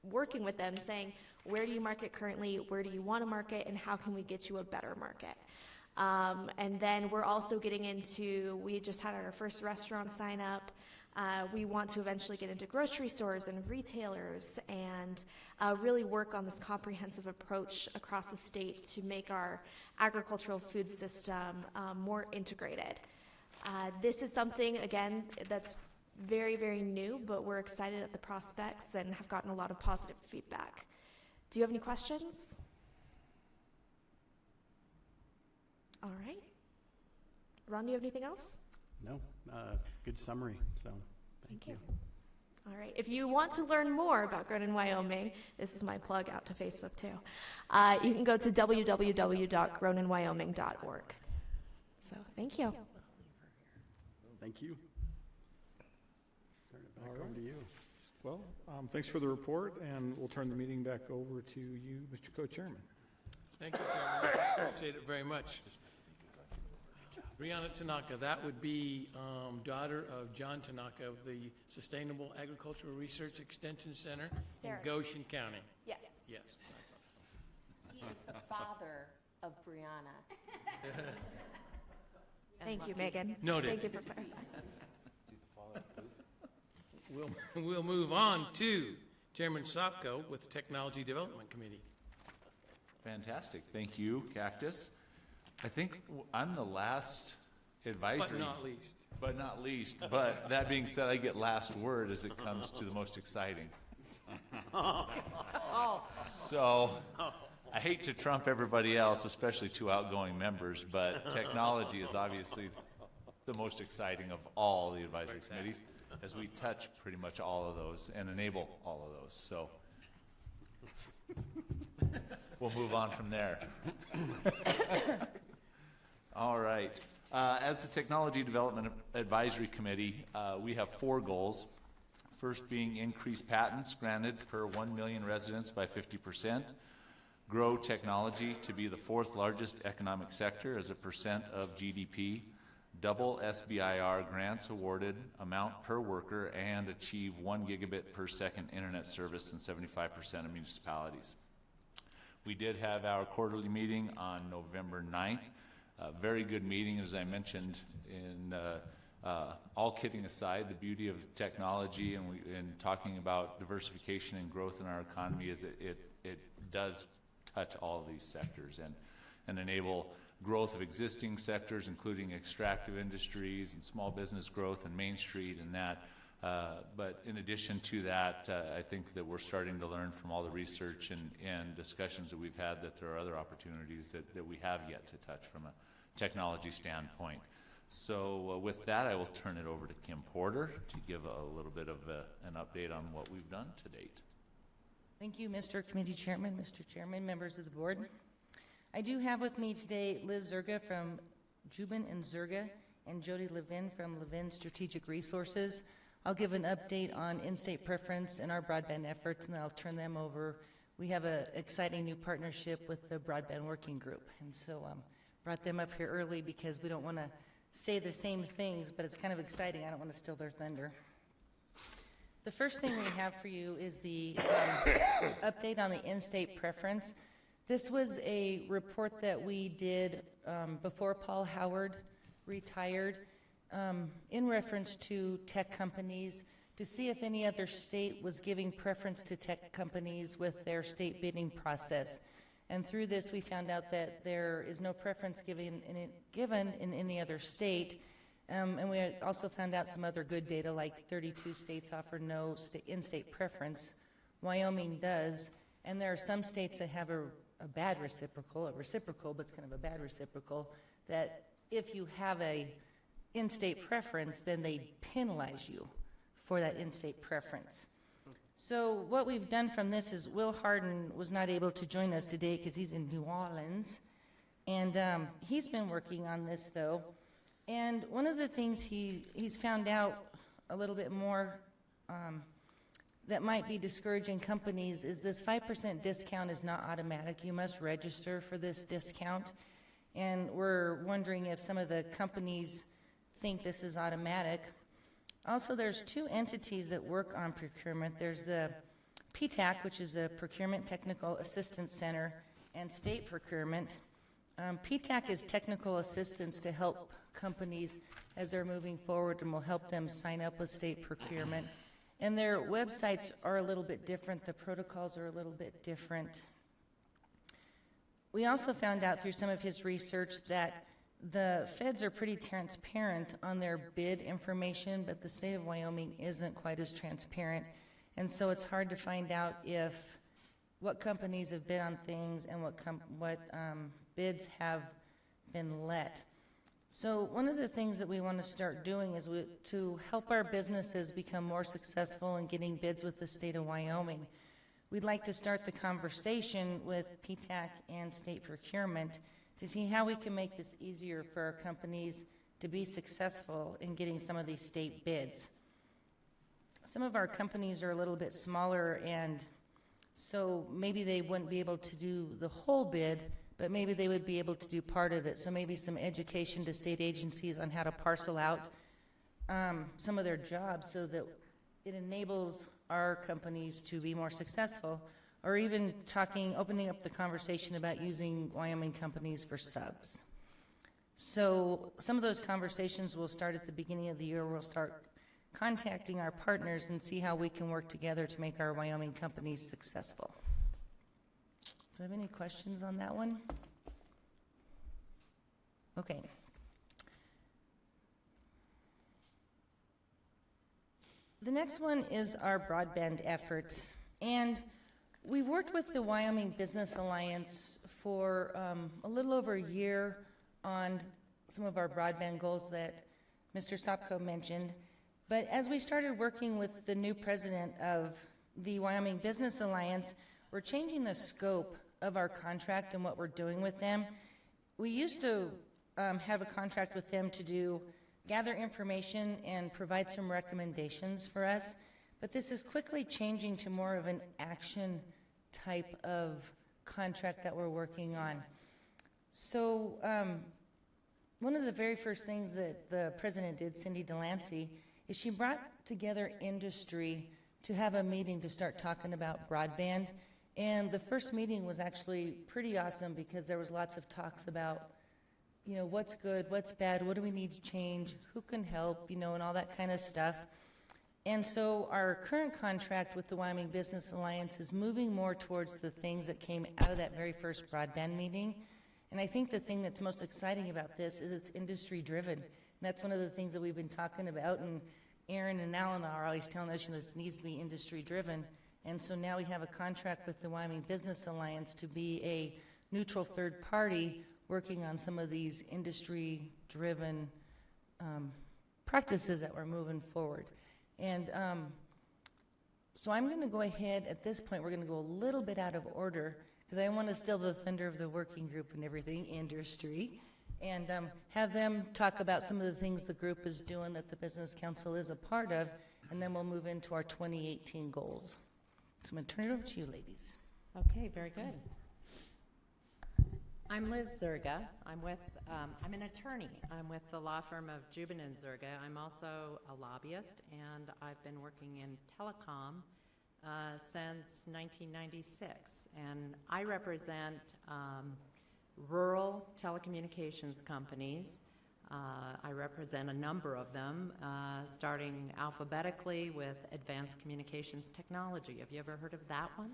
working with them, saying, where do you market currently? Where do you want to market? And how can we get you a better market? And then we're also getting into, we just had our first restaurant sign up. We want to eventually get into grocery stores and retailers and really work on this comprehensive approach across the state to make our agricultural food system more integrated. This is something, again, that's very, very new, but we're excited at the prospects and have gotten a lot of positive feedback. Do you have any questions? All right. Ron, do you have anything else? No, good summary, so thank you. All right, if you want to learn more about Grown in Wyoming, this is my plug out to Facebook too. You can go to www.growninwyoming.org. So thank you. Thank you. Turn it back over to you. Well, thanks for the report, and we'll turn the meeting back over to you, Mr. Co-Chairman. Thank you, Chairman. I appreciate it very much. Brianna Tanaka, that would be daughter of John Tanaka of the Sustainable Agricultural Research Extension Center Sarah. in Goshen County. Yes. Yes. He is the father of Brianna. Thank you, Megan. Noted. Thank you for clarifying. We'll move on to Chairman Sopko with the Technology Development Committee. Fantastic. Thank you, Cactus. I think I'm the last advisory. But not least. But not least. But that being said, I get last word as it comes to the most exciting. So I hate to trump everybody else, especially two outgoing members, but technology is obviously the most exciting of all the advisory committees, as we touch pretty much all of those and enable all of those. So we'll move on from there. All right. As the Technology Development Advisory Committee, we have 4 goals. First being increase patents granted per 1 million residents by 50%, grow technology to be the 4th largest economic sector as a percent of GDP, double SBIR grants awarded amount per worker, and achieve 1 gigabit per second internet service in 75% of municipalities. We did have our quarterly meeting on November 9th. Very good meeting, as I mentioned. In all kidding aside, the beauty of technology and talking about diversification and growth in our economy is it does touch all of these sectors and enable growth of existing sectors, including extractive industries and small business growth and Main Street and that. But in addition to that, I think that we're starting to learn from all the research and discussions that we've had that there are other opportunities that we have yet to touch from a technology standpoint. So with that, I will turn it over to Kim Porter to give a little bit of an update on what we've done to date. Thank you, Mr. Committee Chairman, Mr. Chairman, members of the board. I do have with me today Liz Zerga from Jubin and Zerga and Jody Levin from Levin Strategic Resources. I'll give an update on in-state preference and our broadband efforts, and then I'll turn them over. We have an exciting new partnership with the Broadband Working Group, and so brought them up here early because we don't want to say the same things, but it's kind of exciting. I don't want to steal their thunder. The first thing we have for you is the update on the in-state preference. This was a report that we did before Paul Howard retired in reference to tech companies to see if any other state was giving preference to tech companies with their state bidding process. And through this, we found out that there is no preference given in any other state. And we also found out some other good data, like 32 states offer no in-state preference. Wyoming does. And there are some states that have a bad reciprocal, but it's kind of a bad reciprocal, that if you have a in-state preference, then they penalize you for that in-state preference. So what we've done from this is Will Harden was not able to join us today because he's in New Orleans, and he's been working on this though. And one of the things he's found out a little bit more that might be discouraging companies is this 5% discount is not automatic. You must register for this discount. And we're wondering if some of the companies think this is automatic. Also, there's two entities that work on procurement. There's the PTAC, which is the Procurement Technical Assistance Center, and state procurement. PTAC is technical assistance to help companies as they're moving forward, and will help them sign up with state procurement. And their websites are a little bit different. The protocols are a little bit different. We also found out through some of his research that the feds are pretty transparent on their bid information, but the state of Wyoming isn't quite as transparent. And so it's hard to find out what companies have bid on things and what bids have been let. So one of the things that we want to start doing is to help our businesses become more successful in getting bids with the state of Wyoming. We'd like to start the conversation with PTAC and state procurement to see how we can make this easier for our companies to be successful in getting some of these state bids. Some of our companies are a little bit smaller, and so maybe they wouldn't be able to do the whole bid, but maybe they would be able to do part of it. So maybe some education to state agencies on how to parcel out some of their jobs so that it enables our companies to be more successful, or even opening up the conversation about using Wyoming companies for subs. So some of those conversations will start at the beginning of the year. We'll start contacting our partners and see how we can work together to make our Wyoming companies successful. Do I have any questions on that one? Okay. The next one is our broadband efforts. And we've worked with the Wyoming Business Alliance for a little over a year on some of our broadband goals that Mr. Sopko mentioned. But as we started working with the new president of the Wyoming Business Alliance, we're changing the scope of our contract and what we're doing with them. We used to have a contract with them to gather information and provide some recommendations for us, but this is quickly changing to more of an action type of contract that we're working on. So one of the very first things that the president did, Cindy Delancey, is she brought together industry to have a meeting to start talking about broadband. And the first meeting was actually pretty awesome because there was lots of talks about, what's good, what's bad, what do we need to change, who can help, and all that kind of stuff. And so our current contract with the Wyoming Business Alliance is moving more towards the things that came out of that very first broadband meeting. And I think the thing that's most exciting about this is it's industry driven. And that's one of the things that we've been talking about, and Aaron and Alan are always telling us this needs to be industry driven. And so now we have a contract with the Wyoming Business Alliance to be a neutral third party working on some of these industry-driven practices that we're moving forward. And so I'm going to go ahead, at this point, we're going to go a little bit out of order because I want to steal the thunder of the working group and everything, industry, and have them talk about some of the things the group is doing that the Business Council is a part of, and then we'll move into our 2018 goals. So I'm going to turn it over to you, ladies. Okay, very good. I'm Liz Zerga. I'm an attorney. I'm with the law firm of Jubin and Zerga. I'm also a lobbyist, and I've been working in telecom since 1996. And I represent rural telecommunications companies. I represent a number of them, starting alphabetically with Advanced Communications Technology. Have you ever heard of that one?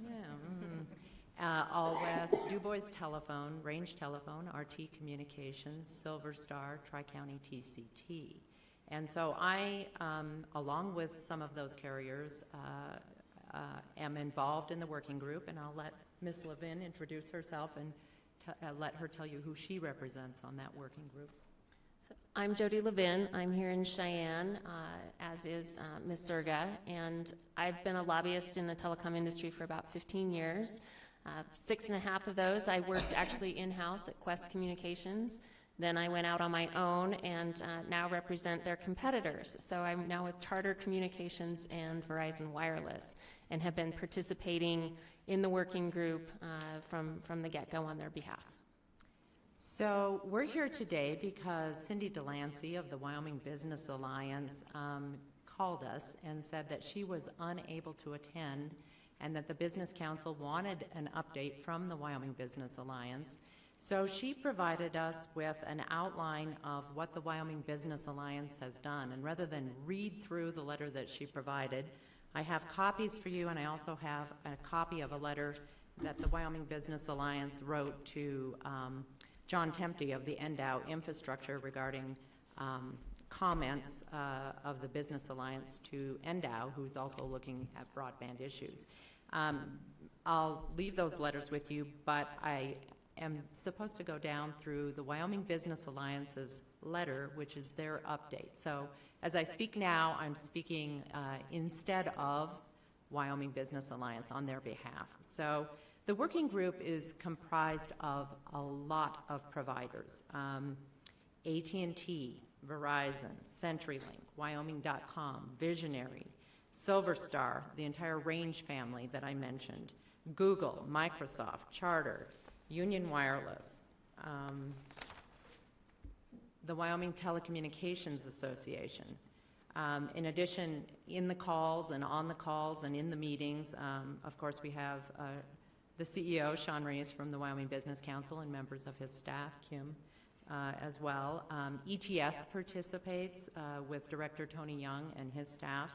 Yeah. All West, DuBois Telephone, Range Telephone, RT Communications, Silver Star, Tri-County TCT. And so I, along with some of those carriers, am involved in the working group, and I'll let Ms. Levin introduce herself and let her tell you who she represents on that working group. So I'm Jody Levin. I'm here in Cheyenne, as is Ms. Zerga, and I've been a lobbyist in the telecom industry for about 15 years. 6.5 of those I worked actually in-house at Quest Communications. Then I went out on my own and now represent their competitors. So I'm now with Charter Communications and Verizon Wireless, and have been participating in the working group from the get-go on their behalf. So we're here today because Cindy Delancey of the Wyoming Business Alliance called us and said that she was unable to attend and that the Business Council wanted an update from the Wyoming Business Alliance. So she provided us with an outline of what the Wyoming Business Alliance has done. And rather than read through the letter that she provided, I have copies for you, and I also have a copy of a letter that the Wyoming Business Alliance wrote to John Tempty of the NDOW Infrastructure regarding comments of the Business Alliance to NDOW, who's also looking at broadband issues. I'll leave those letters with you, but I am supposed to go down through the Wyoming Business Alliance's letter, which is their update. So as I speak now, I'm speaking instead of Wyoming Business Alliance on their behalf. So the working group is comprised of a lot of providers. AT&T, Verizon, CenturyLink, Wyoming.com, Visionary, Silverstar, the entire Range family that I mentioned, Google, Microsoft, Charter, Union Wireless, the Wyoming Telecommunications Association. In addition, in the calls and on the calls and in the meetings, of course, we have the CEO, Sean Rees, from the Wyoming Business Council, and members of his staff, Kim, as well. ETS participates with Director Tony Young and his staff.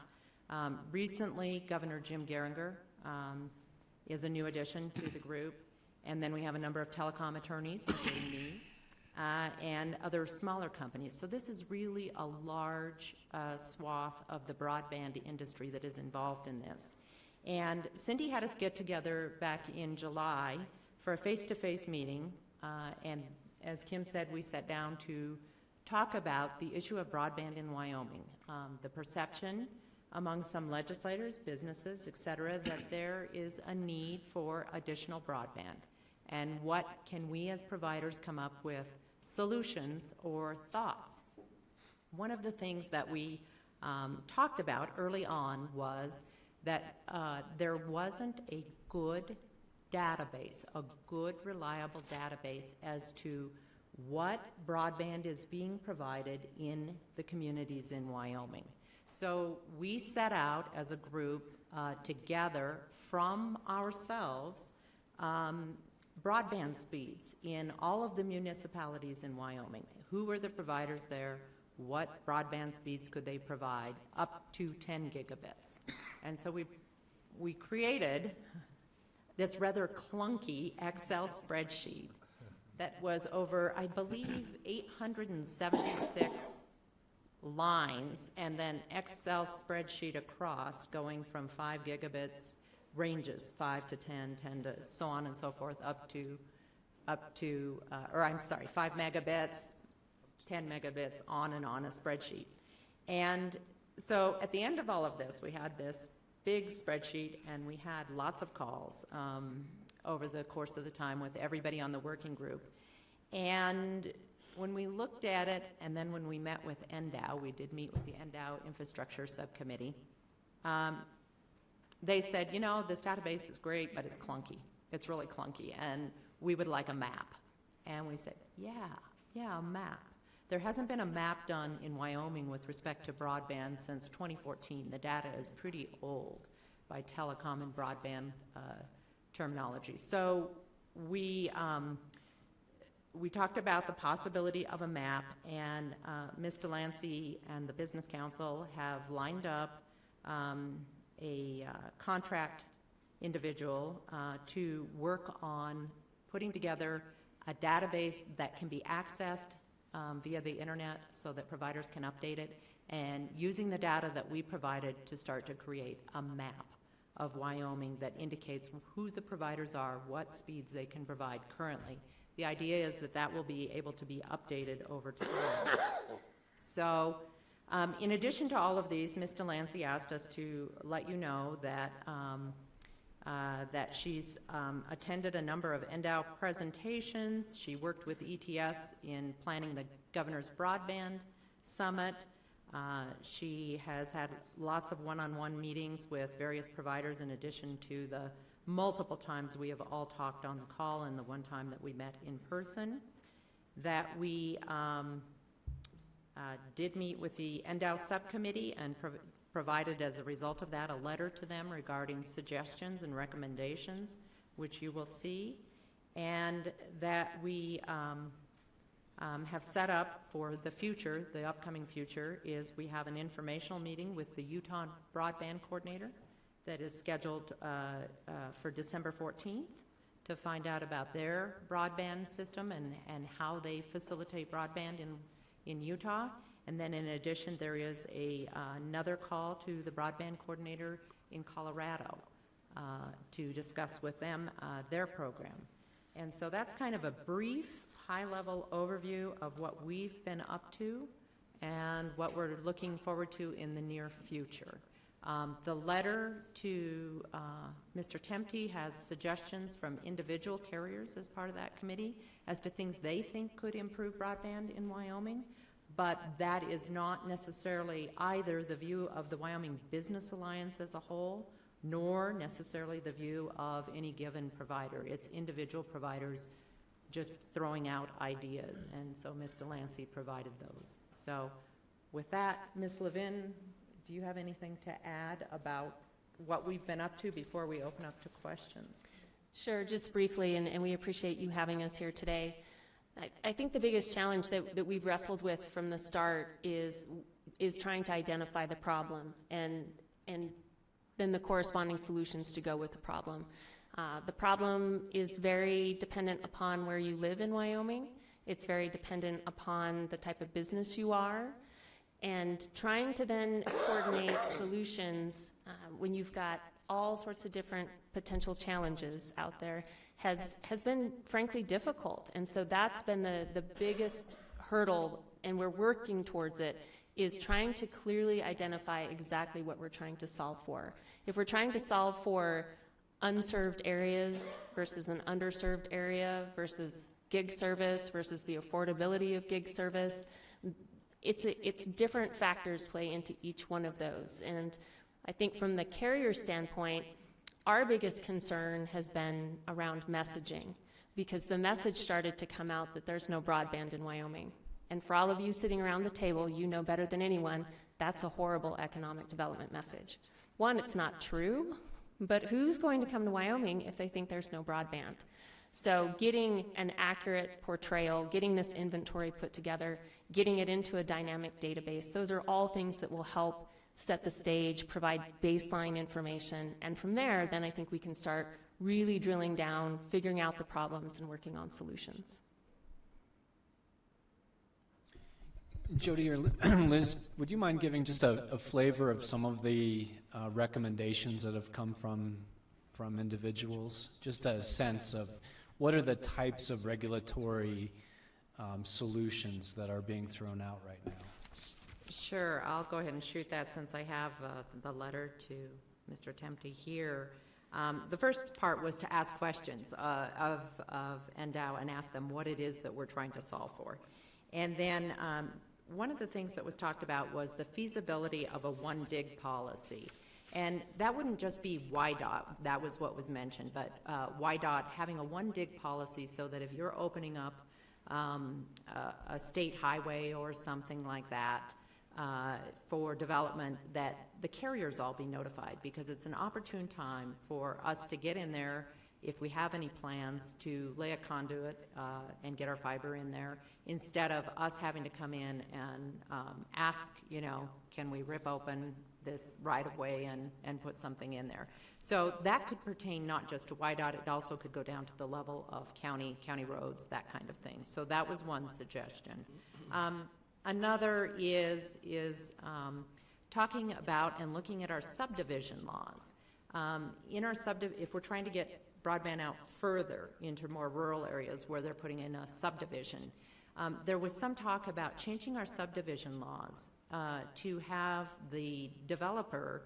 Recently, Governor Jim Geringer is a new addition to the group. And then we have a number of telecom attorneys, including me, and other smaller companies. So this is really a large swath of the broadband industry that is involved in this. And Cindy had us get together back in July for a face-to-face meeting. And as Kim said, we sat down to talk about the issue of broadband in Wyoming, the perception among some legislators, businesses, et cetera, that there is a need for additional broadband. And what can we as providers come up with solutions or thoughts? One of the things that we talked about early on was that there wasn't a good database, a good, reliable database as to what broadband is being provided in the communities in Wyoming. So we set out as a group to gather from ourselves broadband speeds in all of the municipalities in Wyoming. Who were the providers there? What broadband speeds could they provide? Up to 10 gigabits. And so we created this rather clunky Excel spreadsheet that was over, I believe, 876 lines, and then Excel spreadsheet across, going from 5 gigabits ranges, 5 to 10, 10 to so on and so forth, up to 5 megabits, 10 megabits, on and on a spreadsheet. And so at the end of all of this, we had this big spreadsheet, and we had lots of calls over the course of the time with everybody on the working group. And when we looked at it, and then when we met with NDOW, we did meet with the NDOW Infrastructure Subcommittee, they said, you know, this database is great, but it's clunky. It's really clunky, and we would like a map. And we said, yeah, a map. There hasn't been a map done in Wyoming with respect to broadband since 2014. The data is pretty old by telecom and broadband terminology. So we talked about the possibility of a map, and Ms. Delancey and the Business Council have lined up a contract individual to work on putting together a database that can be accessed via the internet so that providers can update it, and using the data that we provided to start to create a map of Wyoming that indicates who the providers are, what speeds they can provide currently, The idea is that that will be able to be updated over time. So, in addition to all of these, Ms. Delancey asked us to let you know that that she's attended a number of NDOW presentations. She worked with ETS in planning the Governor's Broadband Summit. She has had lots of one-on-one meetings with various providers in addition to the multiple times we have all talked on the call and the one time that we met in person. That we did meet with the NDOW subcommittee and provided as a result of that a letter to them regarding suggestions and recommendations, which you will see, and that we have set up for the future, the upcoming future, is we have an informational meeting with the Utah Broadband Coordinator that is scheduled for December 14th to find out about their broadband system and how they facilitate broadband in Utah. And then in addition, there is another call to the broadband coordinator in Colorado to discuss with them their program. And so that's kind of a brief, high-level overview of what we've been up to and what we're looking forward to in the near future. The letter to Mr. Temte has suggestions from individual carriers as part of that committee as to things they think could improve broadband in Wyoming, but that is not necessarily either the view of the Wyoming Business Alliance as a whole, nor necessarily the view of any given provider. It's individual providers just throwing out ideas, and so Ms. Delancey provided those. So with that, Ms. Levin, do you have anything to add about what we've been up to before we open up to questions? Sure, just briefly, and we appreciate you having us here today. I think the biggest challenge that we've wrestled with from the start is trying to identify the problem and then the corresponding solutions to go with the problem. The problem is very dependent upon where you live in Wyoming. It's very dependent upon the type of business you are. And trying to then coordinate solutions when you've got all sorts of different potential challenges out there has been frankly difficult. And so that's been the biggest hurdle, and we're working towards it, is trying to clearly identify exactly what we're trying to solve for. If we're trying to solve for unserved areas versus an underserved area versus gig service versus the affordability of gig service, it's different factors play into each one of those. And I think from the carrier standpoint, our biggest concern has been around messaging, because the message started to come out that there's no broadband in Wyoming. And for all of you sitting around the table, you know better than anyone, that's a horrible economic development message. One, it's not true, but who's going to come to Wyoming if they think there's no broadband? So getting an accurate portrayal, getting this inventory put together, getting it into a dynamic database, those are all things that will help set the stage, provide baseline information, and from there, then I think we can start really drilling down, figuring out the problems, and working on solutions. Jody or Liz, would you mind giving just a flavor of some of the recommendations that have come from individuals? Just a sense of what are the types of regulatory solutions that are being thrown out right now? Sure, I'll go ahead and shoot that since I have the letter to Mr. Temte here. The first part was to ask questions of NDOW and ask them what it is that we're trying to solve for. And then one of the things that was talked about was the feasibility of a one dig policy. And that wouldn't just be WYDOT, that was what was mentioned, but WYDOT having a one dig policy so that if you're opening up a state highway or something like that for development, that the carriers all be notified, because it's an opportune time for us to get in there if we have any plans to lay a conduit and get our fiber in there, instead of us having to come in and ask, you know, can we rip open this right-of-way and put something in there. So that could pertain not just to WYDOT, it also could go down to the level of county roads, that kind of thing. So that was one suggestion. Another is talking about and looking at our subdivision laws. In our if we're trying to get broadband out further into more rural areas where they're putting in a subdivision. There was some talk about changing our subdivision laws to have the developer,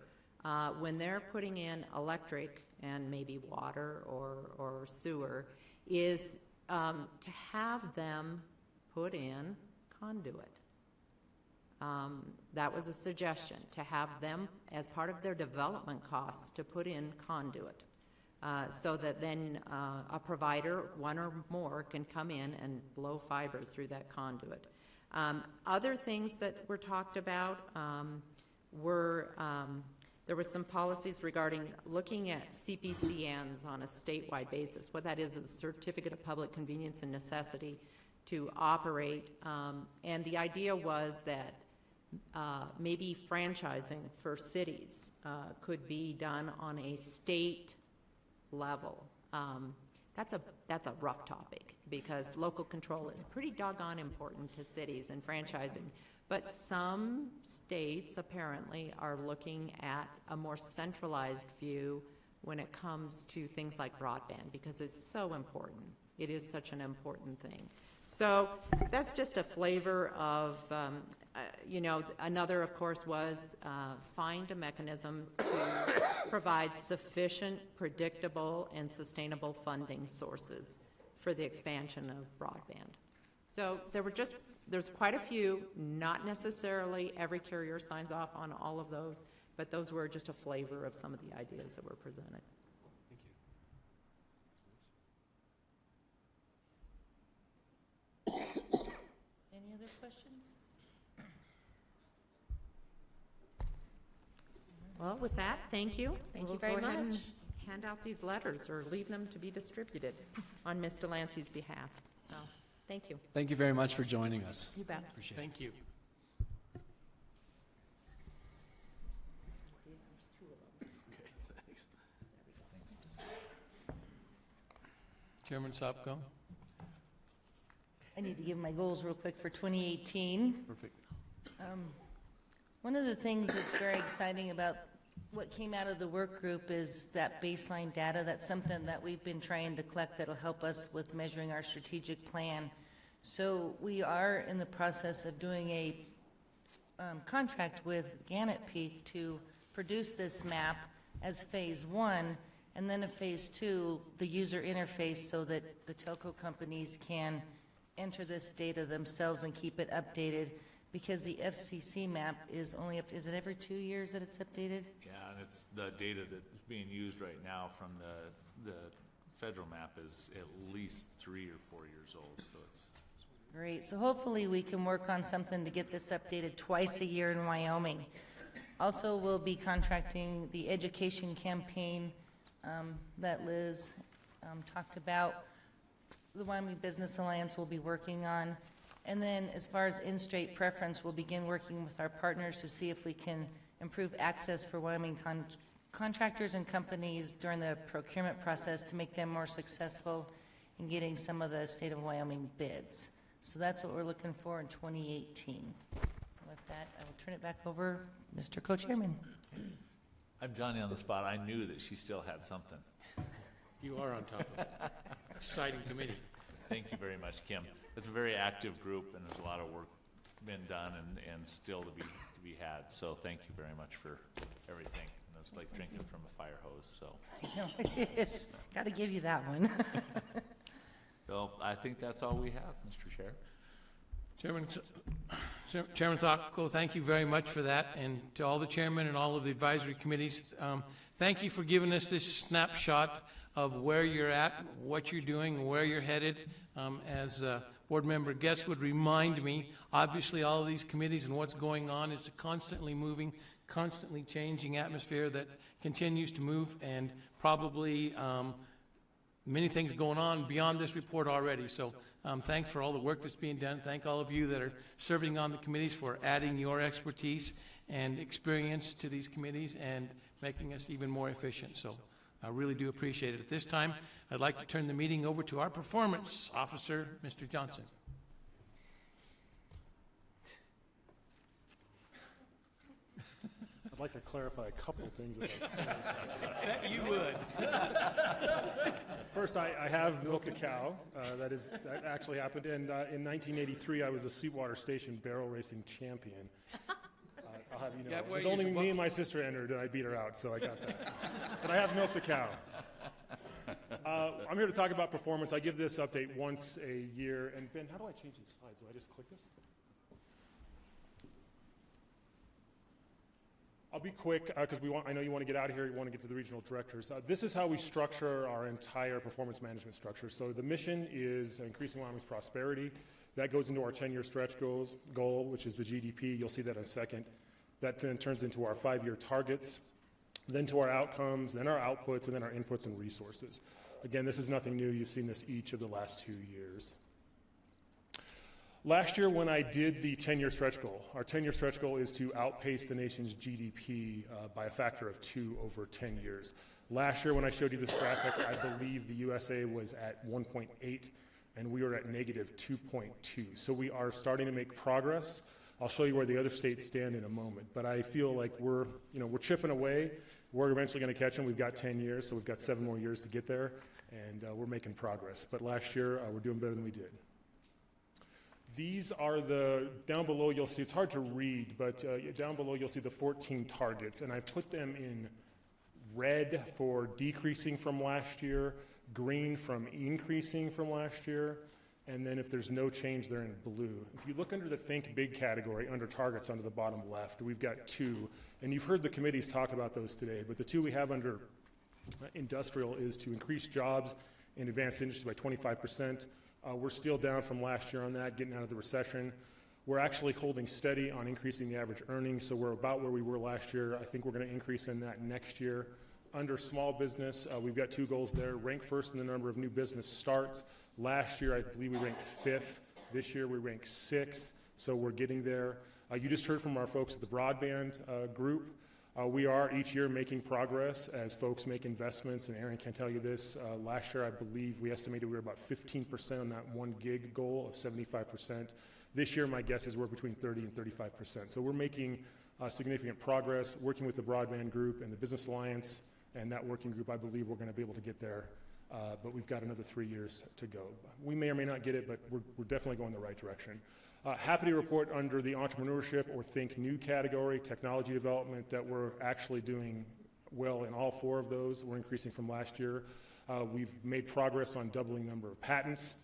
when they're putting in electric and maybe water or sewer, is to have them put in conduit. That was a suggestion, to have them, as part of their development costs, to put in conduit. So that then a provider, one or more, can come in and blow fiber through that conduit. Other things that were talked about were there were some policies regarding looking at CPCNs on a statewide basis. What that is a certificate of public convenience and necessity to operate. And the idea was that maybe franchising for cities could be done on a state level. That's a rough topic because local control is pretty doggone important to cities and franchising. But some states apparently are looking at a more centralized view when it comes to things like broadband because it's so important. It is such an important thing. So that's just a flavor of, another, of course, was find a mechanism to provide sufficient, predictable, and sustainable funding sources for the expansion of broadband. So there's quite a few, not necessarily every carrier signs off on all of those, but those were just a flavor of some of the ideas that were presented. Any other questions? Well, with that, thank you. Thank you We'll very go ahead and much. hand out these letters or leave them to be distributed on Ms. Delancey's behalf. So, thank you. Thank you very much for joining us. You bet. Appreciate it. Thank you. Okay, thanks. Chairman Sopko? I need to give my goals real quick for 2018. Perfect. One of the things that's very exciting about what came out of the work group is that baseline data. That's something that we've been trying to collect that'll help us with measuring our strategic plan. So we are in the process of doing a contract with Gannett Peak to produce this map as phase 1, and then a phase 2, the user interface, so that the telco companies can enter this data themselves and keep it updated, because the FCC map is only up, is it every 2 years that it's updated? Yeah, and it's the data that's being used right now from the federal map is at least 3 or 4 years old, so it's. Great, so hopefully we can work on something to get this updated twice a year in Wyoming. Also, we'll be contracting the education campaign that Liz talked about. The Wyoming Business Alliance will be working on. And then as far as in-state preference, we'll begin working with our partners to see if we can improve access for Wyoming contractors and companies during the procurement process to make them more successful in getting some of the state of Wyoming bids. So that's what we're looking for in 2018. With that, I will turn it back over, Mr. Co-Chairman. I'm Johnny on the spot. I knew that she still had something. You are on top of it. Exciting committee. Thank you very much, Kim. It's a very active group, and there's a lot of work been done and still to be had. So thank you very much for everything. And it's like drinking from a fire hose. So I know it is. Got to give you that one. So I think that's all we have, Mr. Chair. Chairman Sopko, thank you very much for that, and to all the chairmen and all of the advisory committees, thank you for giving us this snapshot of where you're at, what you're doing, where you're headed. As Board Member Guest would remind me, obviously all of these committees and what's going on, it's a constantly moving, constantly changing atmosphere that continues to move, and probably many things going on beyond this report already. So thanks for all the work that's being done. Thank all of you that are serving on the committees for adding your expertise and experience to these committees and making us even more efficient. So I really do appreciate it. At this time, I'd like to turn the meeting over to our performance officer, Mr. Johnson. I'd like to clarify a couple of things about that. You would. first, I have milked a cow. That actually happened. And in 1983, I was a Sweetwater Station barrel racing champion. I'll have you know. It was only me and my sister entered, and I beat her out, so I got that. But I have milked a cow. I'm here to talk about performance. I give this update once a year. And Ben, how do I change these slides? Do I just click this? I'll be quick because I know you want to get out of here. You want to get to the regional directors. This is how we structure our entire performance management structure. So the mission is increasing Wyoming's prosperity. That goes into our 10-year stretch goal, which is the GDP. You'll see that in a second. That then turns into our 5-year targets, then to our outcomes, then our outputs, and then our inputs and resources. Again, this is nothing new. You've seen this each of the last 2 years. Last year when I did the 10-year stretch goal, our 10-year stretch goal is to outpace the nation's GDP by a factor of 2 over 10 years. Last year when I showed you this graphic, I believe the USA was at 1.8 and we were at negative 2.2. So we are starting to make progress. I'll show you where the other states stand in a moment, but I feel like we're chipping away. We're eventually going to catch them. We've got 10 years, so we've got 7 more years to get there, and we're making progress. But last year, we're doing better than we did. These are down below you'll see, it's hard to read, but down below you'll see the 14 targets, and I've put them in red for decreasing from last year, green from increasing from last year, and then if there's no change, they're in blue. If you look under the Think Big category, under targets under the bottom left, we've got 2, and you've heard the committees talk about those today, but the 2 we have under industrial is to increase jobs in advanced industry by 25%. We're still down from last year on that, getting out of the recession. We're actually holding steady on increasing the average earnings, so we're about where we were last year. I think we're going to increase in that next year. Under small business, we've got 2 goals there. Rank first in the number of new business starts. Last year, I believe we ranked 5th. This year, we ranked 6th, so we're getting there. You just heard from our folks at the broadband group. We are each year making progress as folks make investments, and Aaron can tell you this. Last year, I believe we estimated we were about 15% on that 1 gig goal of 75%. This year, my guess is we're between 30 and 35%. So we're making significant progress, working with the broadband group and the Business Alliance and that working group. I believe we're going to be able to get there, but we've got another 3 years to go. We may or may not get it, but we're definitely going the right direction. Happy to report under the entrepreneurship or Think New category, technology development, that we're actually doing well in all 4 of those. We're increasing from last year. We've made progress on doubling the number of patents,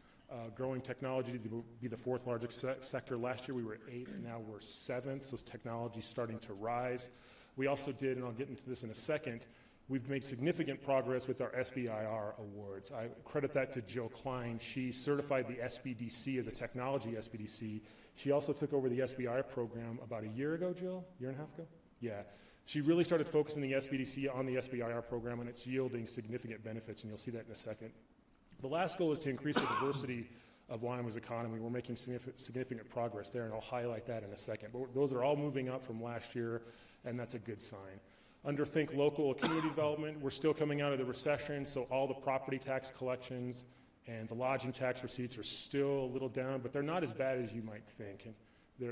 growing technology to be the 4th largest sector. Last year we were 8th, now we're 7th, so technology's starting to rise. We also did, and I'll get into this in a second, we've made significant progress with our SBIR awards. I credit that to Jill Klein. She certified the SBDC as a technology SBDC. She also took over the SBIR program about a year ago, Jill? Year and a half ago? Yeah. She really started focusing the SBDC on the SBIR program, and it's yielding significant benefits, and you'll see that in a second. The last goal is to increase the diversity of Wyoming's economy. We're making significant progress there, and I'll highlight that in a second. But those are all moving up from last year, and that's a good sign. Under Think Local or Community Development, we're still coming out of the recession, so all the property tax collections and the lodging tax receipts are still a little down, but they're not as bad as you might think. And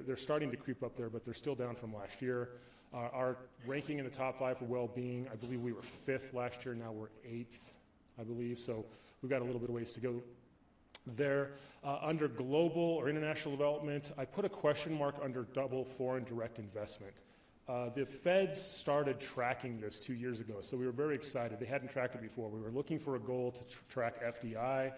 they're starting to creep up there, but they're still down from last year. Our ranking in the top 5 for well-being, I believe we were 5th last year, now we're 8th, I believe, so we've got a little bit of ways to go there. Under global or international development, I put a question mark under double foreign direct investment. The feds started tracking this 2 years ago, so we were very excited. They hadn't tracked it before. We were looking for a goal to track FDI.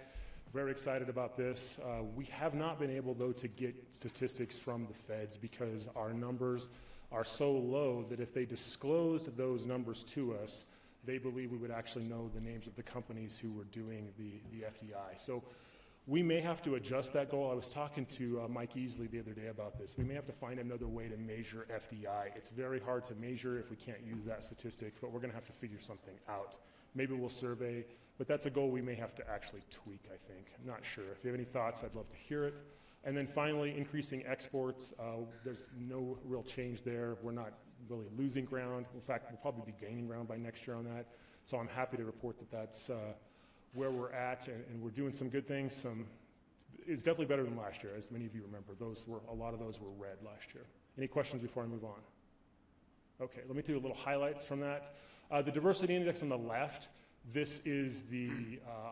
Very excited about this. We have not been able, though, to get statistics from the feds because our numbers are so low that if they disclosed those numbers to us, they believe we would actually know the names of the companies who were doing the FDI. So we may have to adjust that goal. I was talking to Mike Easley the other day about this. We may have to find another way to measure FDI. It's very hard to measure if we can't use that statistic, but we're going to have to figure something out. Maybe we'll survey, but that's a goal we may have to actually tweak, I think. I'm not sure. If you have any thoughts, I'd love to hear it. And then finally, increasing exports. There's no real change there. We're not really losing ground. In fact, we'll probably be gaining ground by next year on that. So I'm happy to report that that's where we're at, and we're doing some good things. It's definitely better than last year, as many of you remember. A lot of those were red last year. Any questions before I move on? Okay, let me do a little highlights from that. The diversity index on the left, This is the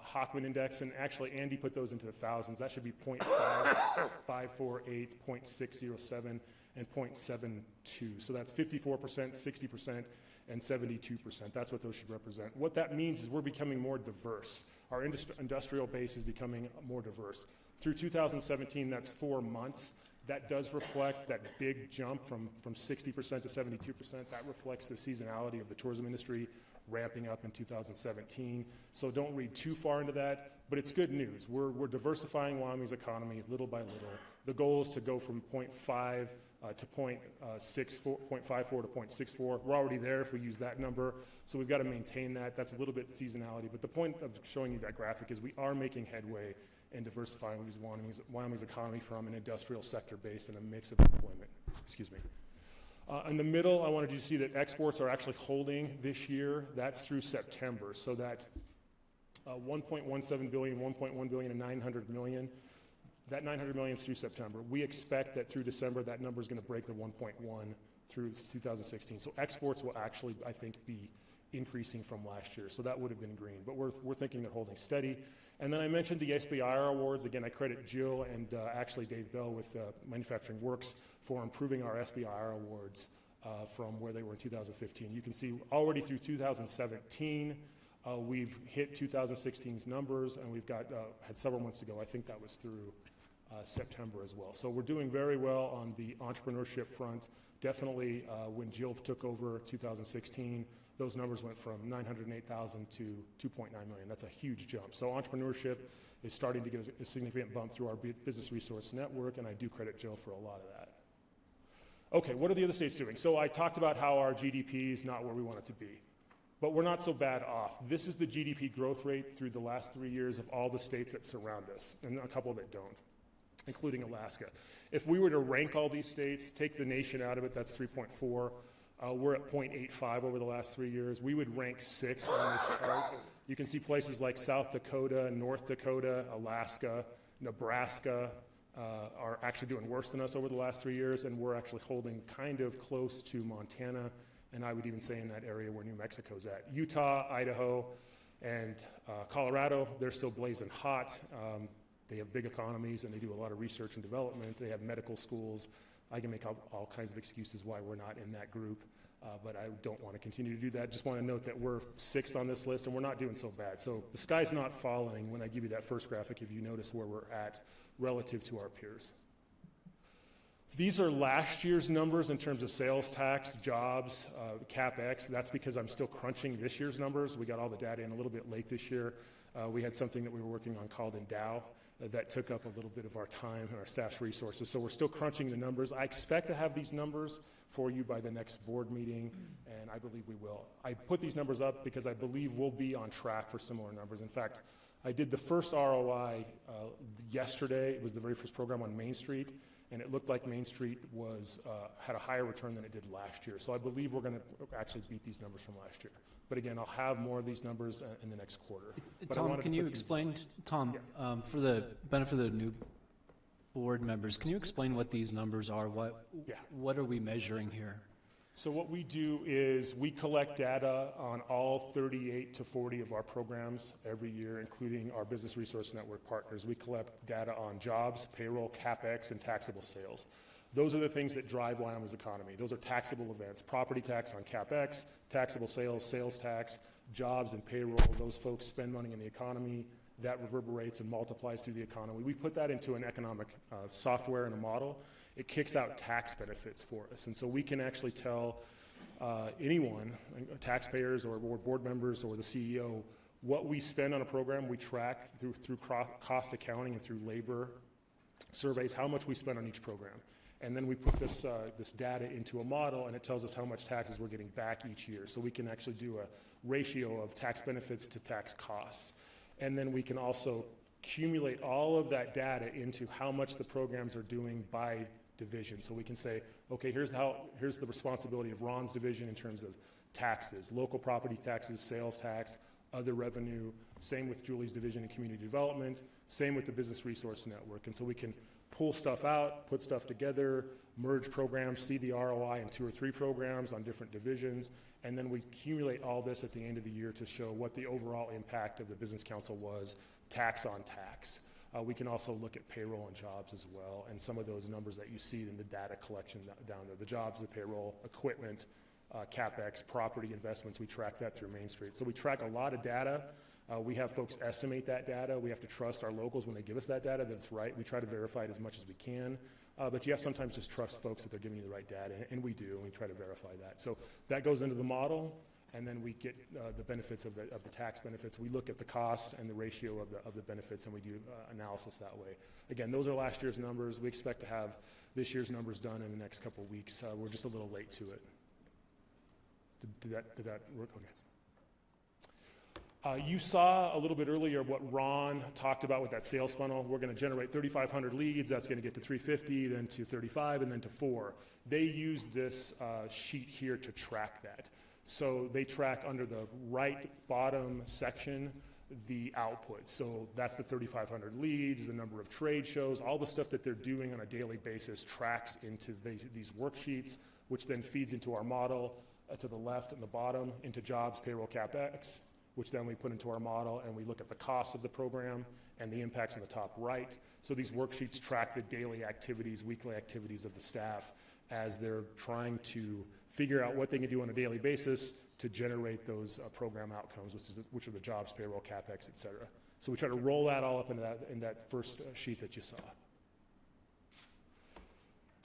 Hockman Index, and actually Andy put those into the thousands. That should be 0.548, 0.607, and 0.72. So that's 54%, 60%, and 72%. That's what those should represent. What that means is we're becoming more diverse. Our industrial base is becoming more diverse. Through 2017, that's 4 months. That does reflect that big jump from 60% to 72%. That reflects the seasonality of the tourism industry ramping up in 2017. So don't read too far into that, but it's good news. We're diversifying Wyoming's economy little by little. The goal is to go from 0.5 to 0.54 to 0.64. We're already there if we use that number, so we've got to maintain that. That's a little bit seasonality, but the point of showing you that graphic is we are making headway in diversifying Wyoming's economy from an industrial sector base and a mix of employment. Excuse me. In the middle, I wanted you to see that exports are actually holding this year. That's through September. So that 1.17 billion, 1.1 billion, and 900 million, that 900 million is through September. We expect that through December, that number is going to break the 1.1 through 2016. So exports will actually, I think, be increasing from last year. So that would have been green. But we're thinking they're holding steady. And then I mentioned the SBIR awards. Again, I credit Jill and actually Dave Bell with Manufacturing Works for improving our SBIR awards from where they were in 2015. You can see already through 2017, we've hit 2016's numbers, and we've got had several months to go. I think that was through September as well. So we're doing very well on the entrepreneurship front. Definitely when Jill took over 2016, those numbers went from 908,000 to 2.9 million. That's a huge jump. So entrepreneurship is starting to get a significant bump through our business resource network, and I do credit Jill for a lot of that. Okay, what are the other states doing? So I talked about how our GDP is not where we want it to be, but we're not so bad off. This is the GDP growth rate through the last 3 years of all the states that surround us, and a couple that don't, including Alaska. If we were to rank all these states, take the nation out of it, that's 3.4. We're at 0.85 over the last 3 years. We would rank 6th on this chart. You can see places like South Dakota, North Dakota, Alaska, Nebraska are actually doing worse than us over the last 3 years, and we're actually holding kind of close to Montana, and I would even say in that area where New Mexico's at. Utah, Idaho, and Colorado, they're still blazing hot. They have big economies, and they do a lot of research and development. They have medical schools. I can make all kinds of excuses why we're not in that group, but I don't want to continue to do that. Just want to note that we're 6th on this list, and we're not doing so bad. So the sky's not falling when I give you that first graphic, if you notice where we're at relative to our peers. These are last year's numbers in terms of sales tax, jobs, CapEx. That's because I'm still crunching this year's numbers. We got all the data in a little bit late this year. We had something that we were working on called Endow. That took up a little bit of our time and our staff's resources. So we're still crunching the numbers. I expect to have these numbers for you by the next board meeting, and I believe we will. I put these numbers up because I believe we'll be on track for similar numbers. In fact, I did the first ROI yesterday. It was the very first program on Main Street, and it looked like Main Street had a higher return than it did last year. So I believe we're going to actually beat these numbers from last year. But again, I'll have more of these numbers in the next quarter. Tom, can you explain, for the benefit of the new board members, can you explain what these numbers are? What are we measuring here? So what we do is we collect data on all 38 to 40 of our programs every year, including our Business Resource Network partners. We collect data on jobs, payroll, CapEx, and taxable sales. Those are the things that drive Wyoming's economy. Those are taxable events: property tax on CapEx, taxable sales, sales tax, jobs and payroll. Those folks spend money in the economy. That reverberates and multiplies through the economy. We put that into an economic software and a model. It kicks out tax benefits for us. And so we can actually tell anyone, taxpayers or board members or the CEO, what we spend on a program. We track through cost accounting and through labor surveys how much we spend on each program. And then we put this data into a model, and it tells us how much taxes we're getting back each year. So we can actually do a ratio of tax benefits to tax costs. And then we can also accumulate all of that data into how much the programs are doing by division. So we can say, okay, here's the responsibility of Ron's division in terms of taxes, local property taxes, sales tax, other revenue. Same with Julie's division in community development. Same with the Business Resource Network. And so we can pull stuff out, put stuff together, merge programs, see the ROI in 2 or 3 programs on different divisions, and then we accumulate all this at the end of the year to show what the overall impact of the Business Council was, tax on tax. We can also look at payroll and jobs as well, and some of those numbers that you see in the data collection down there, the jobs, the payroll, equipment, CapEx, property investments, we track that through Main Street. So we track a lot of data. We have folks estimate that data. We have to trust our locals when they give us that data that it's right. We try to verify it as much as we can. But you have to sometimes just trust folks that they're giving you the right data, and we do, and we try to verify that. So that goes into the model, and then we get the benefits of the tax benefits. We look at the costs and the ratio of the benefits, and we do analysis that way. Again, those are last year's numbers. We expect to have this year's numbers done in the next couple of weeks. We're just a little late to it. Did that work? Okay. You saw a little bit earlier what Ron talked about with that sales funnel. We're going to generate 3,500 leads. That's going to get to 350, then to 35, and then to 4. They use this sheet here to track that. So they track under the right bottom section the output. So that's the 3,500 leads, the number of trade shows, all the stuff that they're doing on a daily basis tracks into these worksheets, which then feeds into our model to the left and the bottom, into jobs, payroll, CapEx, which then we put into our model, and we look at the cost of the program and the impacts in the top right. So these worksheets track the daily activities, weekly activities of the staff as they're trying to figure out what they can do on a daily basis to generate those program outcomes, which are the jobs, payroll, CapEx, et cetera. So we try to roll that all up in that first sheet that you saw.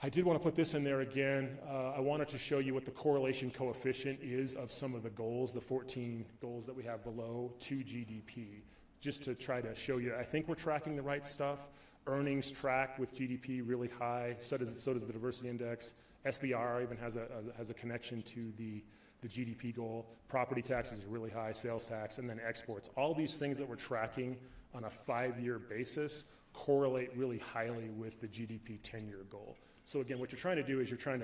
I did want to put this in there again. I wanted to show you what the correlation coefficient is of some of the goals, the 14 goals that we have below, to GDP, just to try to show you. I think we're tracking the right stuff. Earnings track with GDP really high. So does the diversity index. SBR even has a connection to the GDP goal. Property taxes is really high, sales tax, and then exports. All these things that we're tracking on a 5-year basis correlate really highly with the GDP 10-year goal. So again, what you're trying to do is you're trying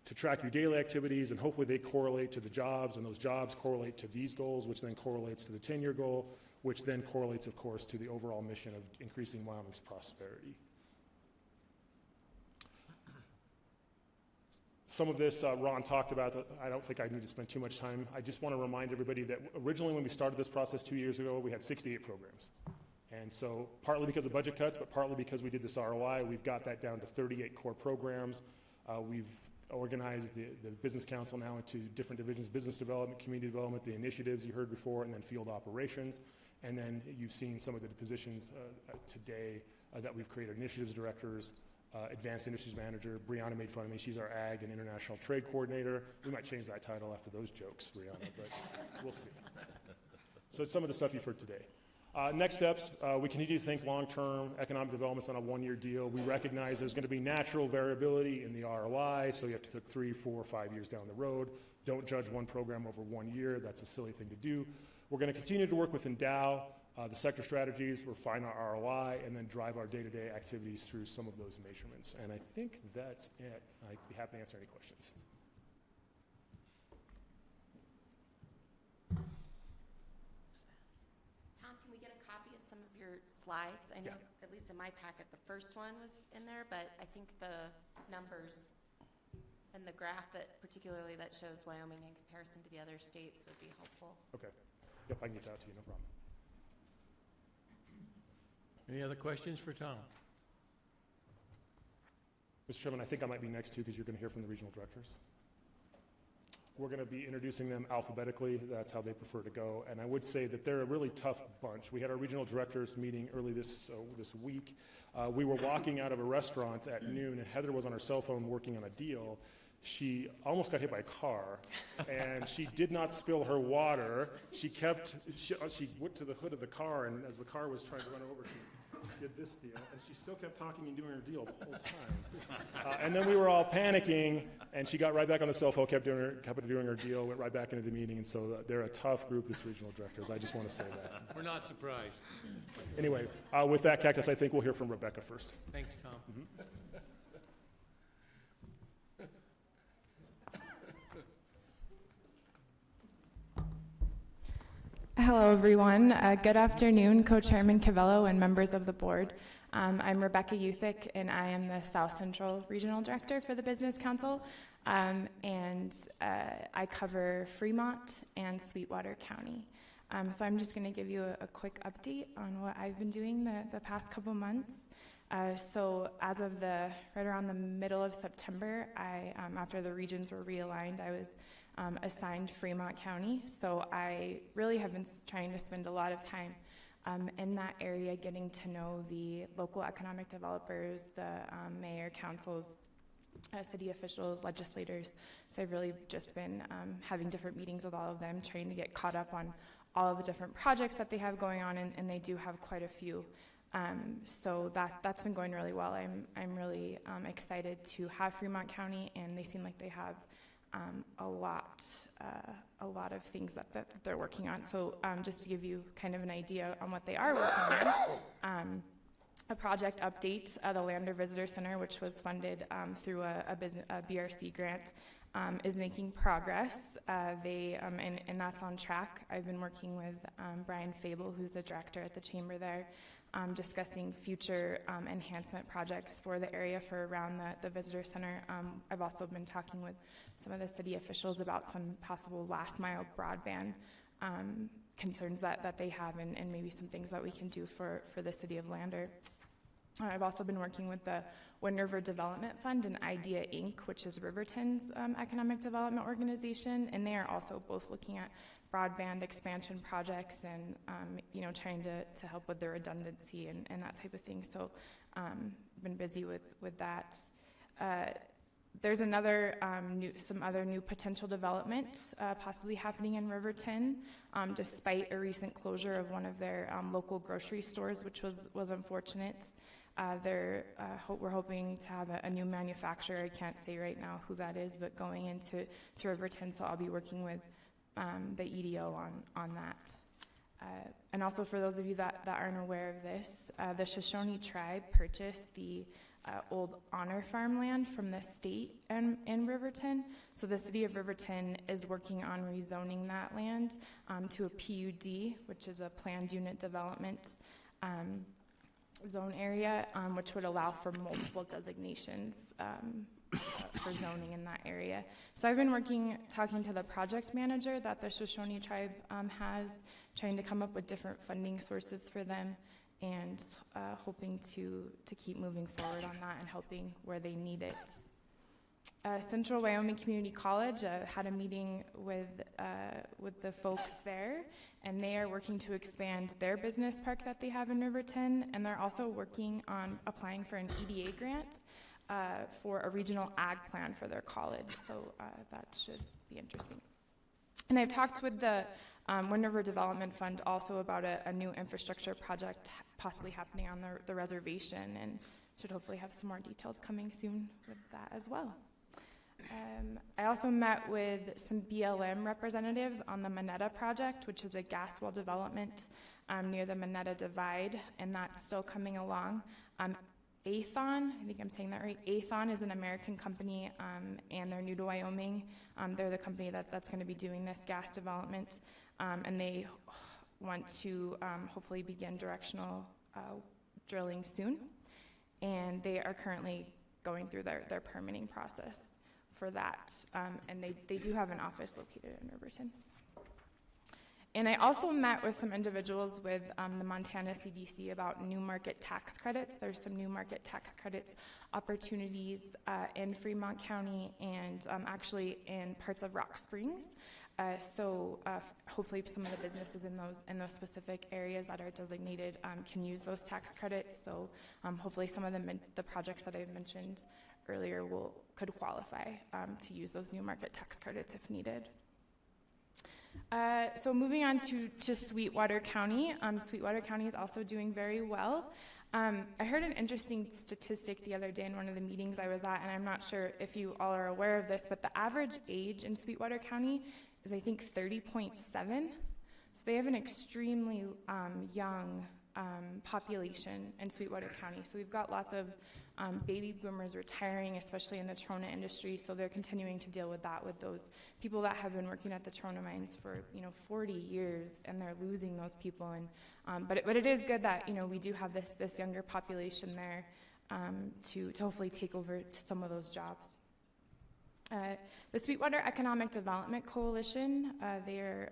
to track your daily activities, and hopefully they correlate to the jobs, and those jobs correlate to these goals, which then correlates to the 10-year goal, which then correlates, of course, to the overall mission of increasing Wyoming's prosperity. Some of this Ron talked about. I don't think I need to spend too much time. I just want to remind everybody that originally when we started this process 2 years ago, we had 68 programs. And so partly because of budget cuts, but partly because we did this ROI, we've got that down to 38 core programs. We've organized the Business Council now into different divisions: business development, community development, the initiatives you heard before, and then field operations. And then you've seen some of the positions today that we've created: initiatives directors, advanced industries manager. Brianna made fun of me. She's our ag and international trade coordinator. We might change that title after those jokes, Brianna, but we'll see. So it's some of the stuff you've heard today. Next steps, we continue to think long-term economic development's on a 1-year deal. We recognize there's going to be natural variability in the ROI, so you have to look 3, 4, 5 years down the road. Don't judge one program over 1 year. That's a silly thing to do. We're going to continue to work with Endow, the sector strategies, refine our ROI, and then drive our day-to-day activities through some of those measurements. And I think that's it. I'd be happy to answer any questions. Slides. I know, at least in my packet, the first one was in there, but I think the numbers and the graph particularly that shows Wyoming in comparison to the other states would be helpful. Okay. Yep, I can get that to you, no problem. Any other questions for Tom? Mr. Chairman, I think I might be next too, because you're going to hear from the regional directors. We're going to be introducing them alphabetically. That's how they prefer to go. And I would say that they're a really tough bunch. We had our regional directors meeting early this week. We were walking out of a restaurant at noon, and Heather was on her cell phone working on a deal. She almost got hit by a car, and she did not spill her water. She went to the hood of the car, and as the car was trying to run over, she did this deal, and she still kept talking and doing her deal the whole time. And then we were all panicking, and she got right back on the cell phone, kept doing her deal, went right back into the meeting, and so they're a tough group, this regional directors. I just want to say that. We're not surprised. Anyway, with that, Cactus, I think we'll hear from Rebecca first. Thanks, Tom. Mm-hmm. Hello, everyone. Good afternoon, Co-Chairman Cavello and members of the board. I'm Rebecca Usick, and I am the South Central Regional Director for the Business Council, and I cover Fremont and Sweetwater County. So I'm just going to give you a quick update on what I've been doing the past couple months. So as of right around the middle of September, after the regions were realigned, I was assigned Fremont County. So I really have been trying to spend a lot of time in that area, getting to know the local economic developers, the mayor, councils, city officials, legislators. So I've really just been having different meetings with all of them, trying to get caught up on all of the different projects that they have going on, and they do have quite a few. So that's been going really well. I'm really excited to have Fremont County, and they seem like they have a lot of things that they're working on. So just to give you kind of an idea on what they are working on, a project update, the Lander Visitor Center, which was funded through a BRC grant, is making progress. And that's on track. I've been working with Brian Fable, who's the director at the chamber there, discussing future enhancement projects for the area for around the visitor center. I've also been talking with some of the city officials about some possible last mile broadband concerns that they have, and maybe some things that we can do for the city of Lander. I've also been working with the Wind River Development Fund and Idea Inc., which is Riverton's economic development organization, and they are also both looking at broadband expansion projects and trying to help with the redundancy and that type of thing. So been busy with that. There's some other new potential developments possibly happening in Riverton, despite a recent closure of one of their local grocery stores, which was unfortunate. We're hoping to have a new manufacturer. I can't say right now who that is, but going into Riverton, so I'll be working with the EDO on that. And also, for those of you that aren't aware of this, the Shoshone tribe purchased the old honor farmland from the state in Riverton. So the city of Riverton is working on rezoning that land to a PUD, which is a planned unit development zone area, which would allow for multiple designations for zoning in that area. So I've been talking to the project manager that the Shoshone tribe has, trying to come up with different funding sources for them, and hoping to keep moving forward on that and helping where they need it. Central Wyoming Community College had a meeting with the folks there, and they are working to expand their business park that they have in Riverton, and they're also working on applying for an EDA grant for a regional ag plan for their college, so that should be interesting. And I've talked with the Wind River Development Fund also about a new infrastructure project possibly happening on the reservation, and should hopefully have some more details coming soon with that as well. I also met with some BLM representatives on the Monetta project, which is a gas well development near the Monetta Divide, and that's still coming along. Aethon, I think I'm saying that right. Aethon is an American company, and they're new to Wyoming. They're the company that's going to be doing this gas development, and they want to hopefully begin directional drilling soon. And they are currently going through their permitting process for that, and they do have an office located in Riverton. And I also met with some individuals with the Montana CDC about new market tax credits. There's some new market tax credits opportunities in Fremont County and actually in parts of Rock Springs. So hopefully some of the businesses in those specific areas that are designated can use those tax credits. So hopefully some of the projects that I've mentioned earlier could qualify to use those new market tax credits if needed. So moving on to Sweetwater County. Sweetwater County is also doing very well. I heard an interesting statistic the other day in one of the meetings I was at, and I'm not sure if you all are aware of this, but the average age in Sweetwater County is, I think, 30.7. So they have an extremely young population in Sweetwater County. So we've got lots of baby boomers retiring, especially in the Trona industry. So they're continuing to deal with that, with those people that have been working at the Trona mines for 40 years, and they're losing those people. And but it is good that we do have this younger population there to hopefully take over some of those jobs. The Sweetwater Economic Development Coalition, they are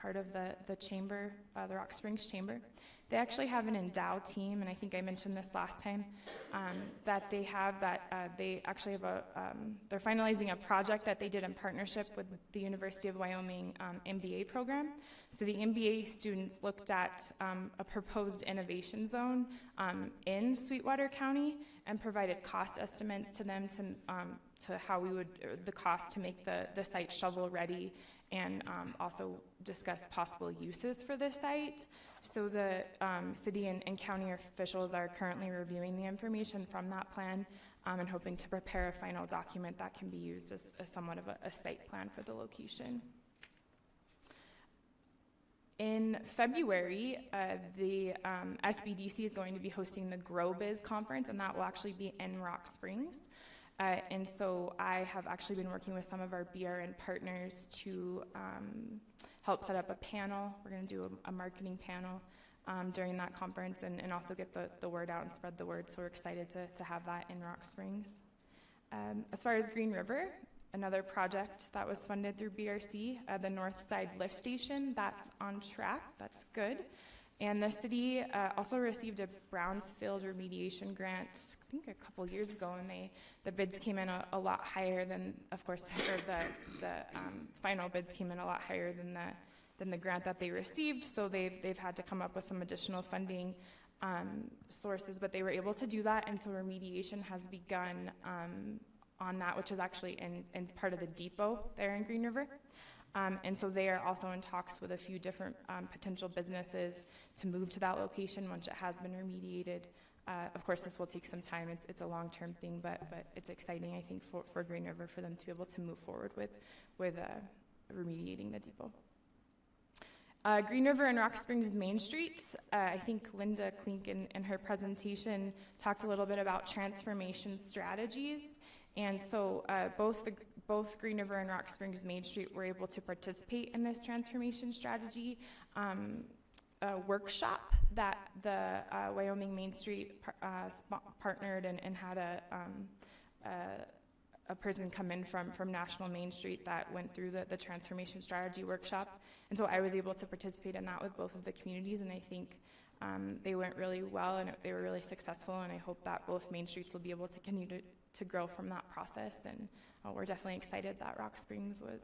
part of the chamber, the Rock Springs Chamber. They actually have an Endow team, and I think I mentioned this last time, that they have they actually have they're finalizing a project that they did in partnership with the University of Wyoming MBA program. So the MBA students looked at a proposed innovation zone in Sweetwater County and provided cost estimates to them to how we would, the cost to make the site shovel ready, and also discuss possible uses for the site. So the city and county officials are currently reviewing the information from that plan and hoping to prepare a final document that can be used as somewhat of a site plan for the location. In February, the SBDC is going to be hosting the Grow Biz conference, and that will actually be in Rock Springs. And so I have actually been working with some of our BRN partners to help set up a panel. We're going to do a marketing panel during that conference, and also get the word out and spread the word. So we're excited to have that in Rock Springs. As far as Green River, another project that was funded through BRC, the North Side Lift Station, that's on track. That's good. And the city also received a Brownsfield remediation grant, I think a couple years ago, and the bids came in a lot higher than, of course, the final bids came in a lot higher than the grant that they received. So they've had to come up with some additional funding sources, but they were able to do that, and so remediation has begun on that, which is actually in part of the depot there in Green River. And so they are also in talks with a few different potential businesses to move to that location once it has been remediated. Of course, this will take some time. It's a long-term thing, but it's exciting, I think, for Green River, for them to be able to move forward with remediating the depot. Green River and Rock Springs Main Street, I think Linda Klink in her presentation talked a little bit about transformation strategies. And so both Green River and Rock Springs Main Street were able to participate in this transformation strategy workshop that the Wyoming Main Street partnered and had a person come in from National Main Street that went through the transformation strategy workshop. And so I was able to participate in that with both of the communities, and I think they went really well, and they were really successful, and I hope that both Main Streets will be able to continue to grow from that process. And we're definitely excited that Rock Springs was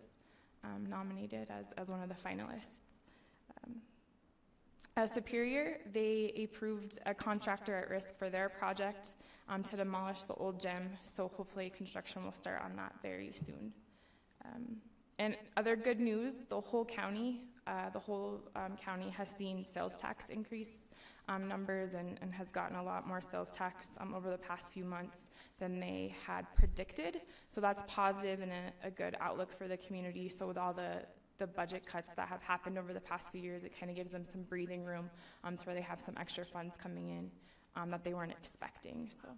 nominated as one of the finalists. Superior, they approved a contractor at risk for their project to demolish the old gym, so hopefully construction will start on that very soon. And other good news, the whole county has seen sales tax increase numbers and has gotten a lot more sales tax over the past few months than they had predicted. So that's positive and a good outlook for the community. So with all the budget cuts that have happened over the past few years, it kind of gives them some breathing room to where they have some extra funds coming in that they weren't expecting. So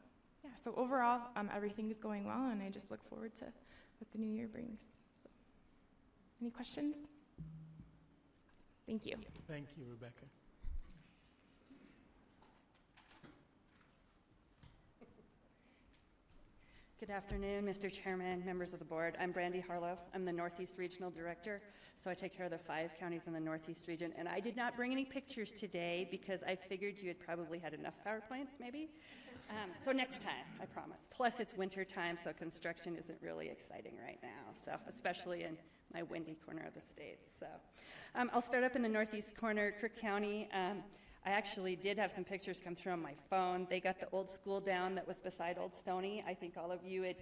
yeah, so overall, everything is going well, and I just look forward to what the new year brings. So, any questions? Thank you. Thank you, Rebecca. Good afternoon, Mr. Chairman, members of the board. I'm Brandy Harlow. I'm the Northeast Regional Director, so I take care of the 5 counties in the Northeast region. And I did not bring any pictures today because I figured you had probably had enough PowerPoints, maybe. So next time, I promise. Plus, it's winter time, so construction isn't really exciting right now, so especially in my windy corner of the state. So I'll start up in the Northeast corner, Crook County. I actually did have some pictures come through on my phone. They got the old school down that was beside Old Stony. I think all of you had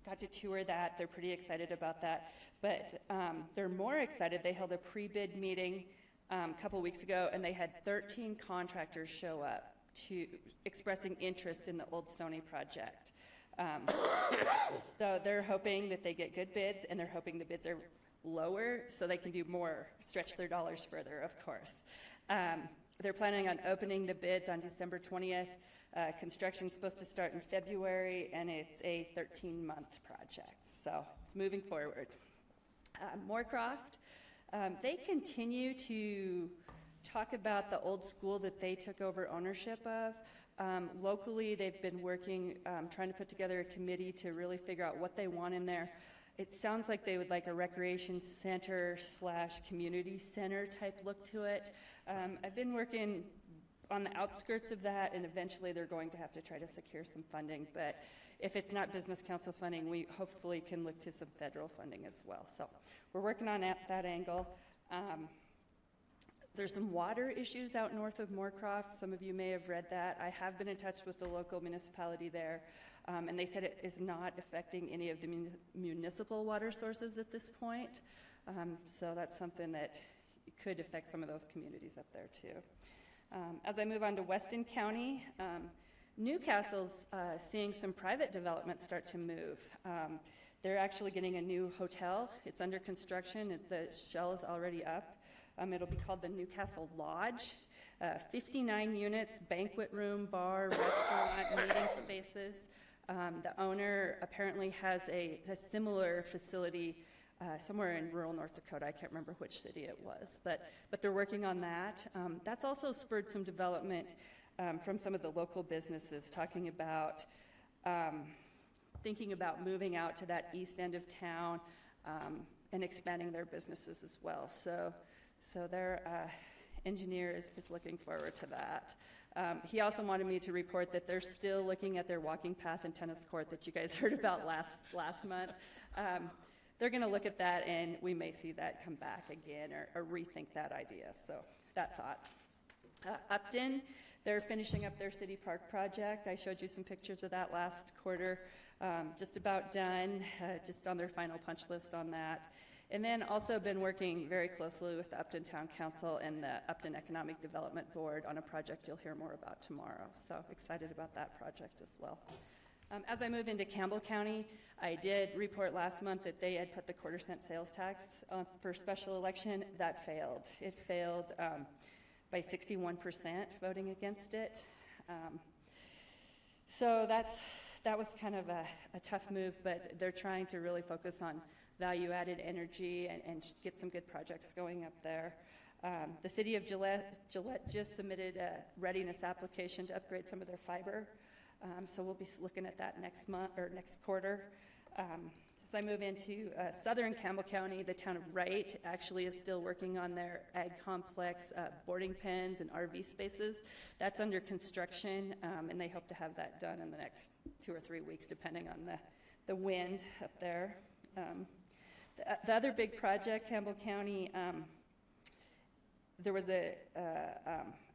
got to tour that. They're pretty excited about that. But they're more excited. They held a pre-bid meeting a couple weeks ago, and they had 13 contractors show up to expressing interest in the Old Stony project. So they're hoping that they get good bids, and they're hoping the bids are lower so they can do more, stretch their dollars further, of course. They're planning on opening the bids on December 20th. Construction's supposed to start in February, and it's a 13-month project, so it's moving forward. Moorcroft, they continue to talk about the old school that they took over ownership of. Locally, they've been working, trying to put together a committee to really figure out what they want in there. It sounds like they would like a recreation center / community center type look to it. I've been working on the outskirts of that, and eventually they're going to have to try to secure some funding. But if it's not Business Council funding, we hopefully can look to some federal funding as well. So we're working on that angle. There's some water issues out north of Moorcroft. Some of you may have read that. I have been in touch with the local municipality there, and they said it is not affecting any of the municipal water sources at this point. So that's something that could affect some of those communities up there too. As I move on to Weston County, Newcastle's seeing some private development start to move. They're actually getting a new hotel. It's under construction. The shell is already up. It'll be called the Newcastle Lodge. 59 units, banquet room, bar, restaurant, meeting spaces. The owner apparently has a similar facility somewhere in rural North Dakota. I can't remember which city it was, but they're working on that. That's also spurred some development from some of the local businesses, talking about thinking about moving out to that east end of town and expanding their businesses as well. So their engineer is looking forward to that. He also wanted me to report that they're still looking at their walking path and tennis court that you guys heard about last month. They're going to look at that, and we may see that come back again or rethink that idea. So that thought. Upton, they're finishing up their city park project. I showed you some pictures of that last quarter. Just about done, just on their final punch list on that. And then also been working very closely with the Upton Town Council and the Upton Economic Development Board on a project you'll hear more about tomorrow. So excited about that project as well. As I move into Campbell County, I did report last month that they had put the quarter-cent sales tax for special election. That failed. It failed by 61% voting against it. So that was kind of a tough move, but they're trying to really focus on value-added energy and get some good projects going up there. The city of Gillette just submitted a readiness application to upgrade some of their fiber. So we'll be looking at that next month or next quarter. As I move into southern Campbell County, the town of Wright actually is still working on their ag complex boarding pens and RV spaces. That's under construction, and they hope to have that done in the next 2 or 3 weeks, depending on the wind up there. The other big project, Campbell County, there was a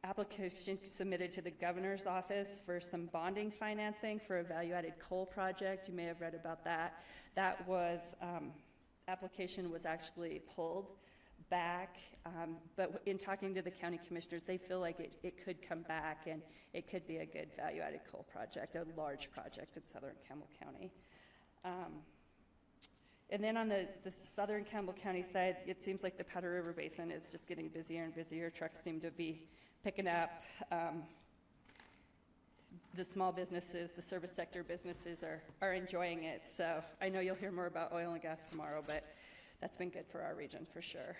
application submitted to the governor's office for some bonding financing for a value-added coal project. You may have read about that. That was, application was actually pulled back, but in talking to the county commissioners, they feel like it could come back and it could be a good value-added coal project, a large project in southern Campbell County. And then on the southern Campbell County side, it seems like the Powder River Basin is just getting busier and busier. Trucks seem to be picking up. The small businesses, the service sector businesses are enjoying it. So I know you'll hear more about oil and gas tomorrow, but that's been good for our region for sure.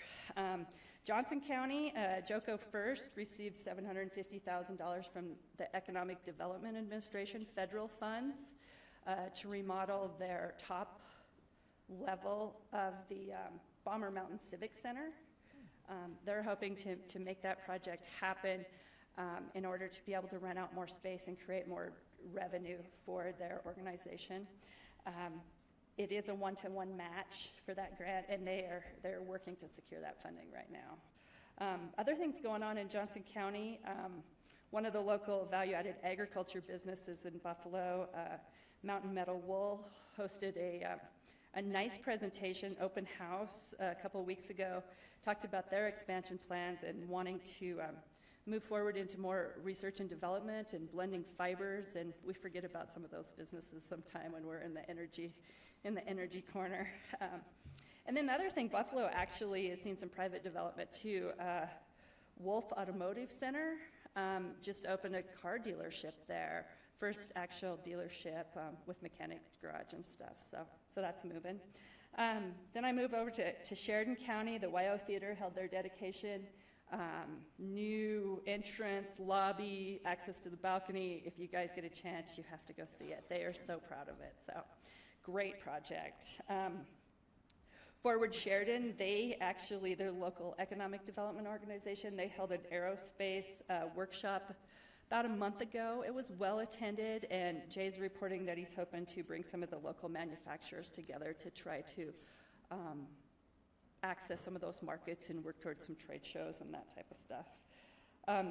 Johnson County, JOCO First received $750,000 from the Economic Development Administration federal funds to remodel their top level of the Bomber Mountain Civic Center. They're hoping to make that project happen in order to be able to rent out more space and create more revenue for their organization. It is a one-to-one match for that grant, and they're working to secure that funding right now. Other things going on in Johnson County, one of the local value-added agriculture businesses in Buffalo, Mountain Meadow Wool, hosted a nice presentation, open house, a couple weeks ago, talked about their expansion plans and wanting to move forward into more research and development and blending fibers, and we forget about some of those businesses sometime when we're in the energy corner. And then the other thing, Buffalo actually has seen some private development too. Wolf Automotive Center just opened a car dealership there. First actual dealership with mechanic garage and stuff, so that's moving. Then I move over to Sheridan County. The WYO Theater held their dedication. New entrance, lobby, access to the balcony. If you guys get a chance, you have to go see it. They are so proud of it, so great project. Forward Sheridan, their local economic development organization, they held an aerospace workshop about a month ago. It was well attended, and Jay's reporting that he's hoping to bring some of the local manufacturers together to try to access some of those markets and work towards some trade shows and that type of stuff.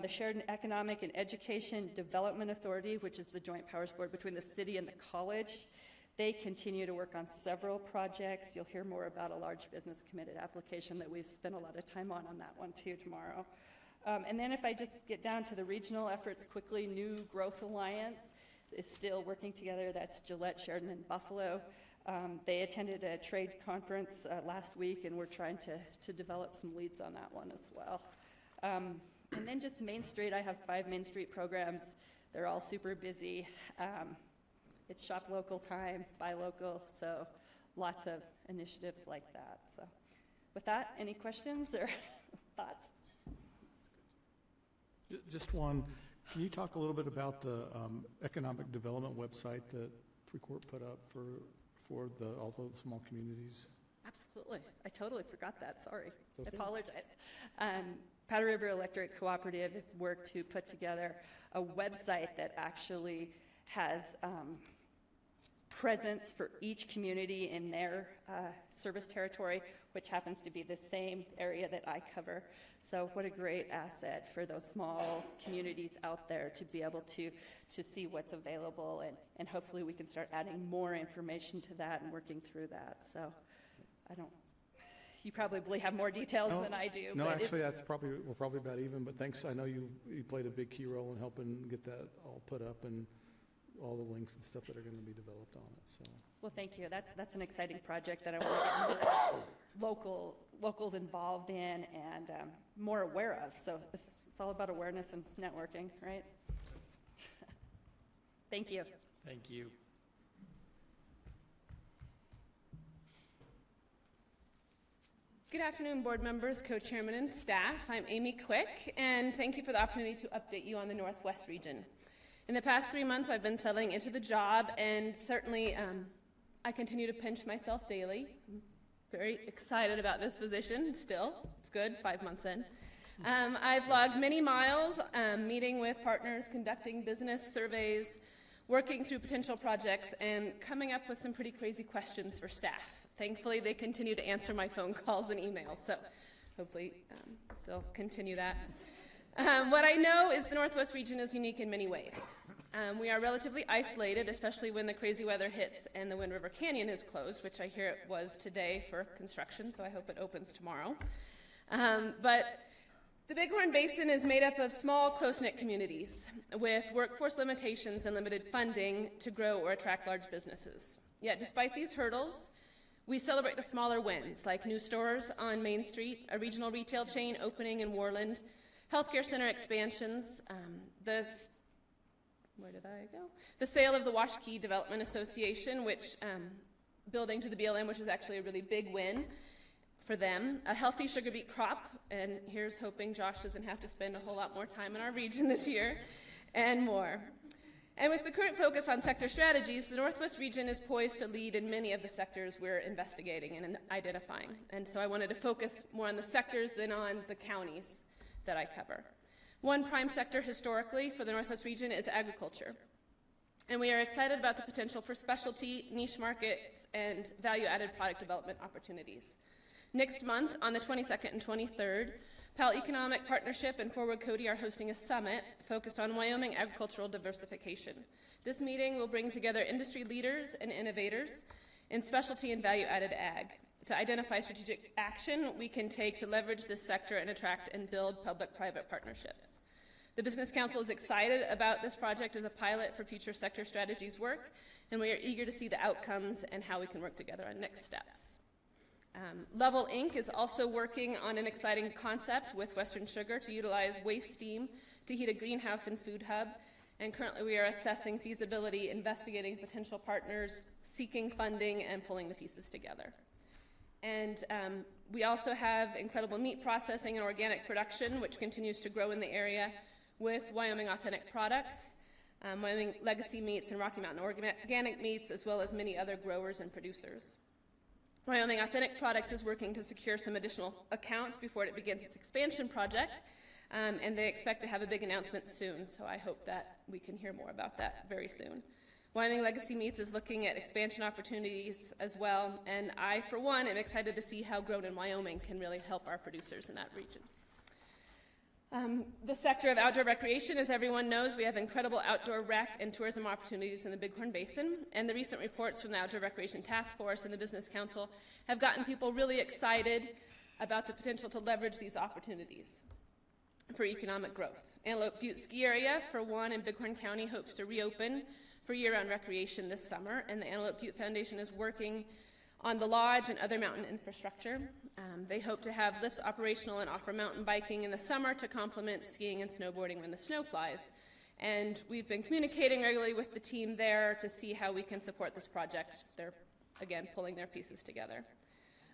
The Sheridan Economic and Education Development Authority, which is the joint powers board between the city and the college, they continue to work on several projects. You'll hear more about a large business committed application that we've spent a lot of time on that one too tomorrow. And then if I just get down to the regional efforts quickly, New Growth Alliance is still working together. That's Gillette, Sheridan, and Buffalo. They attended a trade conference last week, and we're trying to develop some leads on that one as well. And then just Main Street, I have 5 Main Street programs. They're all super busy. It's shop local time, buy local, so lots of initiatives like that. So with that, any questions or thoughts? Just one. Can you talk a little bit about the economic development website that Precourt put up for all the small communities? Absolutely. I totally forgot that. Sorry. Okay. I apologize. Powder River Electric Cooperative has worked to put together a website that actually has presence for each community in their service territory, which happens to be the same area that I cover. So what a great asset for those small communities out there to be able to see what's available, and hopefully we can start adding more information to that and working through that. So you probably have more details than I do. No, but actually, we're probably about even, but thanks. I know you played a big key role in helping get that all put up and all the links and stuff that are going to be developed on it. So. Well, thank you. That's an exciting project that I want to get more locals involved in and more aware of. So it's all about awareness and networking, right? Thank you. Thank you. Good afternoon, board members, co-chairmen, and staff. I'm Amy Quick, and thank you for the opportunity to update you on the Northwest region. In the past 3 months, I've been settling into the job, and certainly I continue to pinch myself daily. I'm very excited about this position still. It's good, 5 months in. I've logged many miles, meeting with partners, conducting business surveys, working through potential projects, and coming up with some pretty crazy questions for staff. Thankfully, they continue to answer my phone calls and emails, so hopefully they'll continue that. What I know is the Northwest region is unique in many ways. We are relatively isolated, especially when the crazy weather hits and the Wind River Canyon is closed, which I hear it was today for construction, so I hope it opens tomorrow. But the Bighorn Basin is made up of small, close-knit communities with workforce limitations and limited funding to grow or attract large businesses. Yet, despite these hurdles, we celebrate the smaller wins, like new stores on Main Street, a regional retail chain opening in Worland, healthcare center expansions, the sale of the Washakie Development Association, which building to the BLM, which is actually a really big win for them, a healthy sugar beet crop, and here's hoping Josh doesn't have to spend a whole lot more time in our region this year, and more. And with the current focus on sector strategies, the Northwest region is poised to lead in many of the sectors we're investigating and identifying. And so I wanted to focus more on the sectors than on the counties that I cover. One prime sector historically for the Northwest region is agriculture. And we are excited about the potential for specialty, niche markets, and value-added product development opportunities. Next month, on the 22nd and 23rd, PAL Economic Partnership and Forward Cody are hosting a summit focused on Wyoming agricultural diversification. This meeting will bring together industry leaders and innovators in specialty and value-added ag to identify strategic action we can take to leverage this sector and attract and build public-private partnerships. The Business Council is excited about this project as a pilot for future sector strategies work, and we are eager to see the outcomes and how we can work together on next steps. Level Inc. is also working on an exciting concept with Western Sugar to utilize waste steam to heat a greenhouse and food hub. And currently we are assessing feasibility, investigating potential partners, seeking funding, and pulling the pieces together. And we also have incredible meat processing and organic production, which continues to grow in the area with Wyoming Authentic Products, Wyoming Legacy Meats, and Rocky Mountain Organic Meats, as well as many other growers and producers. Wyoming Authentic Products is working to secure some additional accounts before it begins its expansion project, and they expect to have a big announcement soon, so I hope that we can hear more about that very soon. Wyoming Legacy Meats is looking at expansion opportunities as well, and I, for one, am excited to see how Grown in Wyoming can really help our producers in that region. The sector of outdoor recreation, as everyone knows, we have incredible outdoor rec and tourism opportunities in the Bighorn Basin, and the recent reports from the Outdoor Recreation Task Force and the Business Council have gotten people really excited about the potential to leverage these opportunities for economic growth. Antelope Butte Ski Area, for one, in Bighorn County, hopes to reopen for year-round recreation this summer, and the Antelope Butte Foundation is working on the lodge and other mountain infrastructure. They hope to have lifts operational and offer mountain biking in the summer to complement skiing and snowboarding when the snow flies. And we've been communicating regularly with the team there to see how we can support this project. They're, again, pulling their pieces together.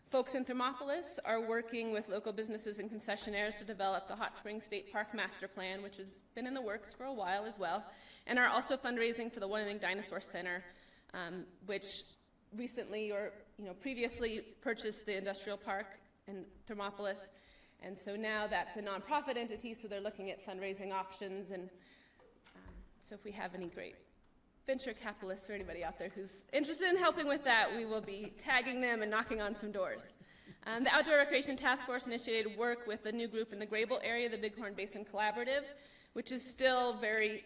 Folks in Thermopolis are working with local businesses and concessionaires to develop the Hot Springs State Park Master Plan, which has been in the works for a while as well, and are also fundraising for the Wyoming Dinosaur Center, which recently or previously purchased the industrial park in Thermopolis, and so now that's a nonprofit entity, so they're looking at fundraising options. And so if we have any great venture capitalists or anybody out there who's interested in helping with that, we will be tagging them and knocking on some doors. The Outdoor Recreation Task Force initiated work with a new group in the Grable area, the Bighorn Basin Collaborative, which is still very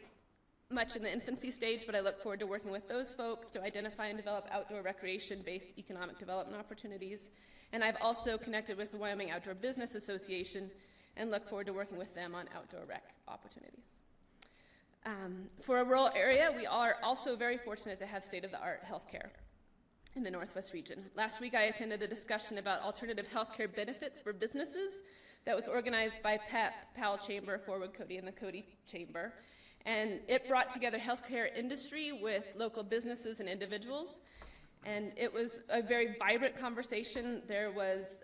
much in the infancy stage, but I look forward to working with those folks to identify and develop outdoor recreation-based economic development opportunities. And I've also connected with the Wyoming Outdoor Business Association and look forward to working with them on outdoor rec opportunities. For a rural area, we are also very fortunate to have state-of-the-art healthcare in the Northwest region. Last week, I attended a discussion about alternative healthcare benefits for businesses that was organized by PEP, Powell Chamber, Forward Cody, and the Cody Chamber. And it brought together healthcare industry with local businesses and individuals. And it was a very vibrant conversation. There was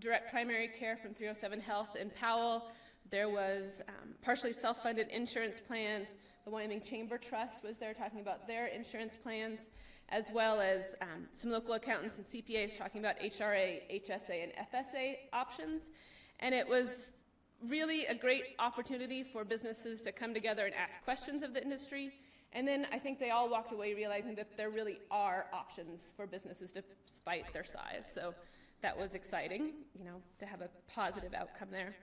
direct primary care from 307 Health in Powell. There was partially self-funded insurance plans. The Wyoming Chamber Trust was there talking about their insurance plans, as well as some local accountants and CPAs talking about HRA, HSA, and FSA options. And it was really a great opportunity for businesses to come together and ask questions of the industry. And then I think they all walked away realizing that there really are options for businesses despite their size. So that was exciting, to have a positive outcome there.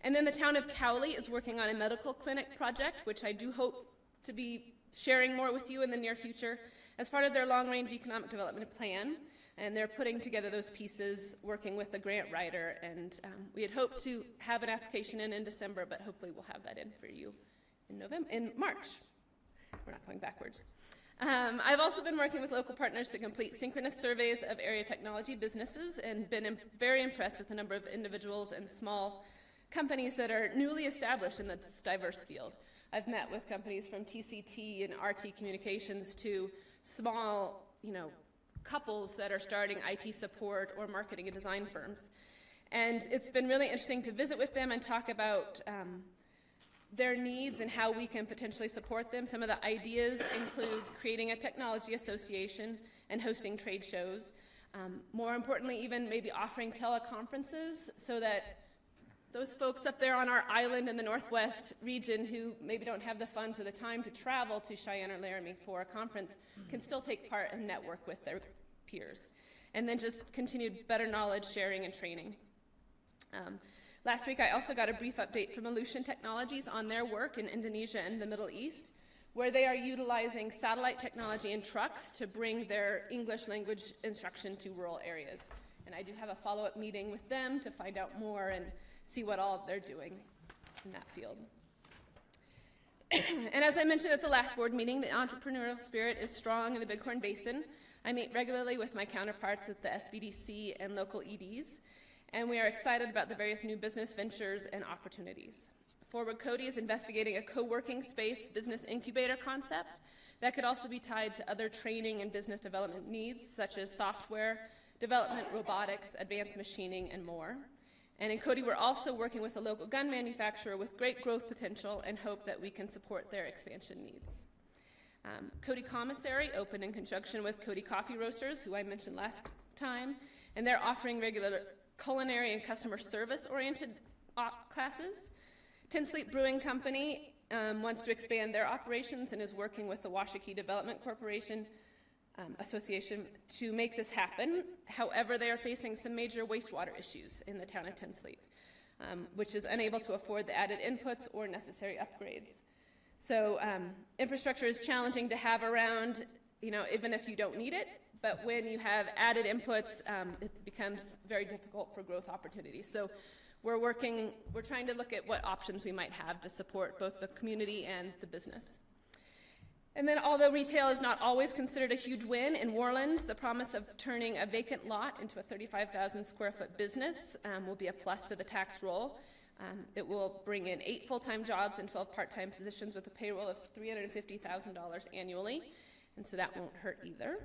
And then the town of Cowley is working on a medical clinic project, which I do hope to be sharing more with you in the near future as part of their long-range economic development plan. And they're putting together those pieces, working with the grant writer. And we had hoped to have an application in December, but hopefully we'll have that in for you in March. We're not going backwards. I've also been working with local partners to complete synchronous surveys of area technology businesses and been very impressed with the number of individuals and small companies that are newly established in this diverse field. I've met with companies from TCT and RT Communications to small, couples that are starting IT support or marketing and design firms. And it's been really interesting to visit with them and talk about their needs and how we can potentially support them. Some of the ideas include creating a technology association and hosting trade shows. More importantly, even maybe offering teleconferences so that those folks up there on our island in the Northwest region who maybe don't have the funds or the time to travel to Cheyenne or Laramie for a conference can still take part and network with their peers. And then just continued better knowledge sharing and training. Last week I also got a brief update from Aleutian Technologies on their work in Indonesia and the Middle East, where they are utilizing satellite technology in trucks to bring their English language instruction to rural areas. And I do have a follow-up meeting with them to find out more and see what all they're doing in that field. And as I mentioned at the last board meeting, the entrepreneurial spirit is strong in the Bighorn Basin. I meet regularly with my counterparts at the SBDC and local EDs, and we are excited about the various new business ventures and opportunities. Forward Cody is investigating a co-working space business incubator concept that could also be tied to other training and business development needs, such as software development, robotics, advanced machining, and more. And in Cody, we're also working with a local gun manufacturer with great growth potential and hope that we can support their expansion needs. Cody Commissary opened in conjunction with Cody Coffee Roasters, who I mentioned last time, and they're offering regular culinary and customer service-oriented classes. Tinsleep Brewing Company wants to expand their operations and is working with the Washakie Development Corporation Association to make this happen. However, they are facing some major wastewater issues in the town of Tinsleep, which is unable to afford the added inputs or necessary upgrades. So infrastructure is challenging to have around, even if you don't need it, but when you have added inputs, it becomes very difficult for growth opportunities. So we're trying to look at what options we might have to support both the community and the business. And then although retail is not always considered a huge win, in Worland, the promise of turning a vacant lot into a 35,000 square foot business will be a plus to the tax roll. It will bring in 8 full-time jobs and 12 part-time positions with a payroll of $350,000 annually, and so that won't hurt either.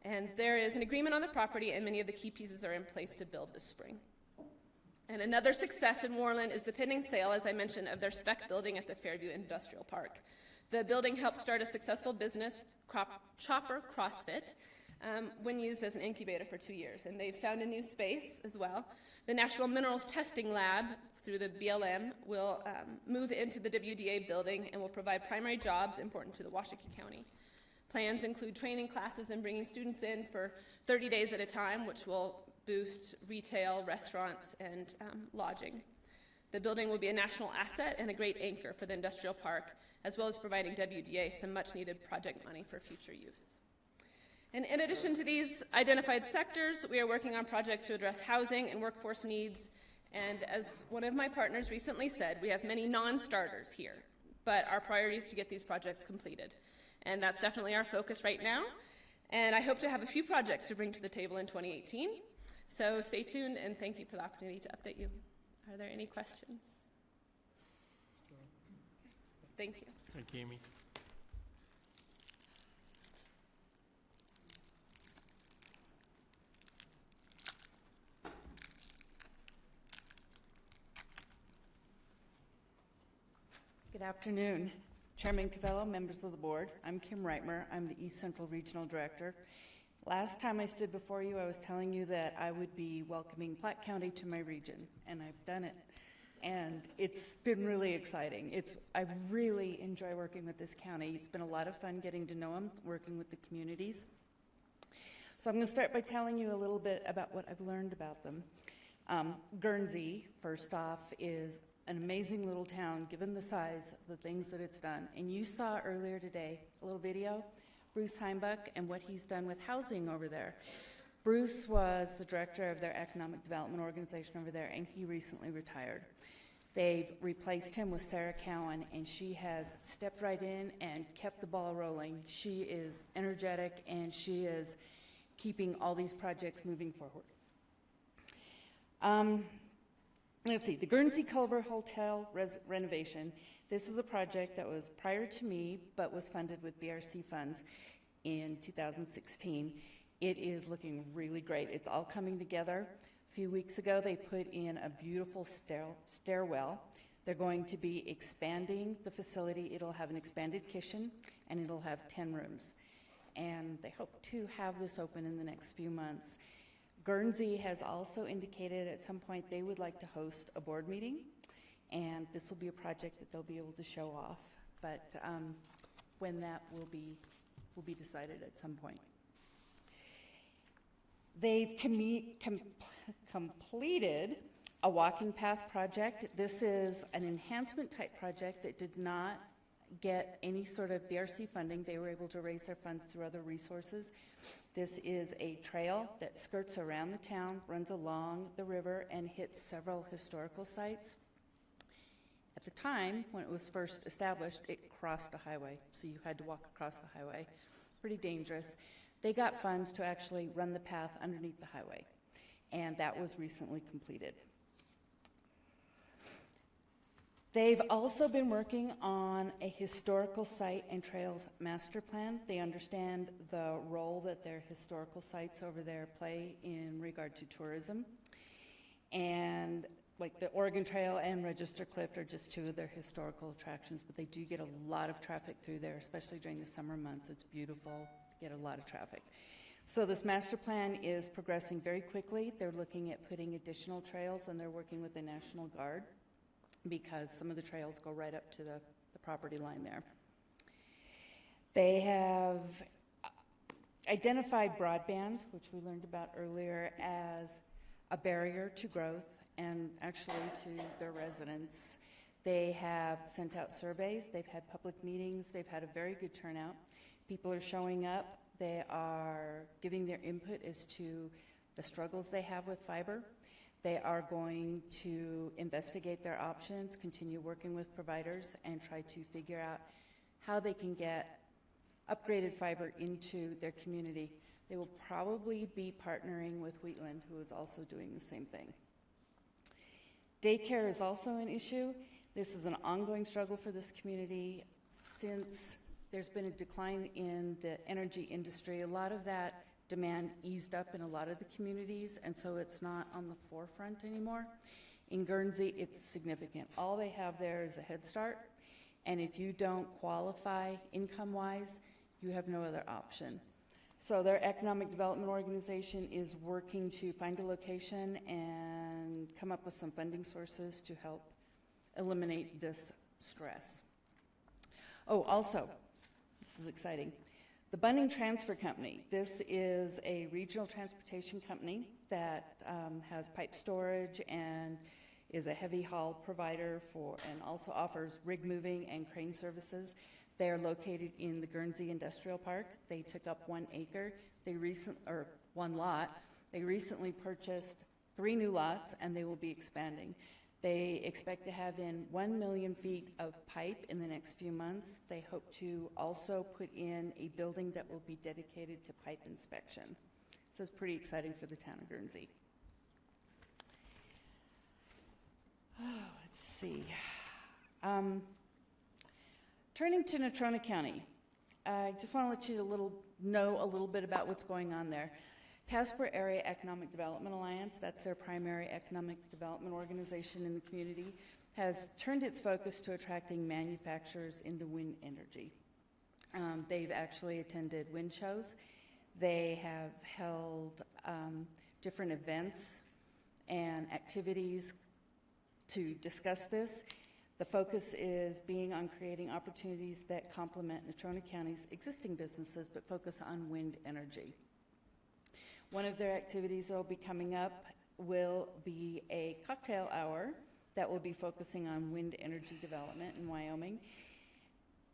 And there is an agreement on the property, and many of the key pieces are in place to build this spring. And another success in Worland is the pending sale, as I mentioned, of their spec building at the Fairview Industrial Park. The building helped start a successful business, Chopper CrossFit, when used as an incubator for 2 years, and they've found a new space as well. The Natural Minerals Testing Lab, through the BLM, will move into the WDA building and will provide primary jobs important to the Washakie County. Plans include training classes and bringing students in for 30 days at a time, which will boost retail, restaurants, and lodging. The building will be a national asset and a great anchor for the industrial park, as well as providing WDA some much-needed project money for future use. And in addition to these identified sectors, we are working on projects to address housing and workforce needs. And as one of my partners recently said, we have many non-starters here, but our priority is to get these projects completed. And that's definitely our focus right now. And I hope to have a few projects to bring to the table in 2018. So stay tuned, and thank you for the opportunity to update you. Are there any questions? Thank you. Thank you, Amy. Good afternoon, Chairman Cavello, members of the board. I'm Kim Reitmer. I'm the East Central Regional Director. Last time I stood before you, I was telling you that I would be welcoming Platte County to my region, and I've done it. And it's been really exciting. I really enjoy working with this county. It's been a lot of fun getting to know them, working with the communities. So I'm going to start by telling you a little bit about what I've learned about them. Guernsey, first off, is an amazing little town, given the size of the things that it's done. And you saw earlier today a little video, Bruce Heimbuck and what he's done with housing over there. Bruce was the director of their economic development organization over there, and he recently retired. They've replaced him with Sarah Cowan, and she has stepped right in and kept the ball rolling. She is energetic, and she is keeping all these projects moving forward. Let's see, the Guernsey Culver Hotel renovation. This is a project that was prior to me, but was funded with BRC funds in 2016. It is looking really great. It's all coming together. A few weeks ago, they put in a beautiful stairwell. They're going to be expanding the facility. It'll have an expanded kitchen, and it'll have 10 rooms. And they hope to have this open in the next few months. Guernsey has also indicated at some point they would like to host a board meeting, and this will be a project that they'll be able to show off. But when that will be decided at some point. They've completed a walking path project. This is an enhancement type project that did not get any sort of BRC funding. They were able to raise their funds through other resources. This is a trail that skirts around the town, runs along the river, and hits several historical sites. At the time, when it was first established, it crossed a highway, so you had to walk across the highway. Pretty dangerous. they got funds to actually run the path underneath the highway, and that was recently completed. They've also been working on a historical site and trails master plan. They understand the role that their historical sites over there play in regard to tourism. And like the Oregon Trail and Register Cliff are just two of their historical attractions, but they do get a lot of traffic through there, especially during the summer months. It's beautiful, get a lot of traffic. So this master plan is progressing very quickly. They're looking at putting additional trails, and they're working with the National Guard, because some of the trails go right up to the property line there. They have identified broadband, which we learned about earlier, as a barrier to growth and actually to their residents. They have sent out surveys, they've had public meetings, they've had a very good turnout. People are showing up, they are giving their input as to the struggles they have with fiber. They are going to investigate their options, continue working with providers, and try to figure out how they can get upgraded fiber into their community. They will probably be partnering with Wheatland, who is also doing the same thing. Daycare is also an issue. This is an ongoing struggle for this community since there's been a decline in the energy industry. A lot of that demand eased up in a lot of the communities, and so it's not on the forefront anymore. In Guernsey, it's significant. All they have there is a Head Start, and if you don't qualify income-wise, you have no other option. So their economic development organization is working to find a location and come up with some funding sources to help eliminate this stress. Oh, also, this is exciting. The Bunning Transfer Company. This is a regional transportation company that has pipe storage and is a heavy haul provider for, and also offers rig moving and crane services. They are located in the Guernsey Industrial Park. They took up 1 acre. Or 1 lot. They recently purchased 3 new lots, and they will be expanding. They expect to have in 1 million feet of pipe in the next few months. They hope to also put in a building that will be dedicated to pipe inspection. So it's pretty exciting for the town of Guernsey. Oh, let's see. Turning to Natrona County, I just want to let you know a little bit about what's going on there. Casper Area Economic Development Alliance, that's their primary economic development organization in the community, has turned its focus to attracting manufacturers into wind energy. They've actually attended wind shows. They have held different events and activities to discuss this. The focus is being on creating opportunities that complement Natrona County's existing businesses, but focus on wind energy. One of their activities that will be coming up will be a cocktail hour that will be focusing on wind energy development in Wyoming.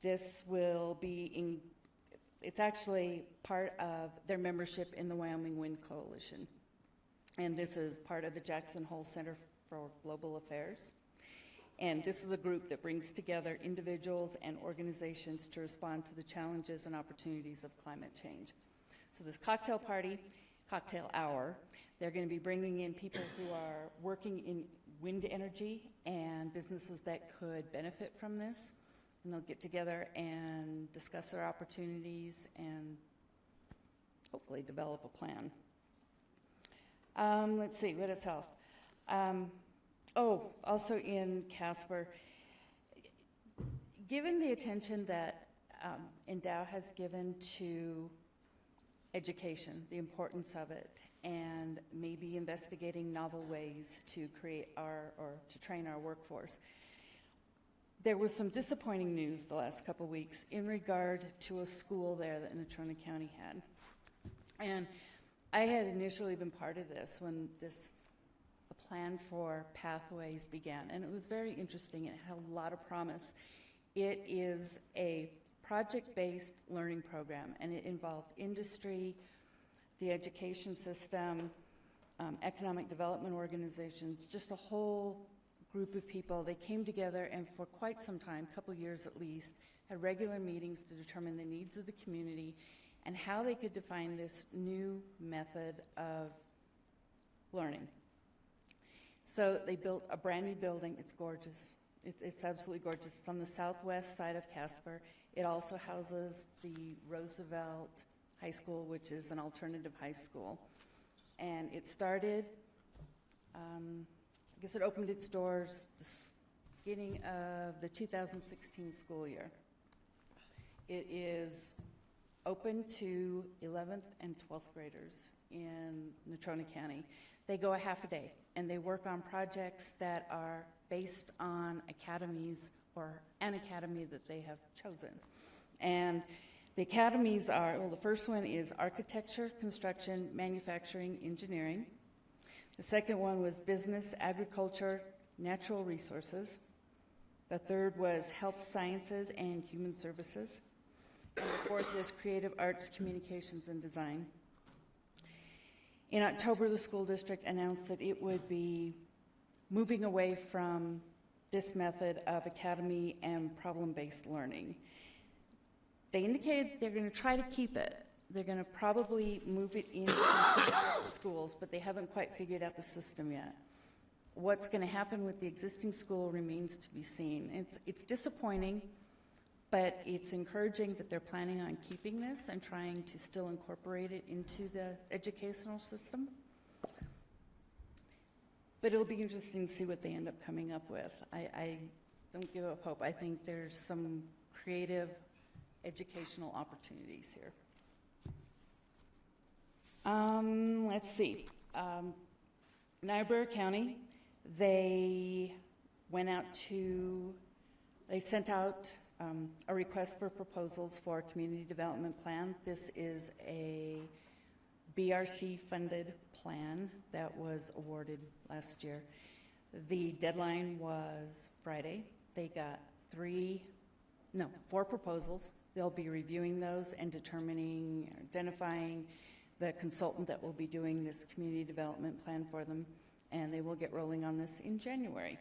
This will be it's actually part of their membership in the Wyoming Wind Coalition. And this is part of the Jackson Hole Center for Global Affairs. And this is a group that brings together individuals and organizations to respond to the challenges and opportunities of climate change. So this cocktail hour, they're going to be bringing in people who are working in wind energy and businesses that could benefit from this. And they'll get together and discuss their opportunities and hopefully develop a plan. Let's see, what else? Also in Casper, given the attention that Endow has given to education, the importance of it, and maybe investigating novel ways to train our workforce, there was some disappointing news the last couple of weeks in regard to a school there that Natrona County had. And I had initially been part of this when the plan for pathways began, and it was very interesting. It had a lot of promise. It is a project-based learning program, and it involved industry, the education system, economic development organizations, just a whole group of people. They came together and for quite some time, a couple years at least, had regular meetings to determine the needs of the community and how they could define this new method of learning. So they built a brand new building. It's gorgeous. It's absolutely gorgeous. It's on the southwest side of Casper. It also houses the Roosevelt High School, which is an alternative high school. And it started, I guess it opened its doors the beginning of the 2016 school year. It is open to 11th and 12th graders in Natrona County. They go a half a day, and they work on projects that are based on academies or an academy that they have chosen. And the academies are, well, the first one is architecture, construction, manufacturing, engineering. The second one was business, agriculture, natural resources. The third was health sciences and human services. And the fourth was creative arts, communications, and design. In October, the school district announced that it would be moving away from this method of academy and problem-based learning. They indicated they're going to try to keep it. They're going to probably move it into schools, but they haven't quite figured out the system yet. What's going to happen with the existing school remains to be seen. It's disappointing, but it's encouraging that they're planning on keeping this and trying to still incorporate it into the educational system. But it'll be interesting to see what they end up coming up with. I don't give up hope. I think there's some creative educational opportunities here. Let's see. Niobrara County, they sent out a request for proposals for a community development plan. This is a BRC-funded plan that was awarded last year. The deadline was Friday. They got 4 proposals. They'll be reviewing those and identifying the consultant that will be doing this community development plan for them, and they will get rolling on this in January.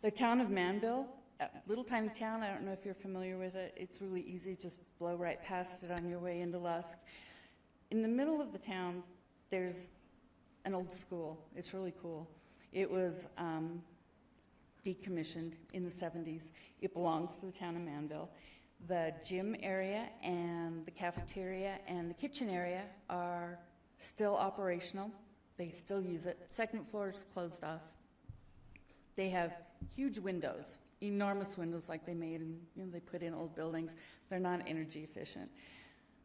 The town of Manville, a little tiny town, I don't know if you're familiar with it. It's really easy, just blow right past it on your way into Lusk. In the middle of the town, there's an old school. It's really cool. It was decommissioned in the 70s. It belongs to the town of Manville. The gym area and the cafeteria and the kitchen area are still operational. They still use it. Second floor is closed off. They have huge windows, enormous windows like they made and they put in old buildings. They're not energy efficient.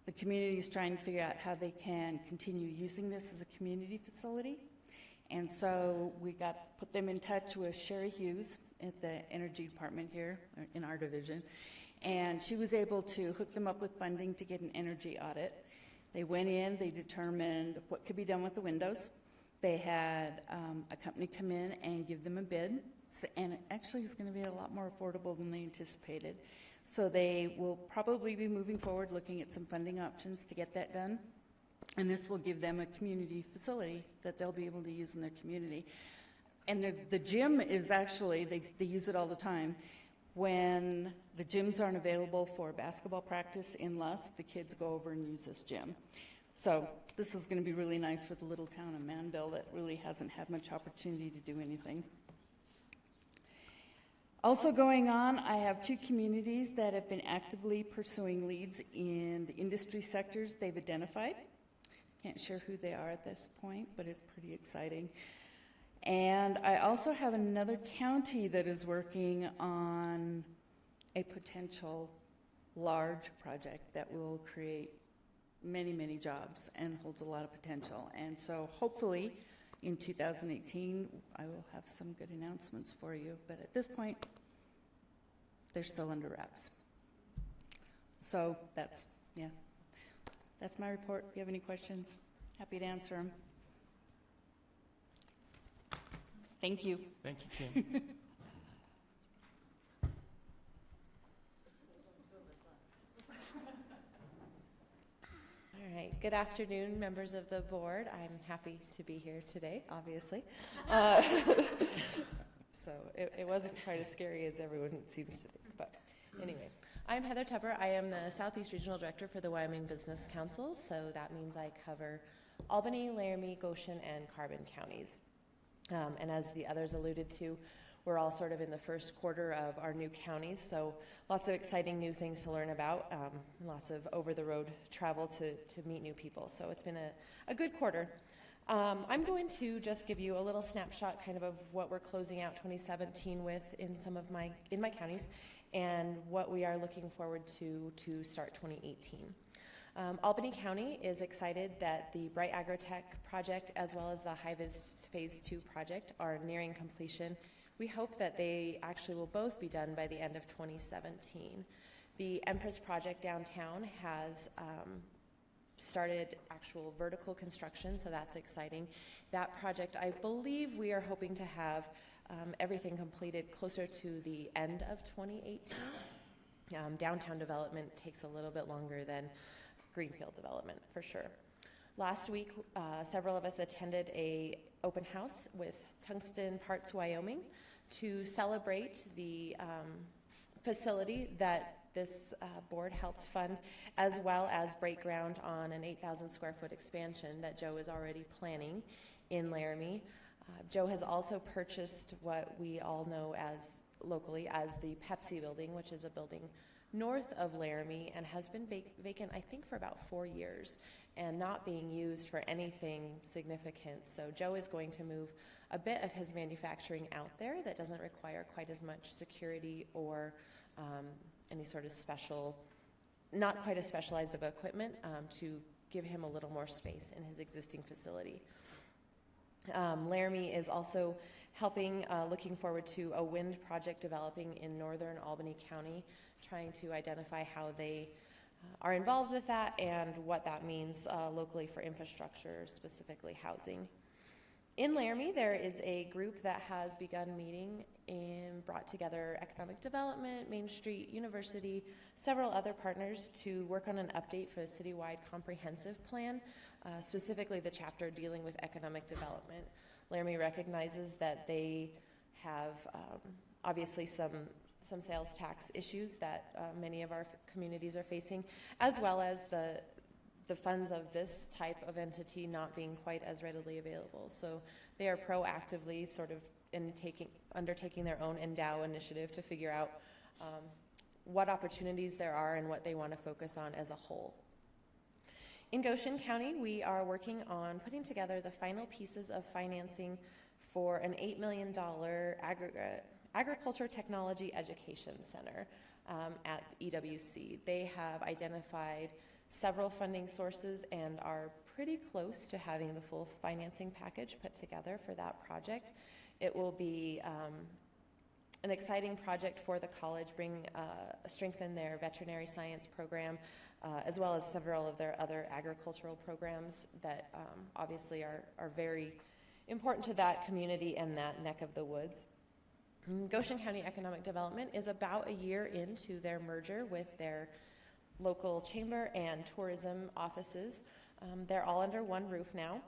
The community is trying to figure out how they can continue using this as a community facility. And so we put them in touch with Sherry Hughes at the energy department here in our division. And she was able to hook them up with funding to get an energy audit. They went in, they determined what could be done with the windows. They had a company come in and give them a bid. And it actually is going to be a lot more affordable than they anticipated. So they will probably be moving forward looking at some funding options to get that done. And this will give them a community facility that they'll be able to use in their community. And the gym is actually, they use it all the time. When the gyms aren't available for basketball practice in Lusk, the kids go over and use this gym. So this is going to be really nice for the little town of Manville that really hasn't had much opportunity to do anything. Also going on, I have 2 communities that have been actively pursuing leads in the industry sectors they've identified. Can't share who they are at this point, but it's pretty exciting. And I also have another county that is working on a potential large project that will create many, many jobs and holds a lot of potential. And so hopefully in 2018, I will have some good announcements for you. But at this point, they're still under wraps. So that's my report. If you have any questions, happy to answer them. Thank you. Thank you, Kim. All right. Good afternoon, members of the board. I'm happy to be here today, obviously. So it wasn't quite as scary as everyone seems to think. But anyway, I'm Heather Tupper. I am the Southeast Regional Director for the Wyoming Business Council, so that means I cover Albany, Laramie, Goshen, and Carbon counties. And as the others alluded to, we're all sort of in the first quarter of our new counties, so lots of exciting new things to learn about, lots of over-the-road travel to meet new people. So it's been a good quarter. I'm going to just give you a little snapshot kind of what we're closing out 2017 with in some of my counties and what we are looking forward to start 2018. Albany County is excited that the Bright Agrotech project as well as the High-Vis Phase 2 project are nearing completion. We hope that they actually will both be done by the end of 2017. The Empress project downtown has started actual vertical construction, so that's exciting. That project, I believe we are hoping to have everything completed closer to the end of 2018. Downtown development takes a little bit longer than greenfield development, for sure. Last week, several of us attended a open house with Tungsten Parts Wyoming to celebrate the facility that this board helped fund, as well as break ground on an 8,000 square foot expansion that Joe is already planning in Laramie. Joe has also purchased what we all know as locally as the Pepsi building, which is a building north of Laramie and has been vacant, I think, for about 4 years and not being used for anything significant. So Joe is going to move a bit of his manufacturing out there that doesn't require quite as much security or any sort of not quite as specialized of equipment to give him a little more space in his existing facility. Laramie is also helping, looking forward to a wind project developing in northern Albany County, trying to identify how they are involved with that and what that means locally for infrastructure, specifically housing. In Laramie, there is a group that has begun meeting and brought together economic development, Main Street University, several other partners to work on an update for a citywide comprehensive plan, specifically the chapter dealing with economic development. Laramie recognizes that they have obviously some sales tax issues that many of our communities are facing, as well as the funds of this type of entity not being quite as readily available. So they are proactively sort of undertaking their own Endow initiative to figure out what opportunities there are and what they want to focus on as a whole. In Goshen County, we are working on putting together the final pieces of financing for an $8 million Agriculture Technology Education Center at EWC. They have identified several funding sources and are pretty close to having the full financing package put together for that project. It will be an exciting project for the college, strengthen their veterinary science program, as well as several of their other agricultural programs that obviously are very important to that community and that neck of the woods. Goshen County Economic Development is about a year into their merger with their local chamber and tourism offices. They're all under one roof now.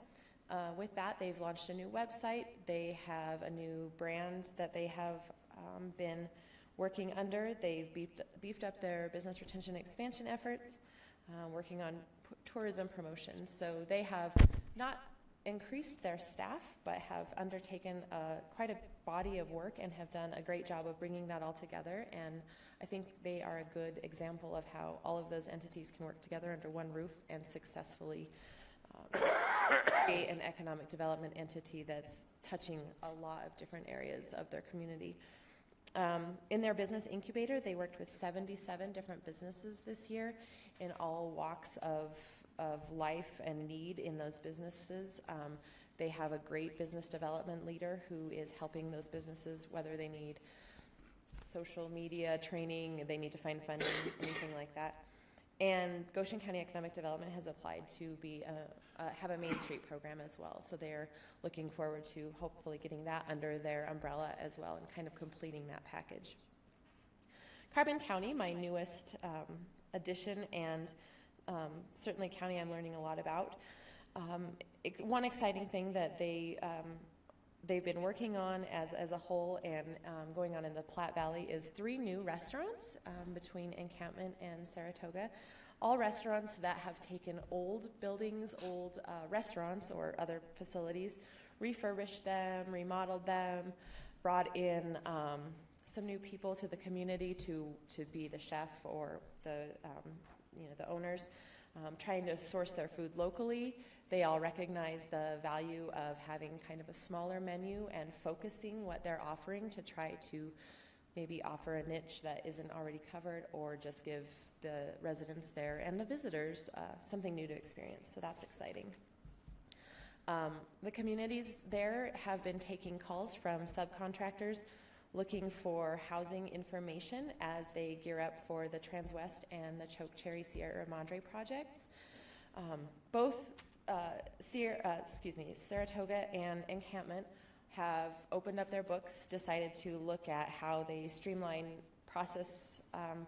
With that, they've launched a new website. They have a new brand that they have been working under. They've beefed up their business retention expansion efforts, working on tourism promotion. So they have not increased their staff, but have undertaken quite a body of work and have done a great job of bringing that all together. And I think they are a good example of how all of those entities can work together under one roof and successfully create an economic development entity that's touching a lot of different areas of their community. In their business incubator, they worked with 77 different businesses this year in all walks of life and need in those businesses. They have a great business development leader who is helping those businesses, whether they need social media training, they need to find funding, anything like that. And Goshen County Economic Development has applied to have a Main Street program as well. So they're looking forward to hopefully getting that under their umbrella as well and kind of completing that package. Carbon County, my newest addition, and certainly county I'm learning a lot about. One exciting thing that they've been working on as a whole and going on in the Platte Valley is 3 new restaurants between Encampment and Saratoga. All restaurants that have taken old buildings, old restaurants or other facilities, refurbished them, remodeled them, brought in some new people to the community to be the chef or the the owners, trying to source their food locally. They all recognize the value of having kind of a smaller menu and focusing what they're offering to try to maybe offer a niche that isn't already covered, or just give the residents there and the visitors something new to experience. So that's exciting. The communities there have been taking calls from subcontractors looking for housing information as they gear up for the Transwest and the Chokecherry Sierra Madre projects. Both Saratoga and Encampment have opened up their books, decided to look at how they streamline process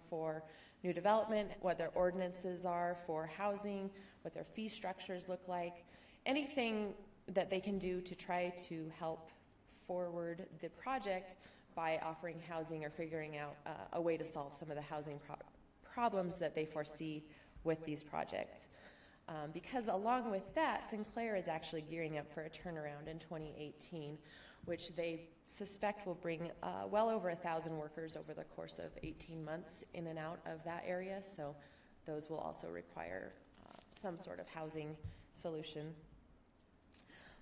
for new development, what their ordinances are for housing, what their fee structures look like, anything that they can do to try to help forward the project by offering housing or figuring out a way to solve some of the housing problems that they foresee with these projects. Because along with that, Sinclair is actually gearing up for a turnaround in 2018, which they suspect will bring well over 1,000 workers over the course of 18 months in and out of that area. So those will also require some sort of housing solution.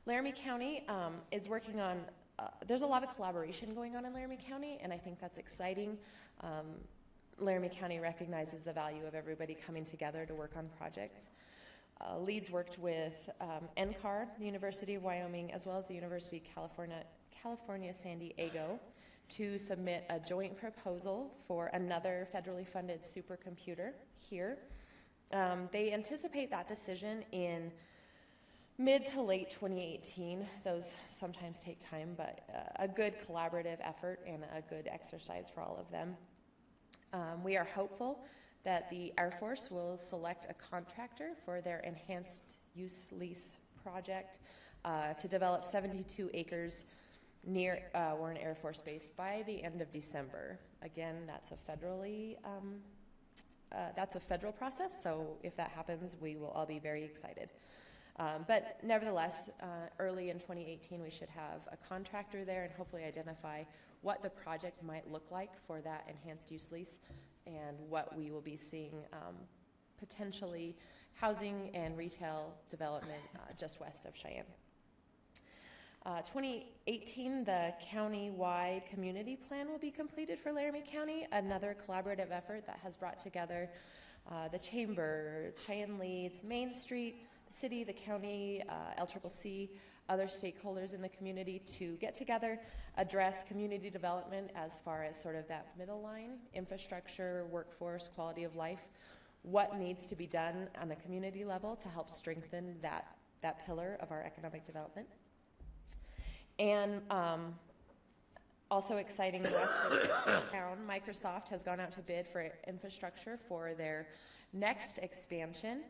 Laramie County is working on, there's a lot of collaboration going on in Laramie County, and I think that's exciting. Laramie County recognizes the value of everybody coming together to work on projects. Leeds worked with NCAR, the University of Wyoming, as well as the University of California, San Diego, to submit a joint proposal for another federally funded supercomputer here. They anticipate that decision in mid to late 2018. Those sometimes take time, but a good collaborative effort and a good exercise for all of them. We are hopeful that the Air Force will select a contractor for their enhanced use lease project to develop 72 acres near Warren Air Force Base by the end of December. Again, that's a federal process, so if that happens, we will all be very excited. But nevertheless, early in 2018, we should have a contractor there and hopefully identify what the project might look like for that enhanced use lease and what we will be seeing potentially housing and retail development just west of Cheyenne. 2018, the county-wide community plan will be completed for Laramie County, another collaborative effort that has brought together the Chamber, Cheyenne Leads, Main Street, the city, the county, LCCC, other stakeholders in the community to get together, address community development as far as sort of that middle line, infrastructure, workforce, quality of life, what needs to be done on a community level to help strengthen that pillar of our economic development. And also exciting, west of town, Microsoft has gone out to bid for infrastructure for their next expansion.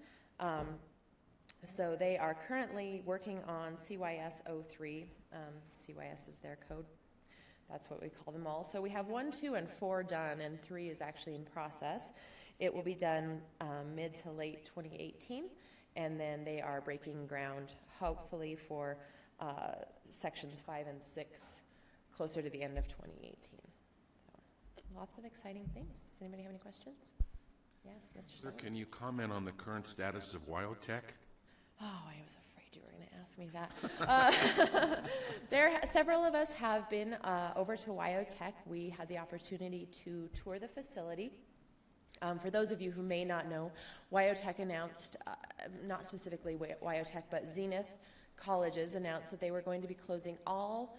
So they are currently working on CYS 03. CYS is their code. That's what we call them all. So we have 1, 2, and 4 done, and 3 is actually in process. It will be done mid to late 2018, and then they are breaking ground, hopefully, for sections 5 and 6 closer to the end of 2018. So, lots of exciting things. Does anybody have any questions? Yes, Mr. Sir, can you comment on the current status of Wyotech? Oh, I was afraid you were going to ask me that. Several of us have been over to Wyotech. We had the opportunity to tour the facility. For those of you who may not know, Wyotech announced, not specifically Wyotech, but Zenith colleges announced that they were going to be closing all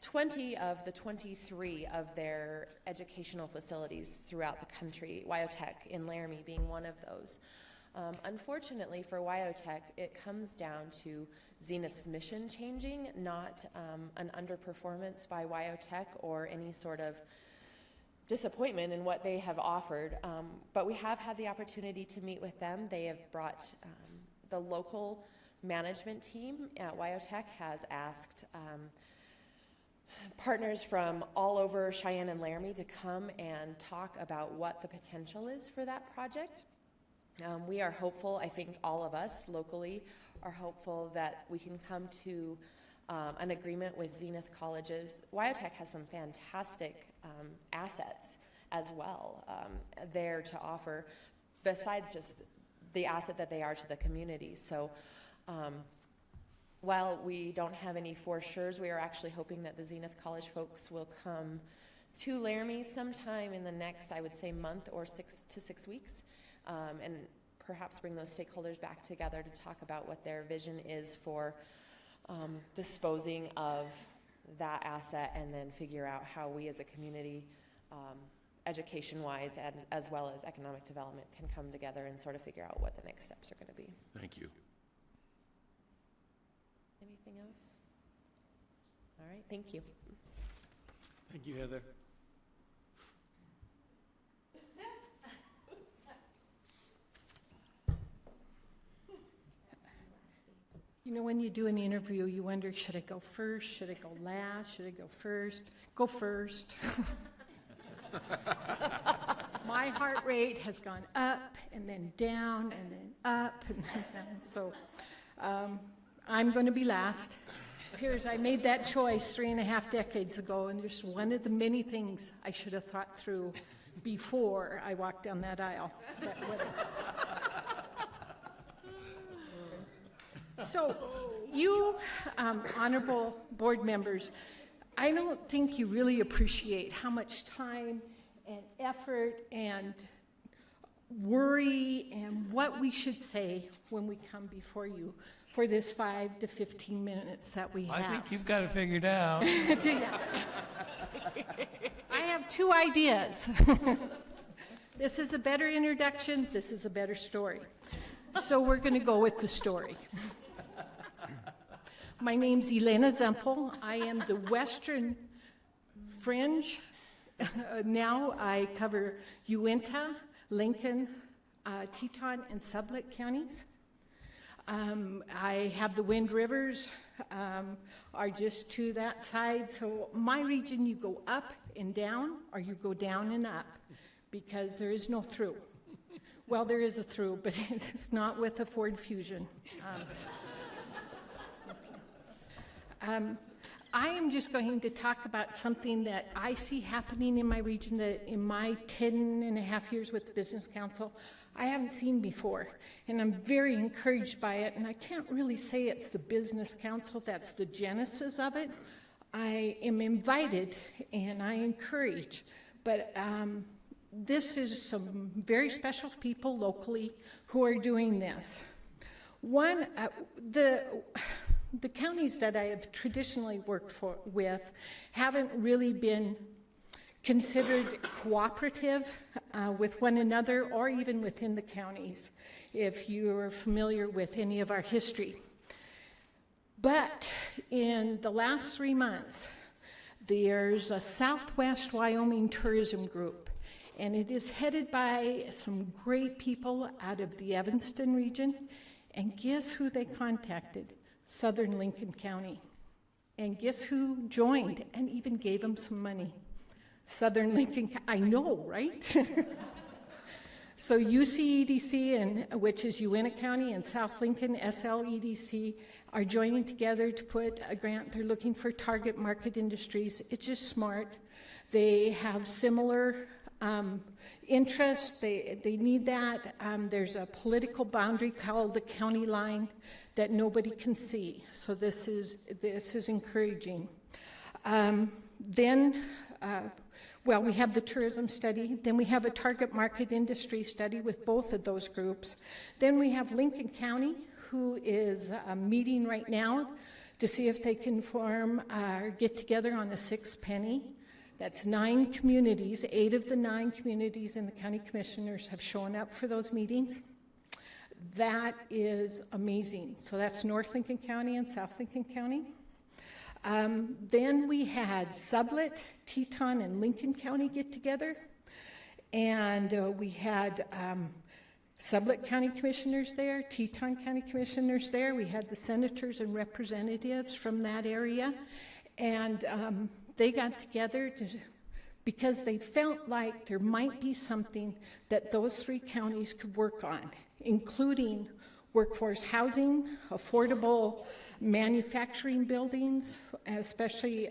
20 of the 23 of their educational facilities throughout the country, Wyotech in Laramie being one of those. Unfortunately for Wyotech, it comes down to Zenith's mission changing, not an underperformance by Wyotech or any sort of disappointment in what they have offered. But we have had the opportunity to meet with them. They have brought the local management team at Wyotech has asked partners from all over Cheyenne and Laramie to come and talk about what the potential is for that project. We are hopeful, I think all of us locally are hopeful that we can come to an agreement with Zenith Colleges. Wyotech has some fantastic assets as well there to offer, besides just the asset that they are to the community. So while we don't have any for sures, we are actually hoping that the Zenith College folks will come to Laramie sometime in the next, I would say, month or 6 to 6 weeks, and perhaps bring those stakeholders back together to talk about what their vision is for disposing of that asset, and then figure out how we as a community, education-wise and as well as economic development, can come together and sort of figure out what the next steps are going to be. Thank you. Anything else? All right, thank you. Thank you, Heather. You know, when you do an interview, you wonder, should I go first? Should I go last? Should I go first? Go first. My heart rate has gone up and then down and then up and then down. So I'm going to be last. Piers, I made that choice 3.5 decades ago, and just one of the many things I should have thought through before I walked down that aisle. But whatever. So, you, honorable board members, I don't think you really appreciate how much time and effort and worry and what we should say when we come before you for this 5 to 15 minutes that we have. I think you've got it figured out. I have 2 ideas. This is a better introduction. This is a better story. So we're going to go with the story. My name's Elena Zempel. I am the Western Fringe. Now I cover Uinta, Lincoln, Teton, and Sublette counties. I have the Wind Rivers are just to that side. So my region, you go up and down, or you go down and up, because there is no through. Well, there is a through, but it's not with a Ford Fusion. I am just going to talk about something that I see happening in my region that in my 10.5 years with the Business Council, I haven't seen before. And I'm very encouraged by it. And I can't really say it's the Business Council, that's the genesis of it. I am invited and I encourage. But this is some very special people locally who are doing this. One, the counties that I have traditionally worked with haven't really been considered cooperative with one another, or even within the counties, if you are familiar with any of our history. But in the last 3 months, there's a Southwest Wyoming tourism group, and it is headed by some great people out of the Evanston region. And guess who they contacted? Southern Lincoln County. And guess who joined and even gave them some money? Southern Lincoln, I know, right? So UCEDC, which is Uinta County, and South Lincoln, SLEDC, are joining together to put a grant. They're looking for target market industries. It's just smart. They have similar interests. They need that. There's a political boundary called the county line that nobody can see. So this is encouraging. Well, we have the tourism study. Then we have a target market industry study with both of those groups. Then we have Lincoln County, who is meeting right now to see if they can form or get together on a 6 penny. That's 9 communities. 8 of the 9 communities and the county commissioners have shown up for those meetings. That is amazing. So that's North Lincoln County and South Lincoln County. Then we had Sublette, Teton, and Lincoln County get together. And we had Sublette County Commissioners there, Teton County Commissioners there. We had the senators and representatives from that area. And they got together because they felt like there might be something that those 3 counties could work on, including workforce housing, affordable manufacturing buildings, especially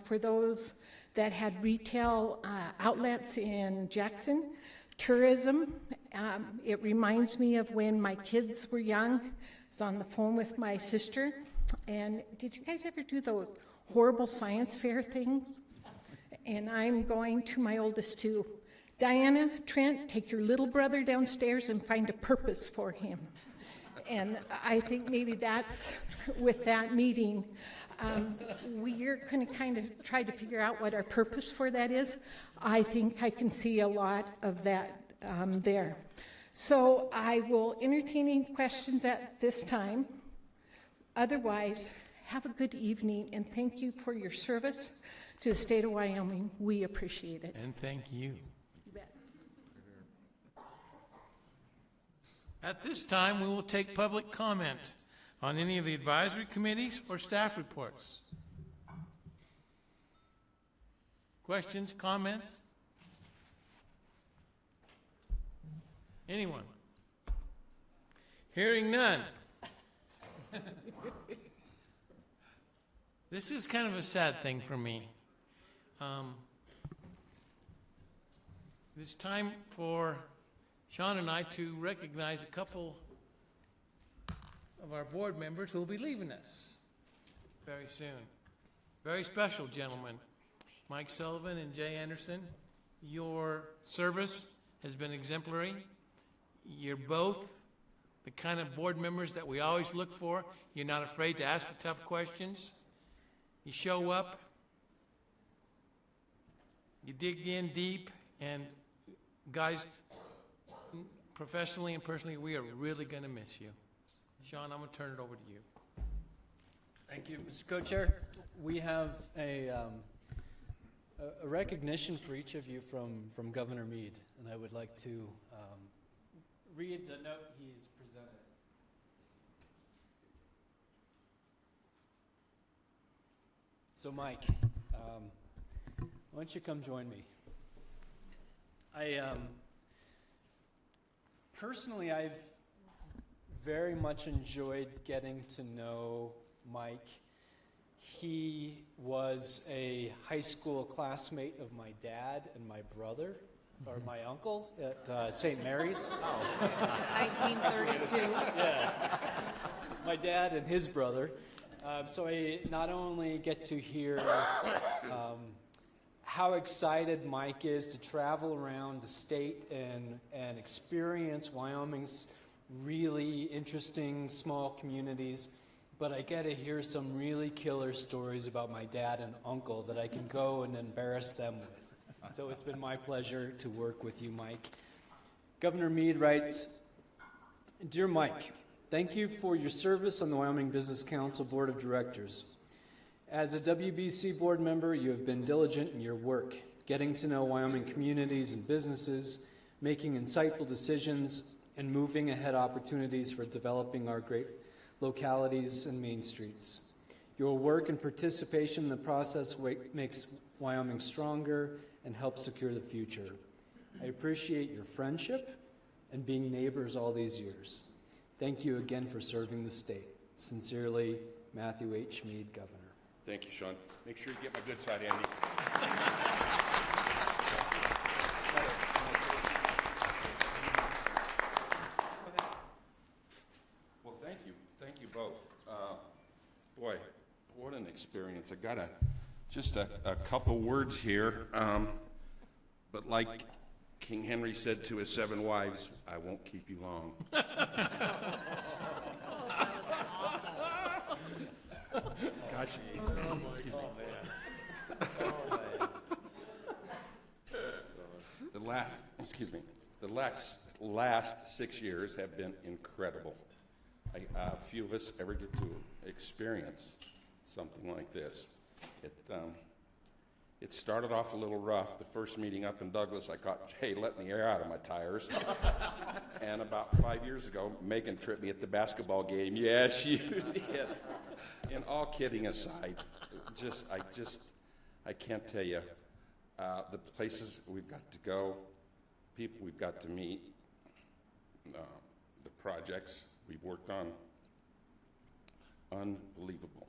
for those that had retail outlets in Jackson, tourism. It reminds me of when my kids were young. I was on the phone with my sister, and did you guys ever do those horrible science fair things? And I'm going to my oldest 2, Diana, Trent, take your little brother downstairs and find a purpose for him. And I think maybe that's with that meeting. We're going to kind of try to figure out what our purpose for that is. I think I can see a lot of that there. So I will entertain any questions at this time. Otherwise, have a good evening, and thank you for your service to the state of Wyoming. We appreciate it. And thank you. You bet. At this time, we will take public comment on any of the advisory committees or staff reports. Questions, comments? Anyone? Hearing none. This is kind of a sad thing for me. It's time for Sean and I to recognize a couple of our board members who will be leaving us very soon. Very special gentlemen, Mike Sullivan and Jay Anderson. Your service has been exemplary. You're both the kind of board members that we always look for. You're not afraid to ask the tough questions. You show up, you dig in deep, and guys, professionally and personally, we are really going to miss you. Sean, I'm going to turn it over to you. Thank you, Mr. Co-Chair. We have a recognition for each of you from Governor Meade, and I would like to read the note he's presented. So, Mike, why don't you come join me? Personally, I've very much enjoyed getting to know Mike. He was a high school classmate of my dad and my brother, or my uncle at St. Mary's. 1932. Yeah. My dad and his brother. So I not only get to hear how excited Mike is to travel around the state and experience Wyoming's really interesting small communities, but I get to hear some really killer stories about my dad and uncle that I can go and embarrass them with. So it's been my pleasure to work with you, Mike. Governor Meade writes, Dear Mike, thank you for your service on the Wyoming Business Council Board of Directors. As a WBC board member, you have been diligent in your work, getting to know Wyoming communities and businesses, making insightful decisions, and moving ahead opportunities for developing our great localities and main streets. Your work and participation in the process makes Wyoming stronger and helps secure the future. I appreciate your friendship and being neighbors all these years. Thank you again for serving the state. Sincerely, Matthew H. Meade, Governor. Thank you, Sean. Make sure you get my good side, Andy. Well, thank you. Thank you both. Boy, what an experience. I got just a couple words here. But like King Henry said to his 7 wives, I won't keep you long. Gotcha. Excuse me. The last 6 years have been incredible. Few of us ever get to experience something like this. It started off a little rough. The first meeting up in Douglas, I caught Jay letting the air out of my tires. And about 5 years ago, Megan tripped me at the basketball game. Yeah, she did. And all kidding aside, I can't tell you the places we've got to go, people we've got to meet, the projects we've worked on. Unbelievable.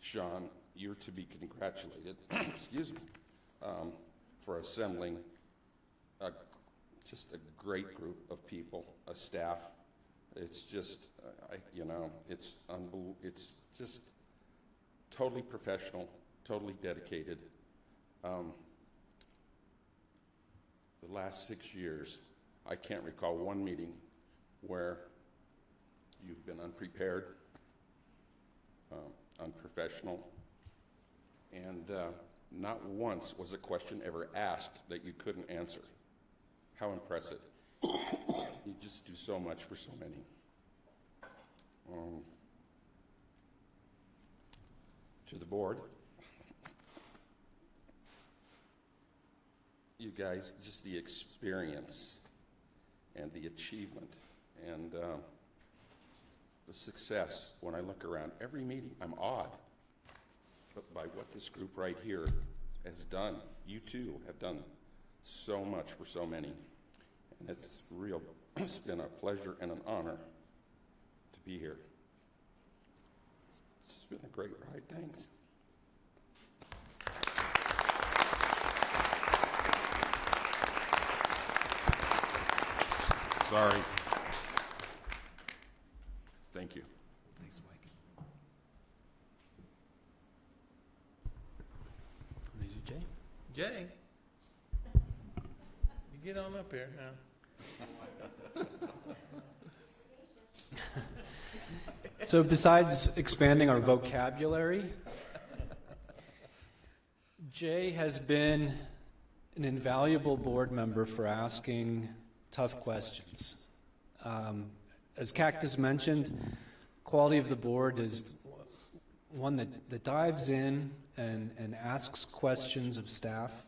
Sean, you're to be congratulated, excuse me, for assembling just a great group of people, a staff. It's just, it's just totally professional, totally dedicated. The last 6 years, I can't recall one meeting where you've been unprepared, unprofessional, and not once was a question ever asked that you couldn't answer. How impressive. You just do so much for so many. To the board, you guys, just the experience and the achievement and the success. When I look around every meeting, I'm awed by what this group right here has done. You too have done so much for so many. And it's been a pleasure and an honor to be here. It's been a great ride. Thanks. Sorry. Thank you. Thanks, Mike. Jay? Jay, you get on up here now. So besides expanding our vocabulary, Jay has been an invaluable board member for asking tough questions. As Cactus mentioned, quality of the board is one that dives in and asks questions of staff,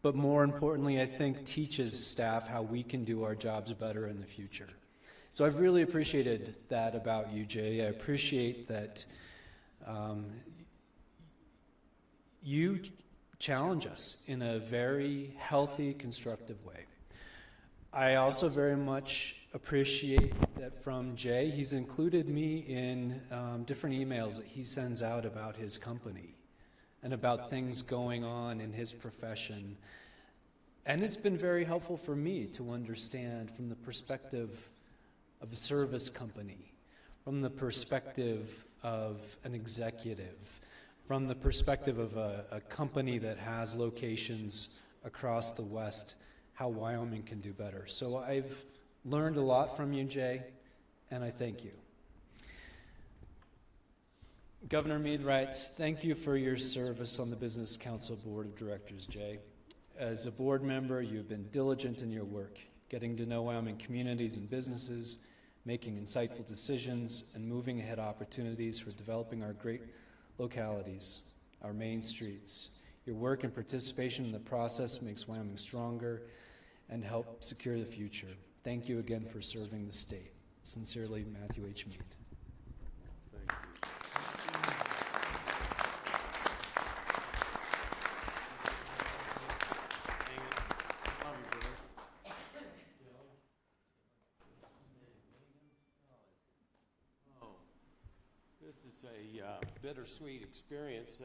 but more importantly, I think teaches staff how we can do our jobs better in the future. So I've really appreciated that about you, Jay. I appreciate that you challenge us in a very healthy, constructive way. I also very much appreciate that from Jay, he's included me in different emails that he sends out about his company and about things going on in his profession. And it's been very helpful for me to understand from the perspective of a service company, from the perspective of an executive, from the perspective of a company that has locations across the West, how Wyoming can do better. So I've learned a lot from you, Jay, and I thank you. Governor Mead writes, thank you for your service on the Business Council Board of Directors, Jay. As a board member, you've been diligent in your work, getting to know Wyoming communities and businesses, making insightful decisions, and moving ahead opportunities for developing our great localities, our main streets. Your work and participation in the process makes Wyoming stronger and help secure the future. Thank you again for serving the state. Sincerely, Matthew H. Mead. Thank you. This is a bittersweet experience,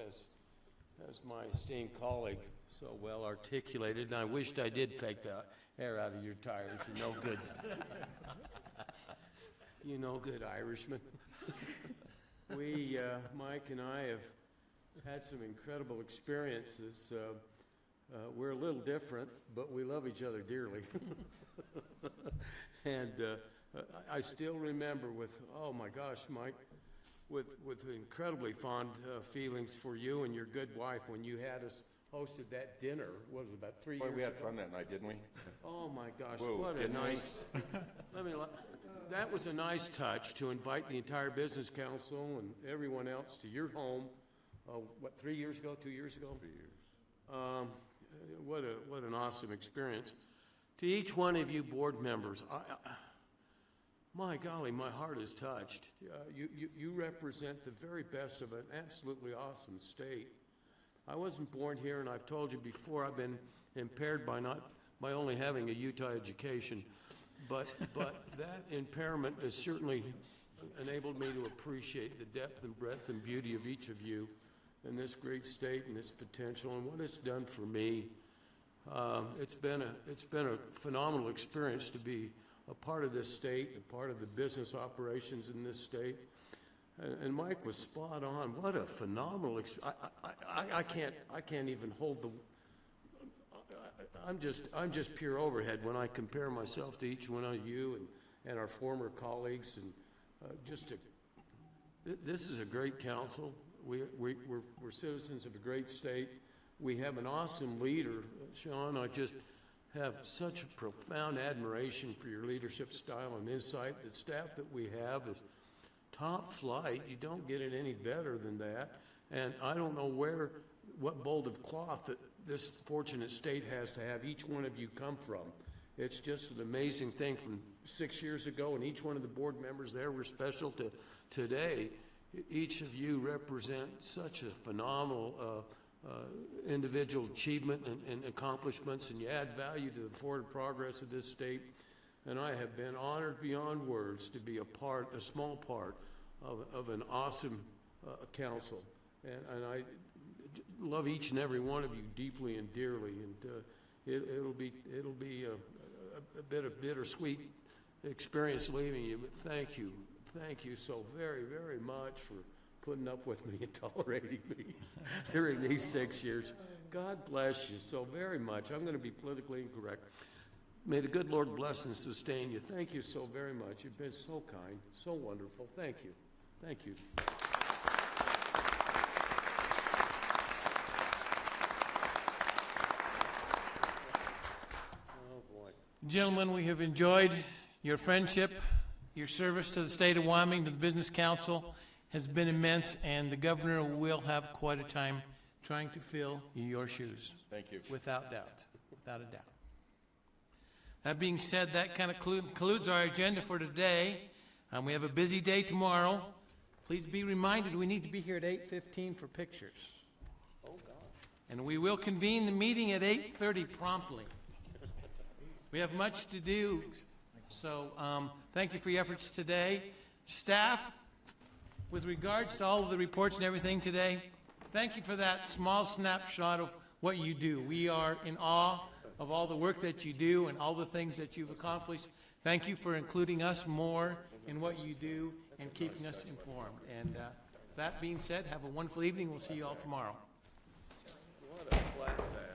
as my esteemed colleague so well articulated, and I wished I did take the air out of your tires. You know good. You know good Irishman. We, Mike and I, have had some incredible experiences. We're a little different, but we love each other dearly. And I still remember with, oh my gosh, Mike, with incredibly fond feelings for you and your good wife when you had us hosted that dinner. What was it, about 3 years ago? Boy, we had fun that night, didn't we? Oh my gosh, Whoa, what a didn't we? nice, that was a nice touch to invite the entire business council and everyone else to your home, 3 years ago, 2 years ago? 3 years. What an awesome experience. To each one of you board members, my golly, my heart is touched. You represent the very best of an absolutely awesome state. I wasn't born here, and I've told you before, I've been impaired by only having a Utah education, but that impairment has certainly enabled me to appreciate the depth and breadth and beauty of each of you in this great state and its potential and what it's done for me. It's been a phenomenal experience to be a part of this state, a part of the business operations in this state. And Mike was spot on. What a phenomenal experience. I can't even hold the. I'm just pure overhead when I compare myself to each one of you and our former colleagues, and this is a great council. We're citizens of a great state. We have an awesome leader, Sean. I just have such a profound admiration for your leadership style and insight. The staff that we have is top flight. You don't get it any better than that. And I don't know what bolt of cloth that this fortunate state has to have each one of you come from. It's just an amazing thing from 6 years ago, and each one of the board members there were special to today. Each of you represent such a phenomenal individual achievement and accomplishments, and you add value to the forward progress of this state. And I have been honored beyond words to be a small part of an awesome council. And I love each and every one of you deeply and dearly. And it'll be a bit of bittersweet experience leaving you, but thank you so very, very much for putting up with me and tolerating me during these 6 years. God bless you so very much. I'm going to be politically incorrect. May the good Lord bless and sustain you. Thank you so very much. You've been so kind, so wonderful. Thank you. Thank you. Oh, boy. Gentlemen, we have enjoyed your friendship. Your service to the state of Wyoming, to the Business Council, has been immense, and the governor will have quite a time trying to fill your shoes. Thank you. Without doubt. Without a doubt. That being said, that kind of concludes our agenda for today. We have a busy day tomorrow. Please be reminded we need to be here at 8:15 for pictures. Oh, gosh. And we will convene the meeting at 8:30 promptly. We have much to do. So thank you for your efforts today. Staff, with regards to all of the reports and everything today, thank you for that small snapshot of what you do. We are in awe of all the work that you do and all the things that you've accomplished. Thank you for including us more in what you do and keeping us informed. And that being said, have a wonderful evening. We'll see you all tomorrow. What a class act.